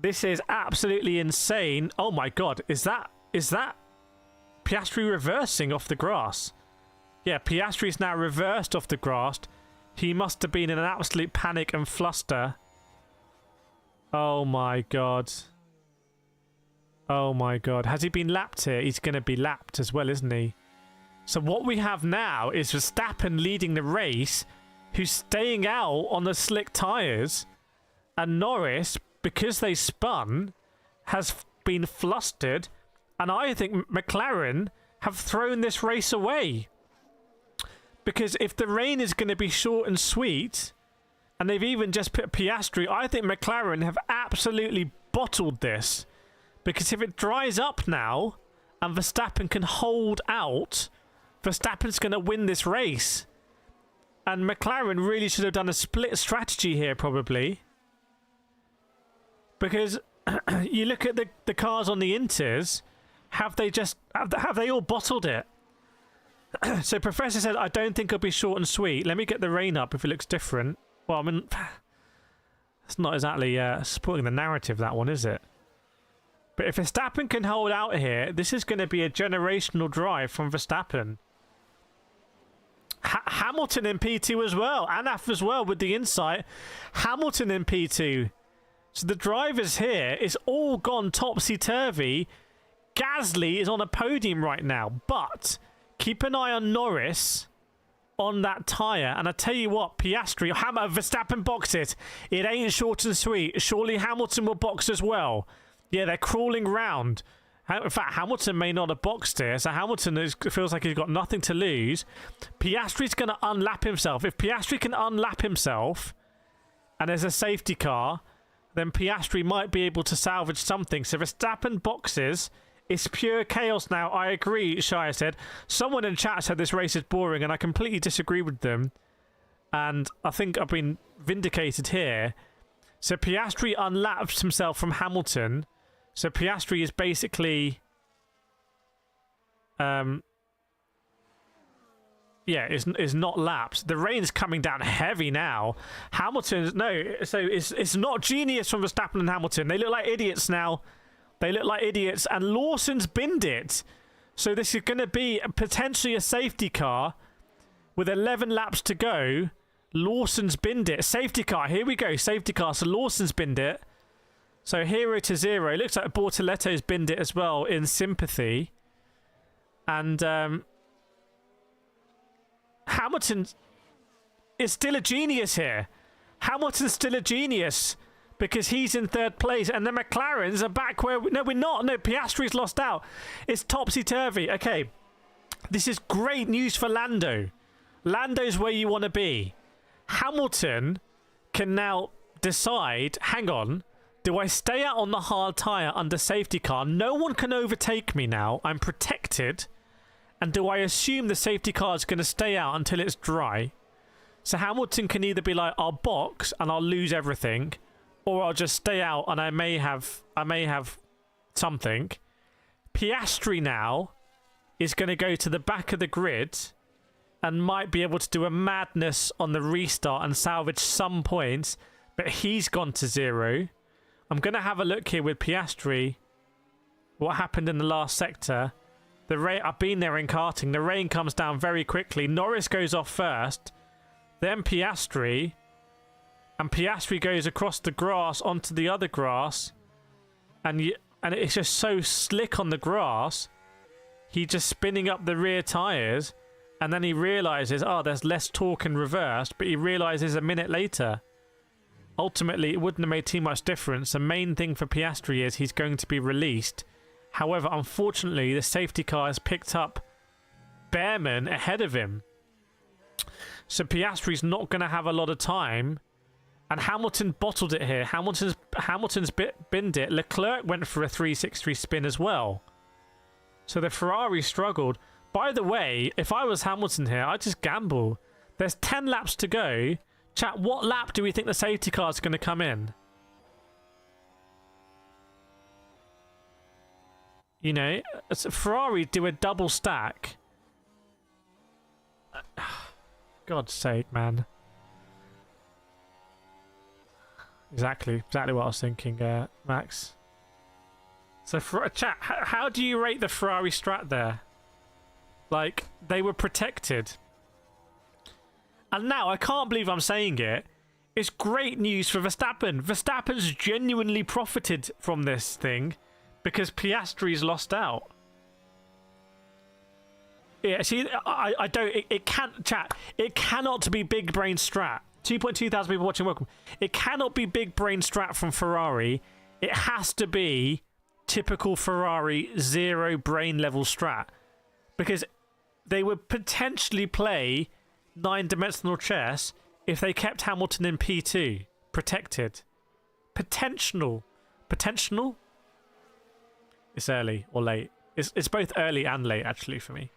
This is absolutely insane. Oh my god. Is that Piastri reversing off the grass. Yeah, Piastri's now reversed off the grass. He must have been in an absolute panic and fluster. Oh my god. Oh my god. Has he been lapped here? He's going to be lapped as well, isn't he? So what we have now is Verstappen leading the race, who's staying out on the slick tyres, and Norris, because they spun, has been flustered, and I think McLaren have thrown this race away. Because if the rain is going to be short and sweet, and they've even just put Piastri, I think McLaren have absolutely bottled this. Because if it dries up now, and Verstappen can hold out, Verstappen's going to win this race. And McLaren really should have done a split strategy here, probably. Because you look at the cars on the Inters, have they all bottled it? So Professor said, I don't think it'll be short and sweet. Let me get the rain up if it looks different. Well, I mean, it's not exactly supporting the narrative, that one, is it? But if Verstappen can hold out here, this is going to be a generational drive from Verstappen. Hamilton in P2 as well. Anaf as well with the insight. Hamilton in P2. So the drivers here, it's all gone topsy-turvy. Gasly is on a podium right now. But keep an eye on Norris on that tyre. And I tell you what, Piastri, Verstappen box it. It ain't short and sweet. Surely Hamilton will box as well. Yeah, they're crawling round. In fact, Hamilton may not have boxed here, so Hamilton feels like he's got nothing to lose. Piastri's going to unlap himself. If Piastri can unlap himself, and there's a safety car, then Piastri might be able to salvage something. So Verstappen boxes. It's pure chaos now. I agree, Shia said. Someone in chat said this race is boring, and I completely disagree with them. And I think I've been vindicated here. So Piastri unlaps himself from Hamilton. So Piastri is basically, is not lapped. The rain's coming down heavy now. Hamilton, no, so it's not genius from Verstappen and Hamilton. They look like idiots now. They look like idiots, and Lawson's binned it. So this is going to be potentially a safety car with 11 laps to go. Lawson's binned it. Safety car, here we go. Safety car, so Lawson's binned it. So 0-0. It looks like Bortoletto's binned it as well in sympathy. And Hamilton is still a genius here. Hamilton's still a genius because he's in third place. And the McLarens are back where... No, we're not. No, Piastri's lost out. It's topsy-turvy. Okay, this is great news for Lando. Lando's where you want to be. Hamilton can now decide, hang on... Do I stay out on the hard tyre under safety car? No one can overtake me now. I'm protected. And do I assume the safety car is going to stay out until it's dry? So Hamilton can either be like, I'll box and I'll lose everything, or I'll just stay out and I may have something. Piastri now is going to go to the back of the grid and might be able to do a madness on the restart and salvage some points, but he's gone to 0. I'm going to have a look here with Piastri. What happened in the last sector? The rain. I've been there in karting. The rain comes down very quickly. Norris goes off first. Then Piastri. And Piastri goes across the grass onto the other grass. And it's just so slick on the grass. He's just spinning up the rear tyres. And then he realises, oh, there's less torque in reverse. But he realises a minute later... Ultimately, it wouldn't have made too much difference. The main thing for Piastri is he's going to be released. However, unfortunately, the safety car has picked up Behrman ahead of him. So Piastri's not going to have a lot of time. And Hamilton bottled it here. Hamilton's binned it. Leclerc went for a 363 spin as well. So the Ferrari struggled. By the way, if I was Hamilton here, I'd just gamble. There's 10 laps to go. Chat, what lap do we think the safety car is going to come in? You know, Ferrari do a double stack. God's sake, man. Exactly what I was thinking, Max. So, chat, how do you rate the Ferrari strat there? Like, they were protected. And now, I can't believe I'm saying it, it's great news for Verstappen. Verstappen's genuinely profited from this thing because Piastri's lost out. Yeah, see, I don't... It can't... Chat. It cannot be big brain strat. 2.2 thousand people watching, welcome. It cannot be big brain strat from Ferrari. It has to be typical Ferrari zero brain level strat. Because they would potentially play 9-dimensional chess if they kept Hamilton in P2. Protected. Potential. Potential? It's early or late. It's both early and late, actually, for me.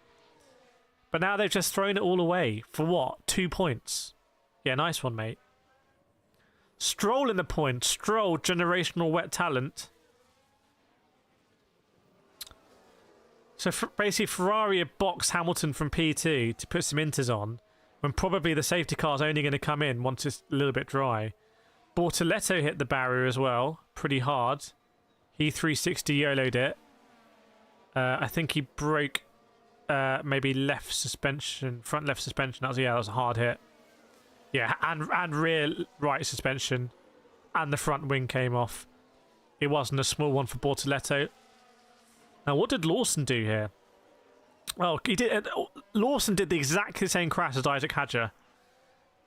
But now they've just thrown it all away. For what? 2 points. Yeah, nice one, mate. Stroll in the point. Stroll, generational wet talent. So basically, Ferrari have boxed Hamilton from P2 to put some inters on, when probably the safety car is only going to come in once it's a little bit dry. Bortoletto hit the barrier as well, pretty hard. He 360 YOLO'd it. I think he broke maybe left suspension, front left suspension. That was a hard hit. Yeah, and rear right suspension, and the front wing came off. It wasn't a small one for Bortoletto. Now, what did Lawson do here? Well, he did. Lawson did the exactly same crash as Isaac Hadjar.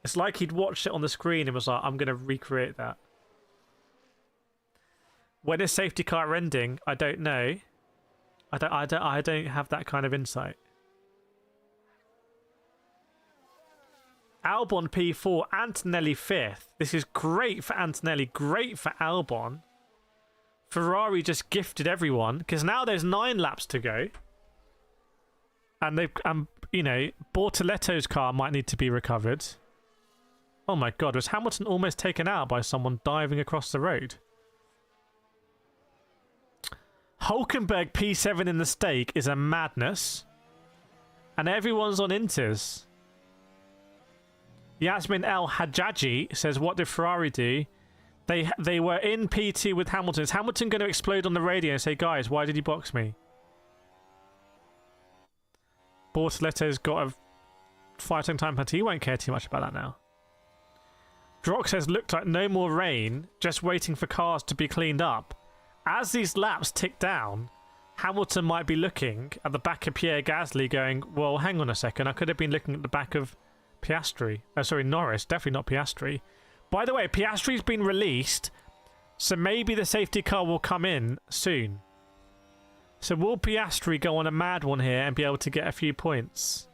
It's like he'd watched it on the screen and was like, "I'm going to recreate that." When is safety car ending? I don't know. I don't have that kind of insight. Albon P4, Antonelli 5th. This is great for Antonelli, great for Albon. Ferrari just gifted everyone because now there's 9 laps to go, and they've you know, Bortoletto's car might need to be recovered. Oh my god, was Hamilton almost taken out by someone diving across the road? Hulkenberg P7 in the stake is a madness, and everyone's on inters. Yasmin El Hajjaji says, what did Ferrari do? They were in P2 with Hamilton. Is Hamilton going to explode on the radio and say, guys, why did you box me? Bortoletto's got a 5-second time penalty. He won't care too much about that now. Drock says, looked like no more rain, just waiting for cars to be cleaned up. As these laps tick down, Hamilton might be looking at the back of Pierre Gasly going, well, hang on a second, I could have been looking at the back of Piastri. Oh, sorry, Norris. Definitely not Piastri. By the way, Piastri's been released, so maybe the safety car will come in soon. So will Piastri go on a mad one here and be able to get a few points?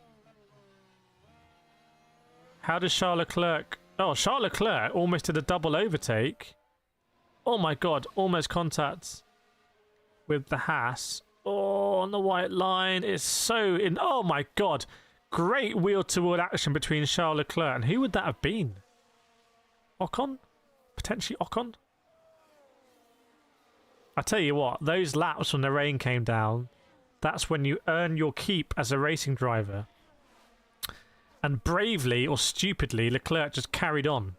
How does Charles Leclerc... Oh, Charles Leclerc almost did a double overtake. Oh my god, almost contact with the Haas. Oh, on the white line. It's so in... Oh my god. Great wheel-to-wheel action between Charles Leclerc. And who would that have been? Ocon? Potentially Ocon? I tell you what, those laps when the rain came down, that's when you earn your keep as a racing driver. And bravely or stupidly, Leclerc just carried on.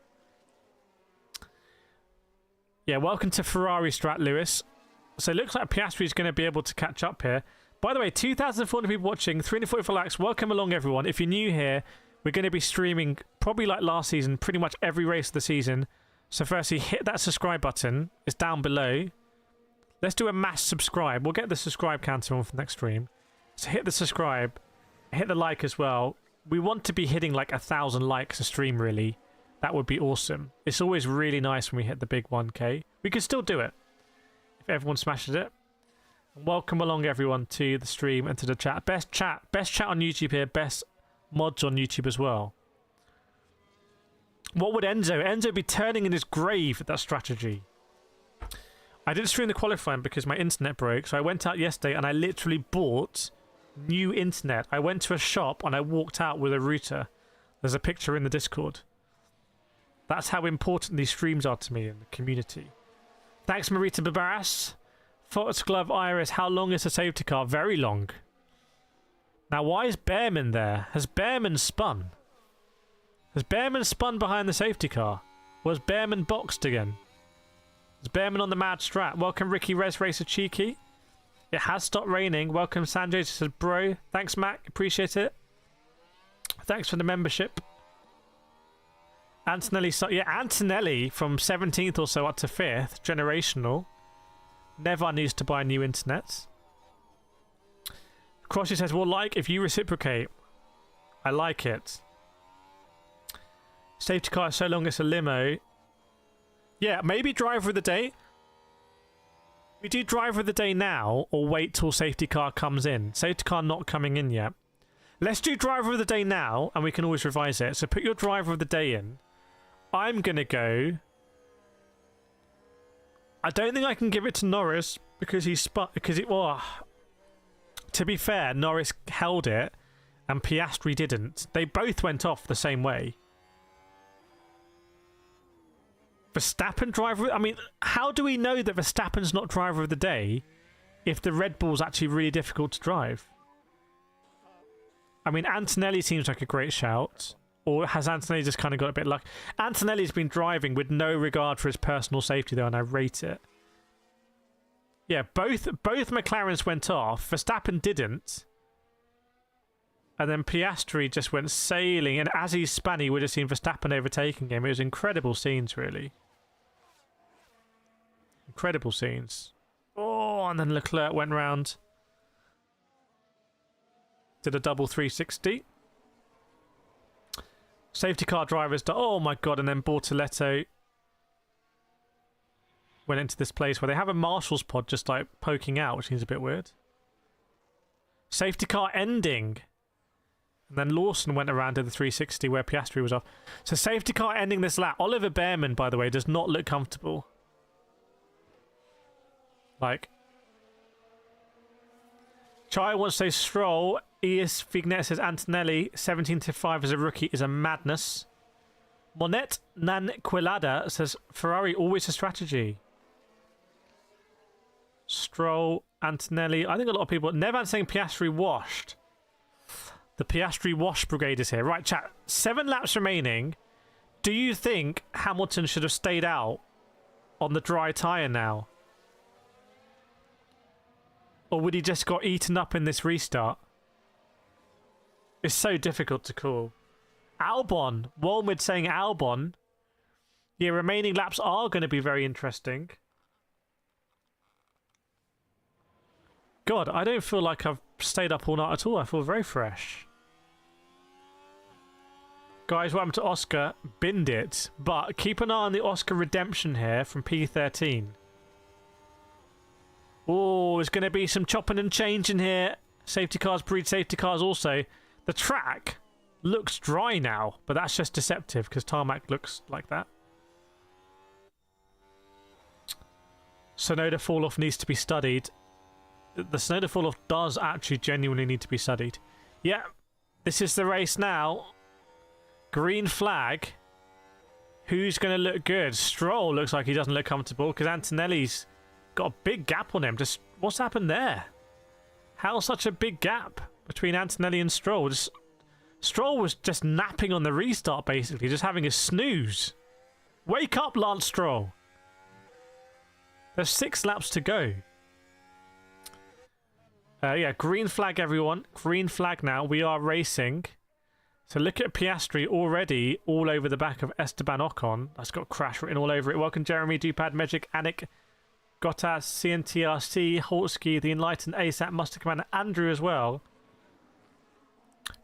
Yeah, welcome to Ferrari Strat, Lewis. So it looks like Piastri is going to be able to catch up here. By the way, 2,400 people watching, 344 likes. Welcome along, everyone. If you're new here, we're going to be streaming, probably like last season, pretty much every race of the season. So firstly, hit that subscribe button. It's down below. Let's do a mass subscribe. We'll get the subscribe counter on for the next stream. So hit the subscribe. Hit the like as well. We want to be hitting like 1,000 likes a stream, really. That would be awesome. It's always really nice when we hit the big 1K. We could still do it if everyone smashes it. Welcome along, everyone, to the stream and to the chat. Best chat on YouTube here. Best mods on YouTube as well. What would Enzo be turning in his grave at that strategy? I didn't stream the qualifying because my internet broke, so I went out yesterday and I literally bought new internet. I went to a shop and I walked out with a router. There's a picture in the Discord. That's how important these streams are to me in the community. Thanks, Marita Barbaras. Foxglove Iris, how long is the safety car? Very long. Now, why is Behrman there? Has Behrman spun? Has Behrman spun behind the safety car? Or has Behrman boxed again? Is Behrman on the mad strat? Welcome, Ricky Res Racer Cheeky. It has stopped raining. Welcome, Sanjay. Just says, bro. Thanks, Mac. Appreciate it. Thanks for the membership. Antonelli, yeah, Antonelli from 17th or so up to 5th, generational. Never needs to buy new internet. Crossy says, well, like if you reciprocate. I like it. Safety car, so long it's a limo. Yeah, maybe driver of the day. We do driver of the day now, or wait till safety car comes in. Safety car not coming in yet. Let's do driver of the day now, and we can always revise it. So put your driver of the day in. I'm going to go... I don't think I can give it to Norris, because he's... to be fair, Norris held it, and Piastri didn't. They both went off the same way. Verstappen driver... I mean, how do we know that Verstappen's not driver of the day if the Red Bull's actually really difficult to drive? I mean, Antonelli seems like a great shout. Or has Antonelli just kind of got a bit lucky? Antonelli's been driving with no regard for his personal safety, though, and I rate it. Yeah, both McLarens went off. Verstappen didn't. And then Piastri just went sailing. And as he spun, he would have seen Verstappen overtaking him. It was incredible scenes, really. Incredible scenes. Oh, and then Leclerc went round. Did a double 360. Safety car drivers. Oh my god! And then Bortoletto went into this place where they have a marshal's pod just like poking out, which seems a bit weird. Safety car ending. And then Lawson went around to the 360 where Piastri was off. So safety car ending this lap. Oliver Behrman, by the way, does not look comfortable. Like, Chai wants to say Stroll. ES Fignet says Antonelli 17-5 as a rookie is a madness. Monet Nanquilada says Ferrari always a strategy. Stroll, Antonelli. I think a lot of people... Nevan saying Piastri washed. The Piastri wash brigade is here. Right, chat. 7 laps remaining. Do you think Hamilton should have stayed out on the dry tyre now? Or would he just got eaten up in this restart? It's so difficult to call. Albon. Walmwood saying Albon. Yeah, remaining laps are going to be very interesting. God, I don't feel like I've stayed up all night at all. I feel very fresh. Guys, welcome to Oscar. Binned it. But keep an eye on the Oscar redemption here from P13. Oh, there's going to be some chopping and changing here. Safety cars breed safety cars also. The track looks dry now, but that's just deceptive because tarmac looks like that. Sonoda fall-off needs to be studied. The Sonoda fall-off does actually genuinely need to be studied. Yeah, this is the race now. Green flag. Who's going to look good? Stroll looks like he doesn't look comfortable because Antonelli's got a big gap on him. Just what's happened there? How such a big gap between Antonelli and Stroll? Stroll was just napping on the restart, basically, just having a snooze. Wake up, Lance Stroll. There's 6 laps to go. Yeah, green flag, everyone. Green flag now. We are racing. So look at Piastri already all over the back of Esteban Ocon. That's got crash written all over it. Welcome, Jeremy, Dupad, Magic, Anik, Gottas, CNTRC, Holtzky, the Enlightened, ASAP, Muster Commander, Andrew as well.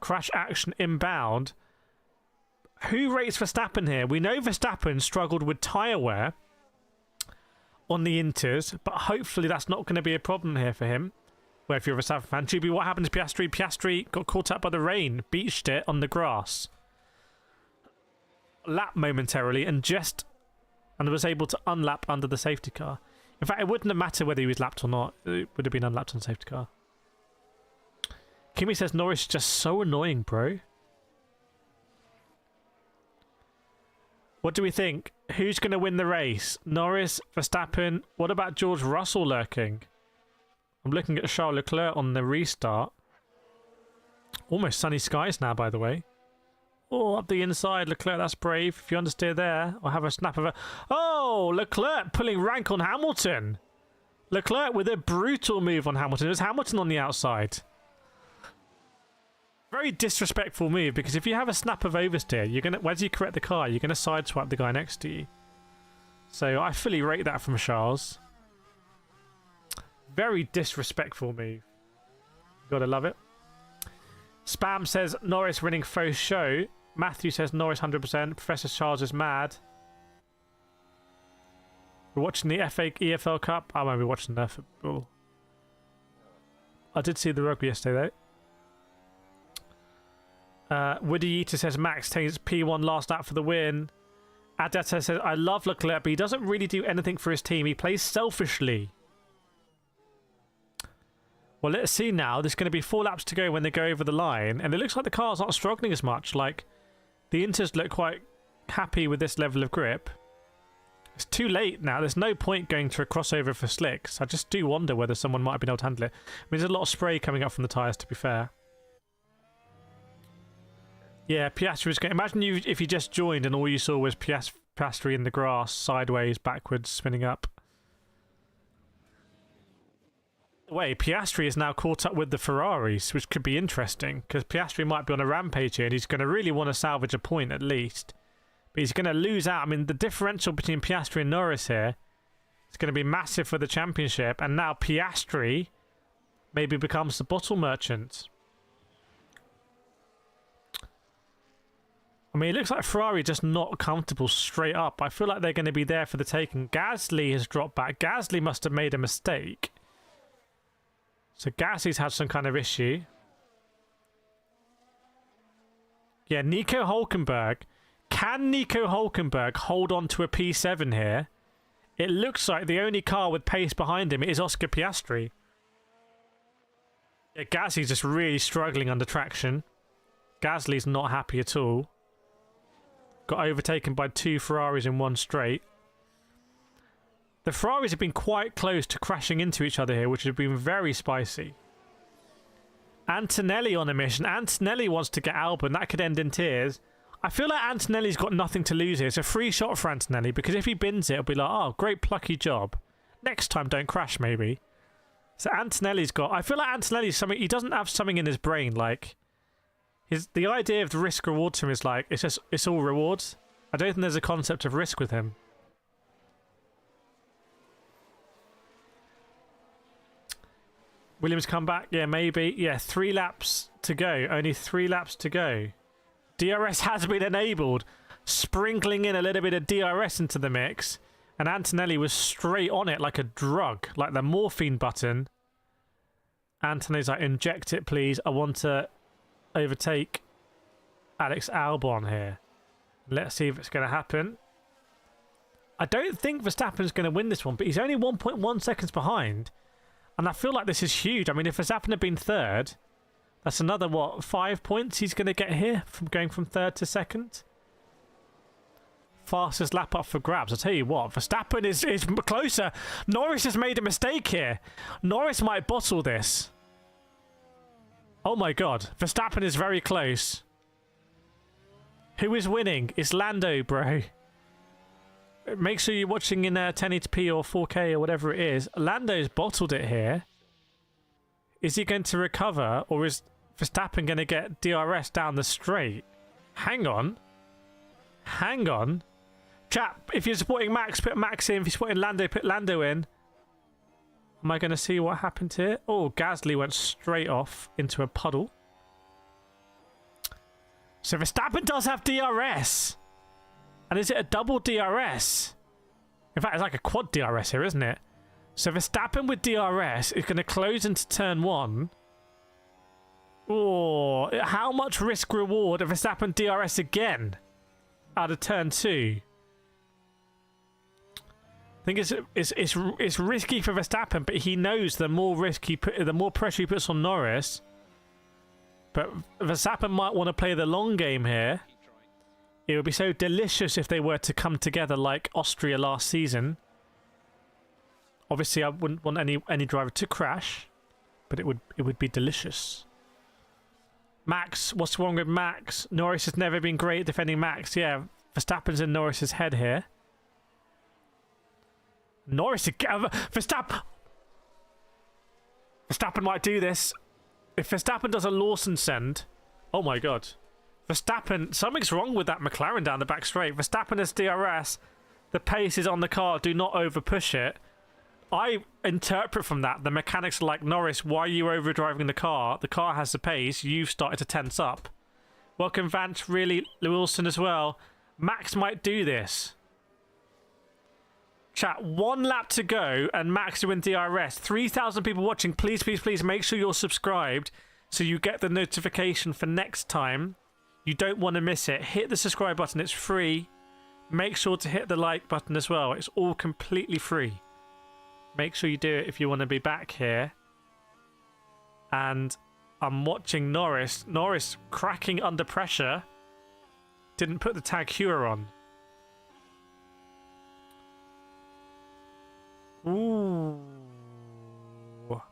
Crash action inbound. Who rates Verstappen here? We know Verstappen struggled with tyre wear on the Inters, but hopefully that's not going to be a problem here for him. Well, if you're a Verstappen fan. Juby, what happened to Piastri? Piastri got caught up by the rain, beached it on the grass. Lap momentarily and was able to unlap under the safety car. In fact, it wouldn't have mattered whether he was lapped or not. It would have been unlapped on the safety car. Kimmy says Norris is just so annoying, bro. What do we think? Who's going to win the race? Norris, Verstappen? What about George Russell lurking? I'm looking at Charles Leclerc on the restart. Almost sunny skies now, by the way. Oh, up the inside, Leclerc, that's brave. If you understeer there, I'll have a snap of a... Oh, Leclerc pulling rank on Hamilton. Leclerc with a brutal move on Hamilton. It was Hamilton on the outside. Very disrespectful move, because if you have a snap of oversteer, you're gonna, as you correct the car, you're gonna sideswipe the guy next to you. So I fully rate that from Charles. Very disrespectful move. Gotta love it. Spam says Norris winning faux show. Matthew says Norris 100%. Professor Charles is mad. We're watching the FA EFL Cup. I won't be watching the football. I did see the rugby yesterday though. Woody Eater says Max takes P1 last lap for the win. Adeta says I love Leclerc, but he doesn't really do anything for his team. He plays selfishly. Well, let's see now. There's going to be 4 laps to go when they go over the line, and it looks like the car's not struggling as much. Like, the Inters look quite happy with this level of grip. It's too late now. There's no point going to a crossover for slicks. I just do wonder whether someone might have been able to handle it. I mean, there's a lot of spray coming up from the tyres, to be fair. Yeah, Piastri was going... Imagine if you just joined and all you saw was Piastri in the grass, sideways, backwards, spinning up. Way, Piastri is now caught up with the Ferraris, which could be interesting, because Piastri might be on a rampage here, and he's going to really want to salvage a point at least. But he's going to lose out. I mean, the differential between Piastri and Norris here is going to be massive for the championship, and now Piastri maybe becomes the bottle merchant. I mean, it looks like Ferrari just not comfortable straight up. I feel like they're going to be there for the taking. Gasly has dropped back. Gasly must have made a mistake. So Gasly's had some kind of issue. Yeah, Nico Hulkenberg. Can Nico Hulkenberg hold on to a P7 here? It looks like the only car with pace behind him is Oscar Piastri. Yeah, Gasly's just really struggling under traction. Gasly's not happy at all. Got overtaken by 2 Ferraris in one straight. The Ferraris have been quite close to crashing into each other here, which has been very spicy. Antonelli on a mission. Antonelli wants to get Albon. That could end in tears. I feel like Antonelli's got nothing to lose here. It's a free shot for Antonelli, because if he bins it, it'll be like, oh, great plucky job. Next time, don't crash, maybe. So Antonelli's got... I feel like Antonelli's something... He doesn't have something in his brain, like... The idea of the risk-reward to him is like, it's all rewards. I don't think there's a concept of risk with him. Williams come back? Yeah, maybe. Yeah, 3 laps to go. Only 3 laps to go. DRS has been enabled. Sprinkling in a little bit of DRS into the mix. And Antonelli was straight on it like a drug. Like the morphine button. Antonelli's like, inject it, please. I want to overtake Alex Albon here. Let's see if it's going to happen. I don't think Verstappen's going to win this one, but he's only 1.1 seconds behind. And I feel like this is huge. I mean, if Verstappen had been third, that's another, what, 5 points he's going to get here from going from third to second? Fastest lap up for grabs. I'll tell you what, Verstappen is closer. Norris has made a mistake here. Norris might bottle this. Oh my god, Verstappen is very close. Who is winning? It's Lando, bro. Make sure you're watching in 1080p or 4K or whatever it is. Lando's bottled it here. Is he going to recover, or is Verstappen going to get DRS down the straight? Hang on. Hang on. Chat, if you're supporting Max, put Max in. If you're supporting Lando, put Lando in. Am I going to see what happened here? Oh, Gasly went straight off into a puddle. So Verstappen does have DRS. And is it a double DRS? In fact, it's like a quad DRS here, isn't it? So Verstappen with DRS is going to close into turn 1. Oh, how much risk reward if Verstappen DRS again out of turn 2? I think it's risky for Verstappen, but he knows the more risk the more pressure he puts on Norris. But Verstappen might want to play the long game here. It would be so delicious if they were to come together like Austria last season. Obviously, I wouldn't want any driver to crash, but it would be delicious. Max, what's wrong with Max? Norris has never been great at defending Max. Yeah, Verstappen's in Norris's head here. Norris again. Verstappen. Verstappen might do this. If Verstappen does a Lawson send, oh my god. Verstappen, something's wrong with that McLaren down the back straight. Verstappen has DRS. The pace is on the car. Do not over push it. I interpret from that the mechanics are like, Norris, why are you overdriving the car? The car has the pace. You've started to tense up. Welcome, Vance. Really, Wilson as well. Max might do this. Chat, 1 lap to go and Max to win DRS. 3,000 people watching. Please, please, please make sure you're subscribed so you get the notification for next time. You don't want to miss it. Hit the subscribe button. It's free. Make sure to hit the like button as well. It's all completely free. Make sure you do it if you want to be back here. And I'm watching Norris. Norris cracking under pressure. Didn't put the tag Heuer on. Ooh.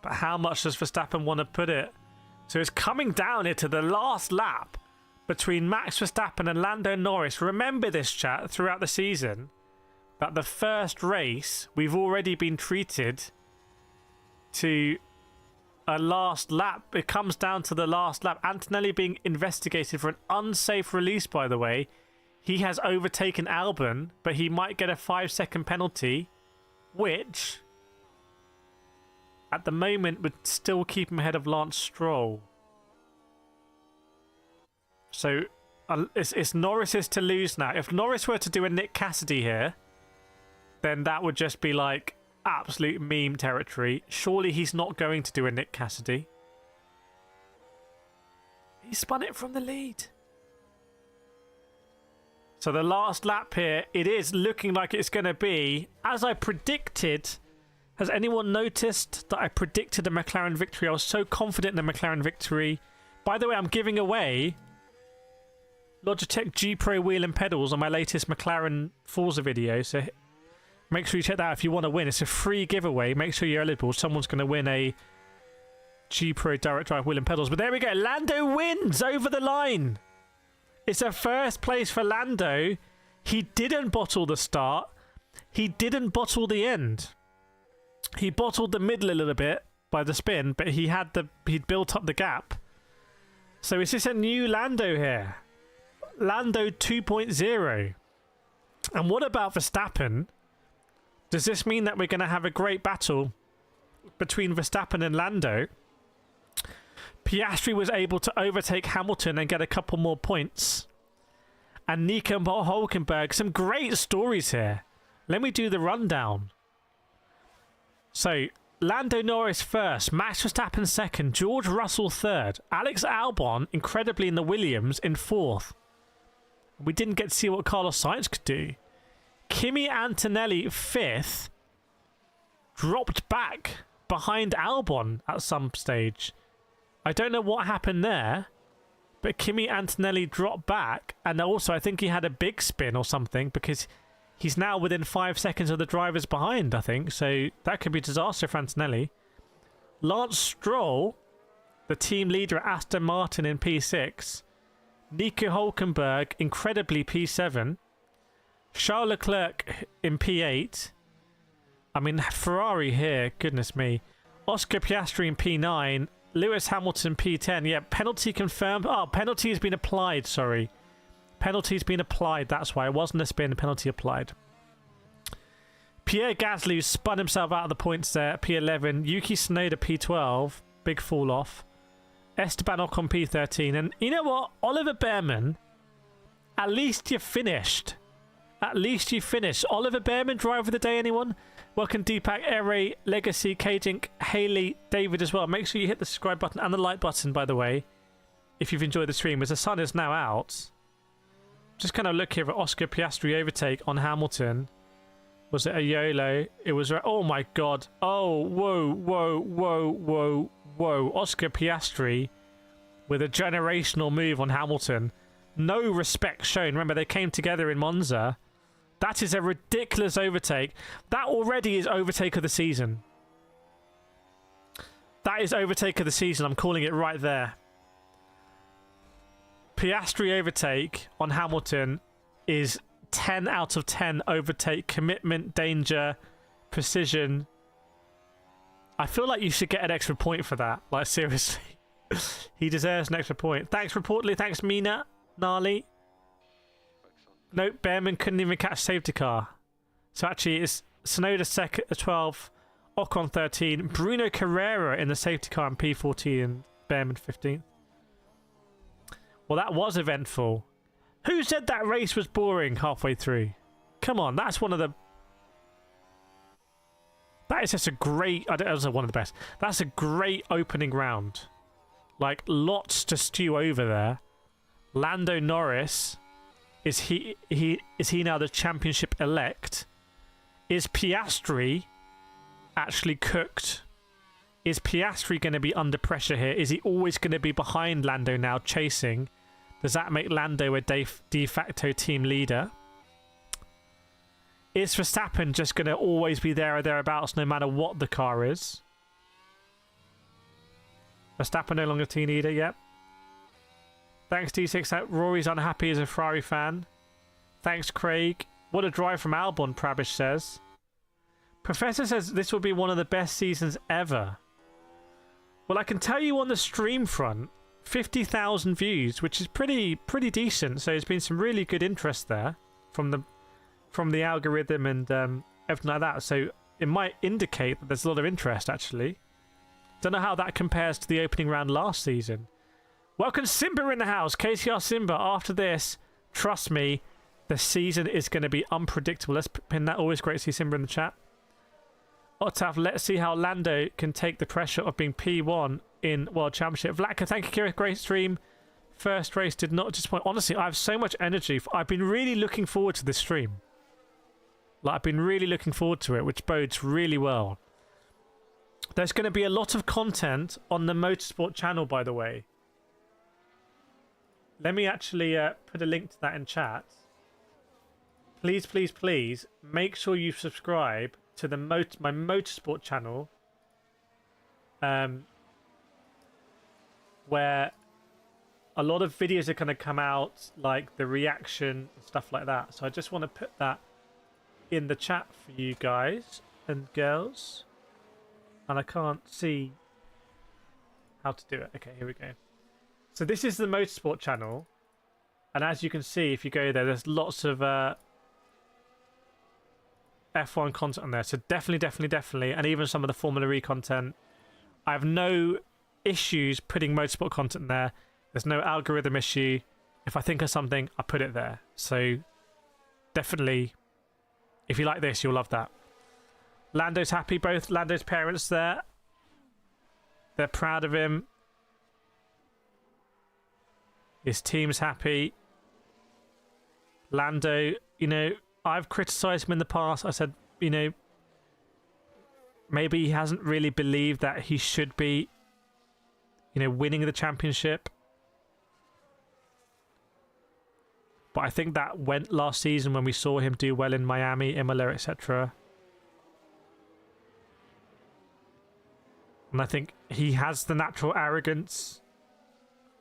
But how much does Verstappen want to put it? So it's coming down here to the last lap between Max Verstappen and Lando Norris. Remember this, chat, throughout the season, that the first race we've already been treated to a last lap. It comes down to the last lap. Antonelli being investigated for an unsafe release, by the way. He has overtaken Albon, but he might get a 5-second penalty, which at the moment would still keep him ahead of Lance Stroll. So it's Norris's to lose now. If Norris were to do a Nick Cassidy here, then that would just be like absolute meme territory. Surely he's not going to do a Nick Cassidy. He spun it from the lead. So the last lap here, it is looking like it's going to be, as I predicted. Has anyone noticed that I predicted a McLaren victory? I was so confident in the McLaren victory. By the way, I'm giving away Logitech G Pro wheel and pedals on my latest McLaren Forza video. So make sure you check that out if you want to win. It's a free giveaway. Make sure you're eligible. Someone's going to win a G Pro direct drive wheel and pedals. But there we go. Lando wins over the line. It's a first place for Lando. He didn't bottle the start. He didn't bottle the end. He bottled the middle a little bit by the spin, but he'd built up the gap. So is this a new Lando here? Lando 2.0. And what about Verstappen? Does this mean that we're going to have a great battle between Verstappen and Lando? Piastri was able to overtake Hamilton and get a couple more points. And Nico Hülkenberg, some great stories here. Let me do the rundown. So, Lando Norris first, Max Verstappen second, George Russell third, Alex Albon, incredibly in the Williams, in fourth. We didn't get to see what Carlos Sainz could do. Kimi Antonelli fifth, dropped back behind Albon at some stage. I don't know what happened there, but Kimi Antonelli dropped back, and also I think he had a big spin or something, because he's now within 5 seconds of the drivers behind, I think, so that could be a disaster for Antonelli. Lance Stroll, the team leader at Aston Martin, in P6. Nico Hülkenberg, incredibly P7. Charles Leclerc in P8. I mean, Ferrari here, goodness me. Oscar Piastri in P9. Lewis Hamilton P10. Yeah, penalty confirmed. Oh, penalty has been applied, sorry. Penalty's been applied, that's why. It wasn't a spin, penalty applied. Pierre Gasly spun himself out of the points there, P11. Yuki Tsunoda P12, big fall off. Esteban Ocon P13. And you know what? Oliver Behrman, at least you finished. At least you finished. Oliver Behrman, driver of the day, anyone? Welcome Deepak, Ere, Legacy, Kajink, Haley, David as well. Make sure you hit the subscribe button and the like button, by the way, if you've enjoyed the stream, as the sun is now out. Just kind of look here at Oscar Piastri overtake on Hamilton. Was it a YOLO? It was... Oh my god. Oh, whoa, whoa, whoa, whoa, whoa. Oscar Piastri with a generational move on Hamilton. No respect shown. Remember, they came together in Monza. That is a ridiculous overtake. That already is overtake of the season. That is overtake of the season. I'm calling it right there. Piastri overtake on Hamilton is 10 out of 10 overtake. Commitment, danger, precision. I feel like you should get an extra point for that. Like, seriously. He deserves an extra point. Thanks, reportedly. Thanks, Mina. Gnarly. Nope, Behrman couldn't even catch safety car. So actually, it's Sonoda second, 12, Ocon 13, Bruno Carrera in the safety car in P14, and Behrman 15th. Well, that was eventful. Who said that race was boring halfway through? Come on, that's one of the... That is just a great... I don't know, one of the best. That's a great opening round. Like, lots to stew over there. Lando Norris, is he now the championship elect? Is Piastri actually cooked? Is Piastri going to be under pressure here? Is he always going to be behind Lando now, chasing? Does that make Lando a de facto team leader? Is Verstappen just going to always be there or thereabouts no matter what the car is? Verstappen no longer team leader, yep. Thanks, D6. Rory's unhappy as a Ferrari fan. Thanks, Craig. What a drive from Albon, Prabish says. Professor says this will be one of the best seasons ever. Well, I can tell you on the stream front, 50,000 views, which is pretty decent. So there's been some really good interest there from the algorithm and everything like that. So it might indicate that there's a lot of interest, actually. Don't know how that compares to the opening round last season. Welcome Simba in the house. KCR Simba. After this, trust me, the season is going to be unpredictable. Let's pin that. Always great to see Simba in the chat. Otav, let's see how Lando can take the pressure of being P1 in World Championship. Vlatka, thank you, Kira. Great stream. First race did not disappoint. Honestly, I have so much energy. I've been really looking forward to this stream. Like, I've been really looking forward to it, which bodes really well. There's going to be a lot of content on the Motorsport channel, by the way. Let me actually put a link to that in chat. Please, please, please, make sure you subscribe to the my Motorsport channel, where a lot of videos are going to come out, like the reaction and stuff like that. So I just want to put that in the chat for you guys and girls. And I can't see how to do it. Okay, here we go. So this is the Motorsport channel. And as you can see, if you go there, there's lots of F1 content on there. So definitely. And even some of the Formula E content. I have no issues putting Motorsport content there. There's no algorithm issue. If I think of something, I put it there. So definitely, if you like this, you'll love that. Lando's happy. Both Lando's parents there. They're proud of him. His team's happy. Lando, you know, I've criticised him in the past. I said, you know, maybe he hasn't really believed that he should be, you know, winning the championship. But I think that went last season when we saw him do well in Miami, Imola, etc. And I think he has the natural arrogance.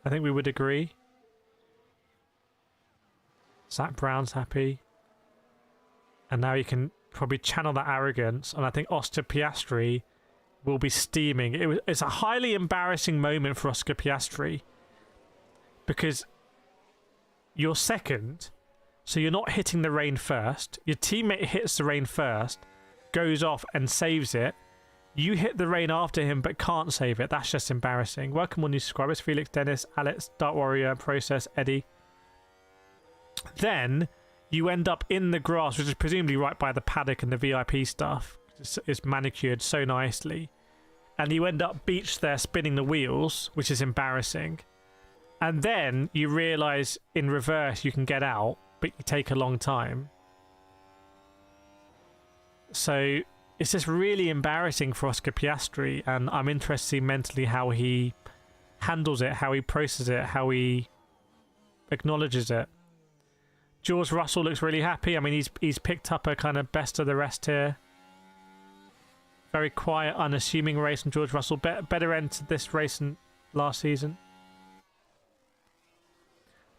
I think we would agree. Zach Brown's happy. And now you can probably channel that arrogance. And I think Oscar Piastri will be steaming. It's a highly embarrassing moment for Oscar Piastri. Because you're second, so you're not hitting the rain first. Your teammate hits the rain first, goes off and saves it. You hit the rain after him but can't save it. That's just embarrassing. Welcome all new subscribers. Felix, Dennis, Alex, Dark Warrior, Process, Eddie. Then you end up in the grass, which is presumably right by the paddock and the VIP stuff. It's manicured so nicely. And you end up beached there spinning the wheels, which is embarrassing. And then you realise in reverse you can get out, but you take a long time. So it's just really embarrassing for Oscar Piastri, and I'm interested to see mentally how he handles it, how he processes it, how he acknowledges it. George Russell looks really happy. I mean, he's picked up a kind of best of the rest here. Very quiet, unassuming race from George Russell. Better end to this race than last season.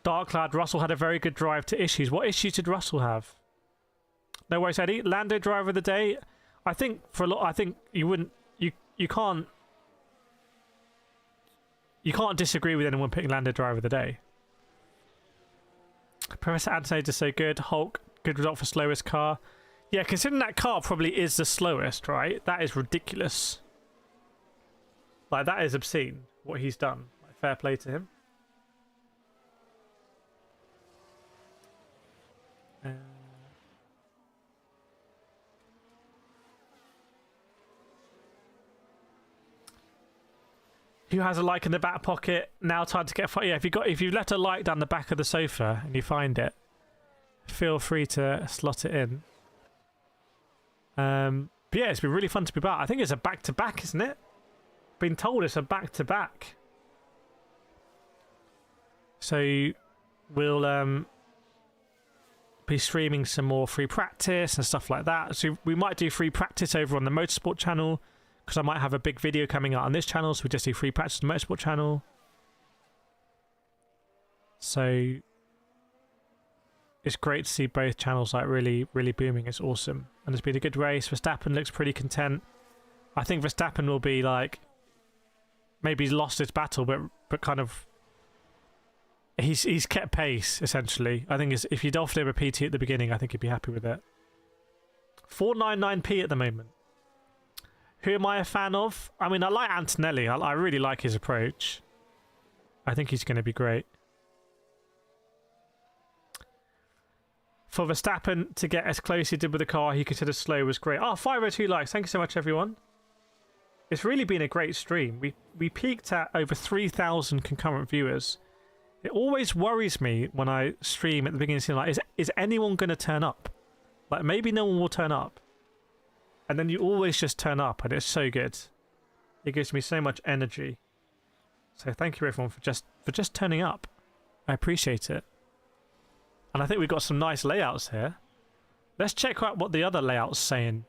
Dark Cloud, Russell had a very good drive to issues. What issues did Russell have? No worries, Eddie. Lando driver of the day. I think for a lot, I think you you can't disagree with anyone picking Lando driver of the day. Professor Anthony is so good. Hulk, good result for slowest car. Yeah, considering that car probably is the slowest, right? That is ridiculous. Like, that is obscene, what he's done. Like, fair play to him. Who has a like in the back pocket? Now time to get yeah. If you left a like down the back of the sofa and you find it, feel free to slot it in. But yeah, it's been really fun to be back. I think it's a back-to-back, isn't it? Been told it's a back-to-back. So we'll be streaming some more free practice and stuff like that. So we might do free practice over on the Motorsport channel, because I might have a big video coming out on this channel, so we just do free practice on the Motorsport channel. So it's great to see both channels like really, really booming. It's awesome. And it's been a good race. Verstappen looks pretty content. I think Verstappen will be like, maybe he's lost his battle, but kind of he's kept pace, essentially. I think if you'd offered him a PT at the beginning, I think he'd be happy with it. 499p at the moment. Who am I a fan of? I mean, I like Antonelli. I really like his approach. I think he's going to be great. For Verstappen to get as close as he did with the car he considered slow was great. Oh, 502 likes. Thank you so much, everyone. It's really been a great stream. We peaked at over 3,000 concurrent viewers. It always worries me when I stream at the beginning of the scene, like, is anyone going to turn up? Like, maybe no one will turn up. And then you always just turn up, and it's so good. It gives me so much energy. So thank you everyone for just turning up. I appreciate it. And I think we've got some nice layouts here. Let's check out what the other layout's saying.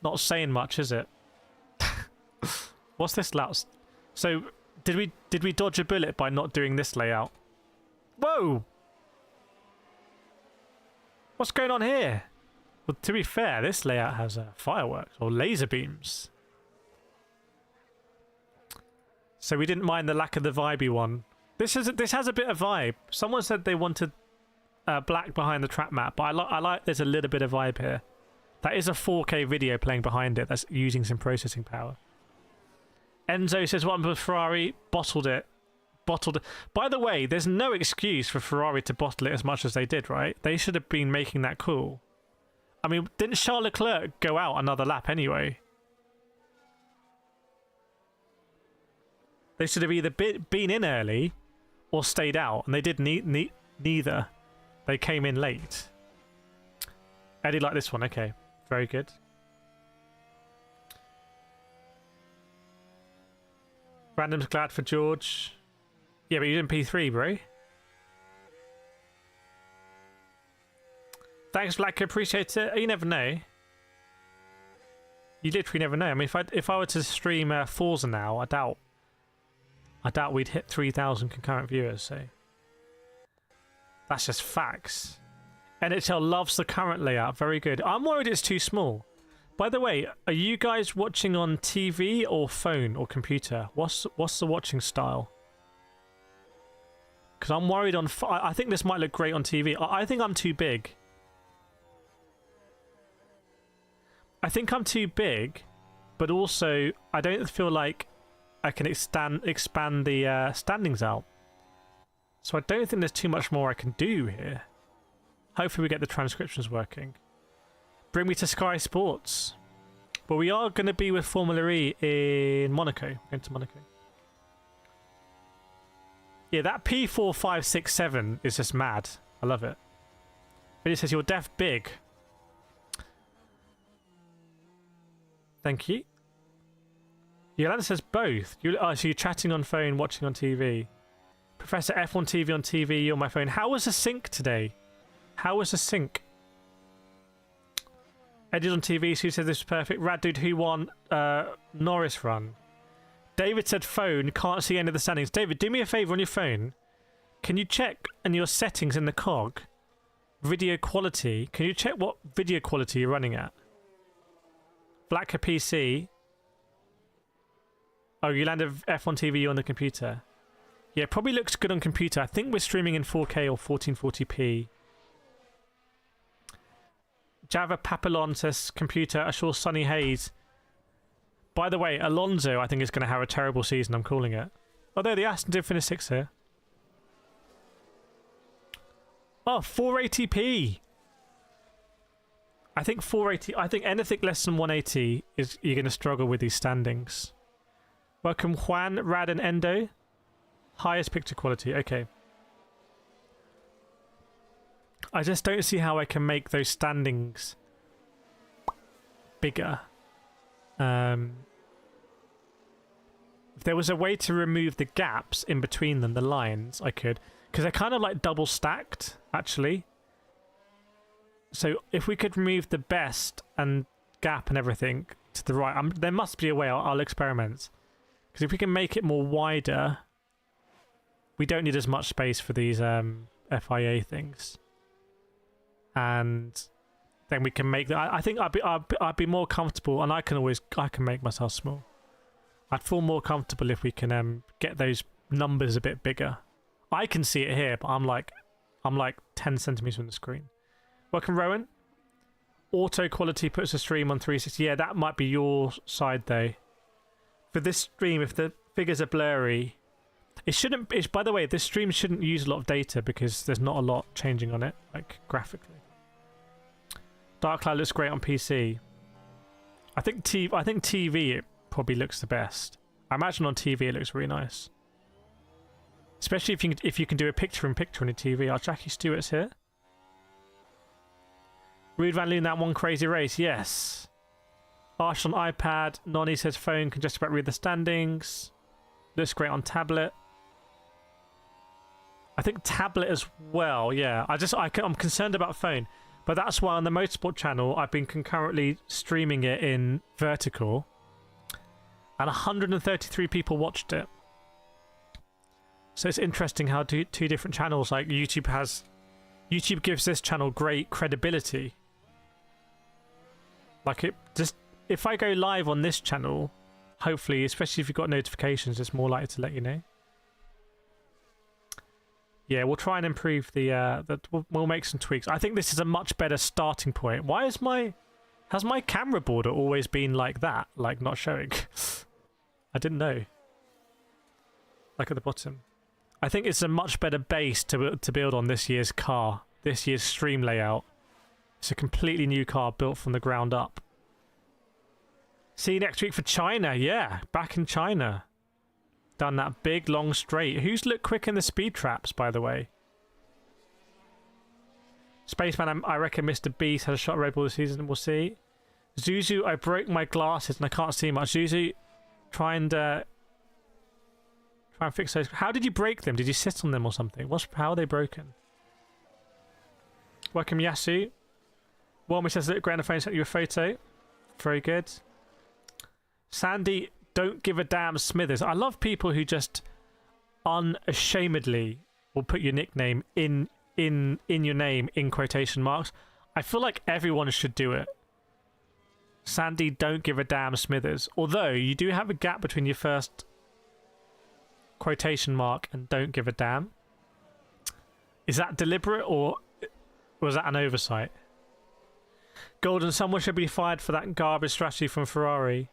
Not saying much, is it? What's this layout? So did we dodge a bullet by not doing this layout? Whoa! What's going on here? Well, to be fair, this layout has fireworks or laser beams. So we didn't mind the lack of the vibey one. This has a bit of vibe. Someone said they wanted black behind the track map, but I like there's a little bit of vibe here. That is a 4K video playing behind it. That's using some processing power. Enzo says, "What happened with Ferrari? Bottled it. By the way, there's no excuse for Ferrari to bottle it as much as they did, right? They should have been making that cool. I mean, didn't Charles Leclerc go out another lap anyway? They should have either been in early or stayed out, and they did neither. They came in late. Eddie liked this one. Okay, very good. Random's glad for George. Yeah, but you're in P3, bro. Thanks, Black. Appreciate it. You never know. You literally never know. I mean, if I were to stream Forza now, I doubt we'd hit 3,000 concurrent viewers. So that's just facts. NHL loves the current layout. Very good. I'm worried it's too small. By the way, are you guys watching on TV or phone or computer? What's the watching style? Because I'm worried on... I think this might look great on TV. I think I'm too big. I think I'm too big, but also I don't feel like I can expand the standings out. So I don't think there's too much more I can do here. Hopefully we get the transcriptions working. Bring me to Sky Sports. But we are going to be with Formula E in Monaco. We're going to Monaco. Yeah, that P4567 is just mad. I love it. But it says you're deaf big. Thank you. Yolanda says both. So you're chatting on phone, watching on TV. Professor F1 TV on TV, you're on my phone. How was the sync today? How was the sync? Eddie's on TV, so he said this was perfect. Rad dude, who won Norris run? David said phone, can't see any of the standings. David, do me a favour on your phone. Can you check in your settings in the cog video quality. Can you check what video quality you're running at? Blacker PC. Oh, you landed F1 TV on the computer. Yeah, it probably looks good on computer. I think we're streaming in 4K or 1440p. Java Papillon says computer. Ashore Sunny Haze. By the way, Alonso I think is going to have a terrible season. I'm calling it. Although the Aston did finish 6th here. Oh, 480p. I think 480. I think anything less than 180 is you're going to struggle with these standings. Welcome Juan, Rad and Endo. Highest picture quality. Okay. I just don't see how I can make those standings bigger. If there was a way to remove the gaps in between them, the lines, I could. Because they're kind of like double stacked, actually. So if we could remove the best and gap and everything to the right, there must be a way. I'll experiment. Because if we can make it more wider, we don't need as much space for these FIA things. And then we can make that. I think I'd be more comfortable, and I can make myself small. I'd feel more comfortable if we can get those numbers a bit bigger. I can see it here, but I'm like 10 centimeters from the screen. Welcome, Rowan. Auto quality puts a stream on 360. Yeah, that might be your side though. For this stream, if the figures are blurry, it shouldn't. By the way, this stream shouldn't use a lot of data because there's not a lot changing on it, like graphically. Dark Cloud looks great on PC. I think TV it probably looks the best. I imagine on TV it looks really nice. Especially if you can do a picture-in-picture on your TV. Our Jackie Stewart's here. Rude Van Loon, that one crazy race. Yes. Arsh on iPad. Nonny says phone can just about read the standings. Looks great on tablet. I think tablet as well. Yeah. I'm concerned about phone. But that's why on the Motorsport channel, I've been concurrently streaming it in vertical. And 133 people watched it. So it's interesting how two different channels, like YouTube gives this channel great credibility. Like if I go live on this channel, hopefully, especially if you've got notifications, it's more likely to let you know. Yeah, we'll try and improve we'll make some tweaks. I think this is a much better starting point. Has my camera border always been like that? Like not showing? I didn't know. Like at the bottom. I think it's a much better base to build on this year's car. This year's stream layout. It's a completely new car built from the ground up. See you next week for China. Yeah, back in China. Done that big long straight. Who's looked quick in the speed traps, by the way? Spaceman, I reckon Mr. Beast has a shot at Red Bull this season. We'll see. Zuzu, I broke my glasses and I can't see much. Zuzu, try and fix those. How did you break them? Did you sit on them or something? How are they broken? Welcome, Yasu. Walmy says that Grand Phone sent you a photo. Very good. Sandy, don't give a damn Smithers. I love people who just unashamedly will put your nickname in your name in quotation marks. I feel like everyone should do it. Sandy, don't give a damn Smithers. Although you do have a gap between your first quotation mark and don't give a damn. Is that deliberate or was that an oversight? Golden, someone should be fired for that garbage strategy from Ferrari.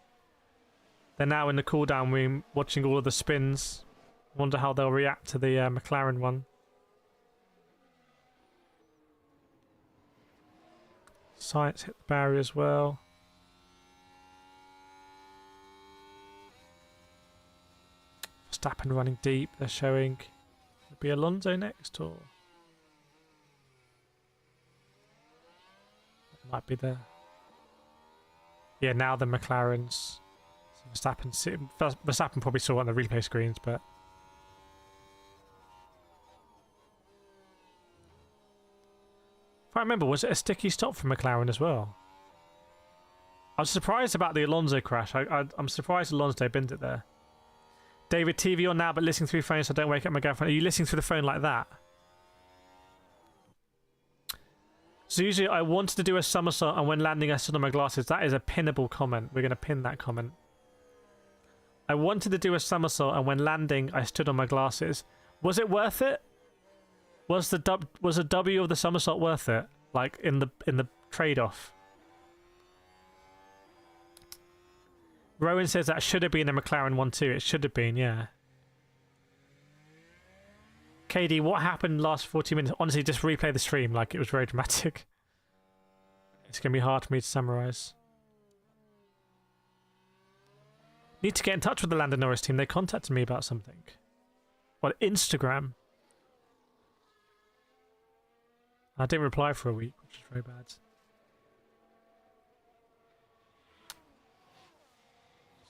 They're now in the cool-down room watching all of the spins. Wonder how they'll react to the McLaren one. Science hit the barrier as well. Verstappen running deep. They're showing. Will be Alonso next, or it might be the. Yeah, now the McLarens. Verstappen probably saw it on the replay screens, but if I remember, was it a sticky stop for McLaren as well? I was surprised about the Alonso crash. I'm surprised Alonso binned it there. David, TV on now, but listening through phone so I don't wake up my girlfriend. Are you listening through the phone like that? So usually I wanted to do a somersault and when landing I stood on my glasses. That is a pinnable comment. We're going to pin that comment. I wanted to do a somersault and when landing I stood on my glasses. Was it worth it? Was the W of the somersault worth it? Like in the trade-off? Rowan says that should have been a McLaren 1-2. It should have been, yeah. KD, what happened last 40 minutes? Honestly, just replay the stream. Like, it was very dramatic. It's going to be hard for me to summarise. Need to get in touch with the Lando Norris team. They contacted me about something. On Instagram. I didn't reply for a week, which is very bad.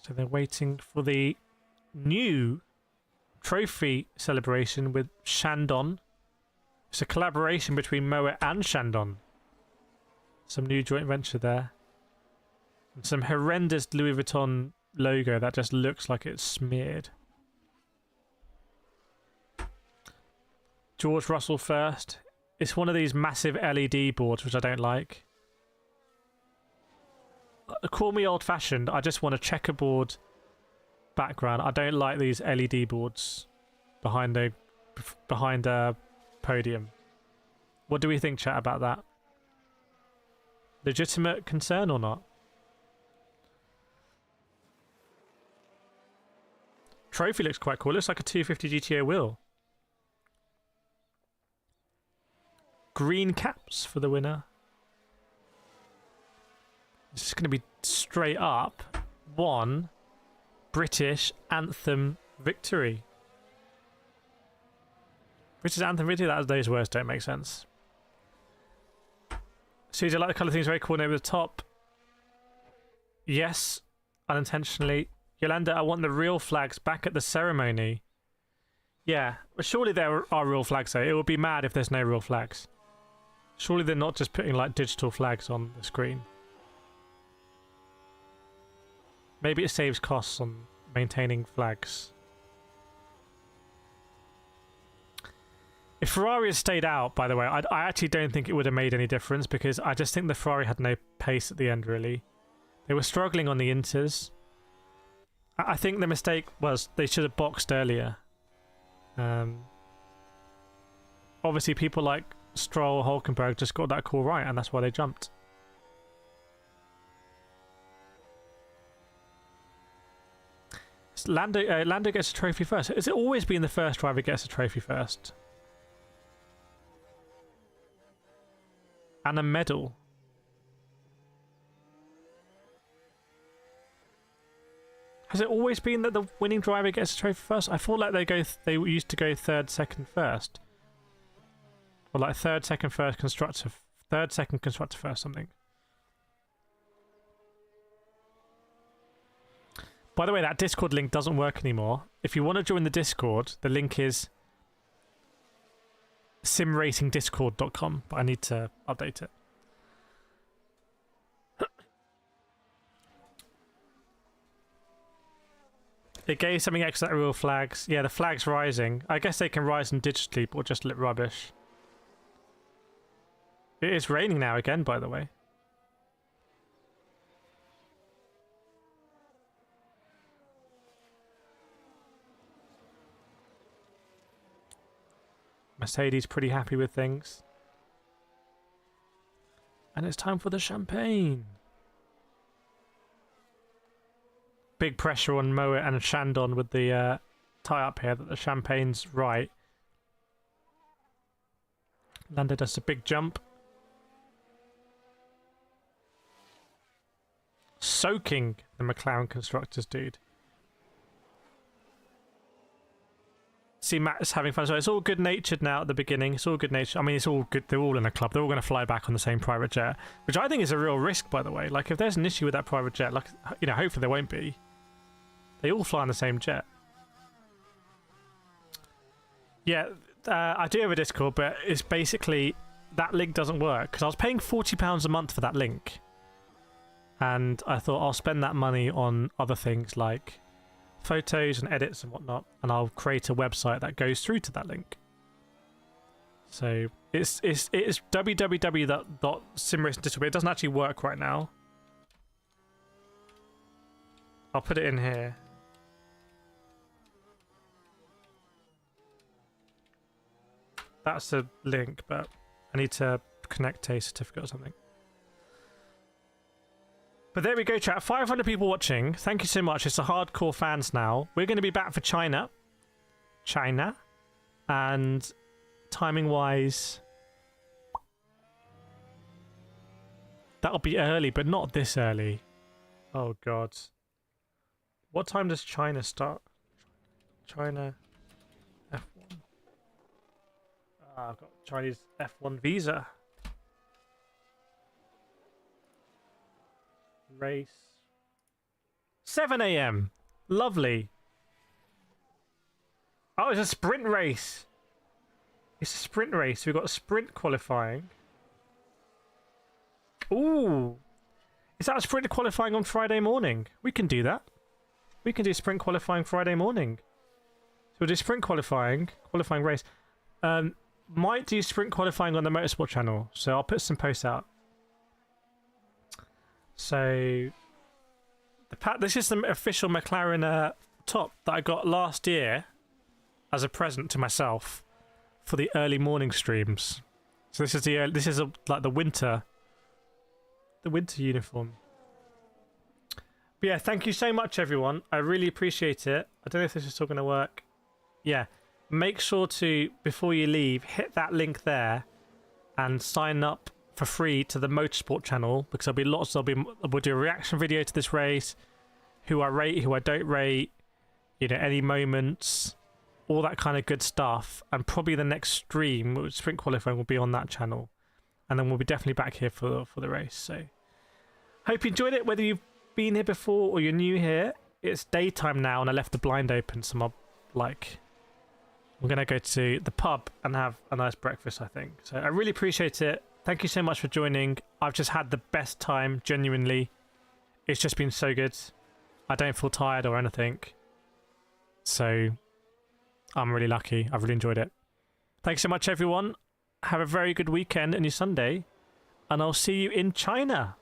So they're waiting for the new trophy celebration with Shandong. It's a collaboration between Moet and Shandong. Some new joint venture there. And some horrendous Louis Vuitton logo that just looks like it's smeared. George Russell first. It's one of these massive LED boards, which I don't like. Call me old-fashioned. I just want a checkerboard background. I don't like these LED boards behind a podium. What do we think, chat, about that? Legitimate concern or not? Trophy looks quite cool. It looks like a 250 GTO wheel. Green caps for the winner. It's going to be straight up one British anthem victory. British anthem victory? Those words don't make sense. Susie, I like the colour things very coordinated with the top. Yes, unintentionally. Yolanda, I want the real flags back at the ceremony. Yeah, but surely there are real flags though. It would be mad if there's no real flags. Surely they're not just putting like digital flags on the screen. Maybe it saves costs on maintaining flags. If Ferrari had stayed out, by the way, I actually don't think it would have made any difference because I just think the Ferrari had no pace at the end, really. They were struggling on the Inters. I think the mistake was they should have boxed earlier. Obviously, people like Stroll, Hulkenberg just got that call right, and that's why they jumped. Lando gets a trophy first. Has it always been the first driver gets a trophy first? And a medal. Has it always been that the winning driver gets a trophy first? I thought like they used to go third, second, first. Or like third, second, first, constructor, third, second, constructor, first, something. By the way, that Discord link doesn't work anymore. If you want to join the Discord, the link is simracingdiscord.com, but I need to update it. It gave something extra real flags. Yeah, the flag's rising. I guess they can rise in digitally, or just look rubbish. It is raining now again, by the way. Mercedes pretty happy with things. And it's time for the champagne. Big pressure on Moet and Shandong with the tie-up here that the champagne's right. Lando does a big jump. Soaking the McLaren constructors, dude. See, Matt's having fun. So it's all good-natured now at the beginning. It's all good-natured. I mean, it's all good. They're all in a club. They're all going to fly back on the same private jet, which I think is a real risk, by the way. Like, if there's an issue with that private jet, like, you know, hopefully there won't be. They all fly on the same jet. Yeah, I do have a Discord, but it's basically that link doesn't work because I was paying £40 a month for that link, and I thought I'll spend that money on other things like photos and edits and whatnot, and I'll create a website that goes through to that link. So it's www.simracingdigital, but it doesn't actually work right now. I'll put it in here. That's a link, but I need to connect a certificate or something. But there we go, chat. 500 people watching. Thank you so much. It's the hardcore fans now. We're going to be back for China. And timing-wise, that'll be early, but not this early. Oh, God. What time does China start? China F1. I've got Chinese F1 visa. Race. 7 AM. Lovely. Oh, it's a sprint race. It's a sprint race. We've got a sprint qualifying. Ooh. Is that a sprint qualifying on Friday morning? We can do that. We can do sprint qualifying Friday morning. So we'll do sprint qualifying race. Might do sprint qualifying on the Motorsport channel. So I'll put some posts out. So this is the official McLaren top that I got last year as a present to myself for the early morning streams. So this is like the winter uniform. But yeah, thank you so much, everyone. I really appreciate it. I don't know if this is still going to work. Yeah, make sure to, before you leave, hit that link there and sign up for free to the Motorsport channel, because we'll do a reaction video to this race, who I rate, who I don't rate, you know, any moments, all that kind of good stuff. And probably the next stream, sprint qualifying, will be on that channel, and then we'll be definitely back here for the race. So hope you enjoyed it, whether you've been here before or you're new here. It's daytime now and I left the blind open, so we're gonna go to the pub and have a nice breakfast, I think. So I really appreciate it. Thank you so much for joining. I've just had the best time, genuinely. It's just been so good. I don't feel tired or anything. So I'm really lucky. I've really enjoyed it. Thanks so much, everyone. Have a very good weekend and your Sunday. And I'll see you in China.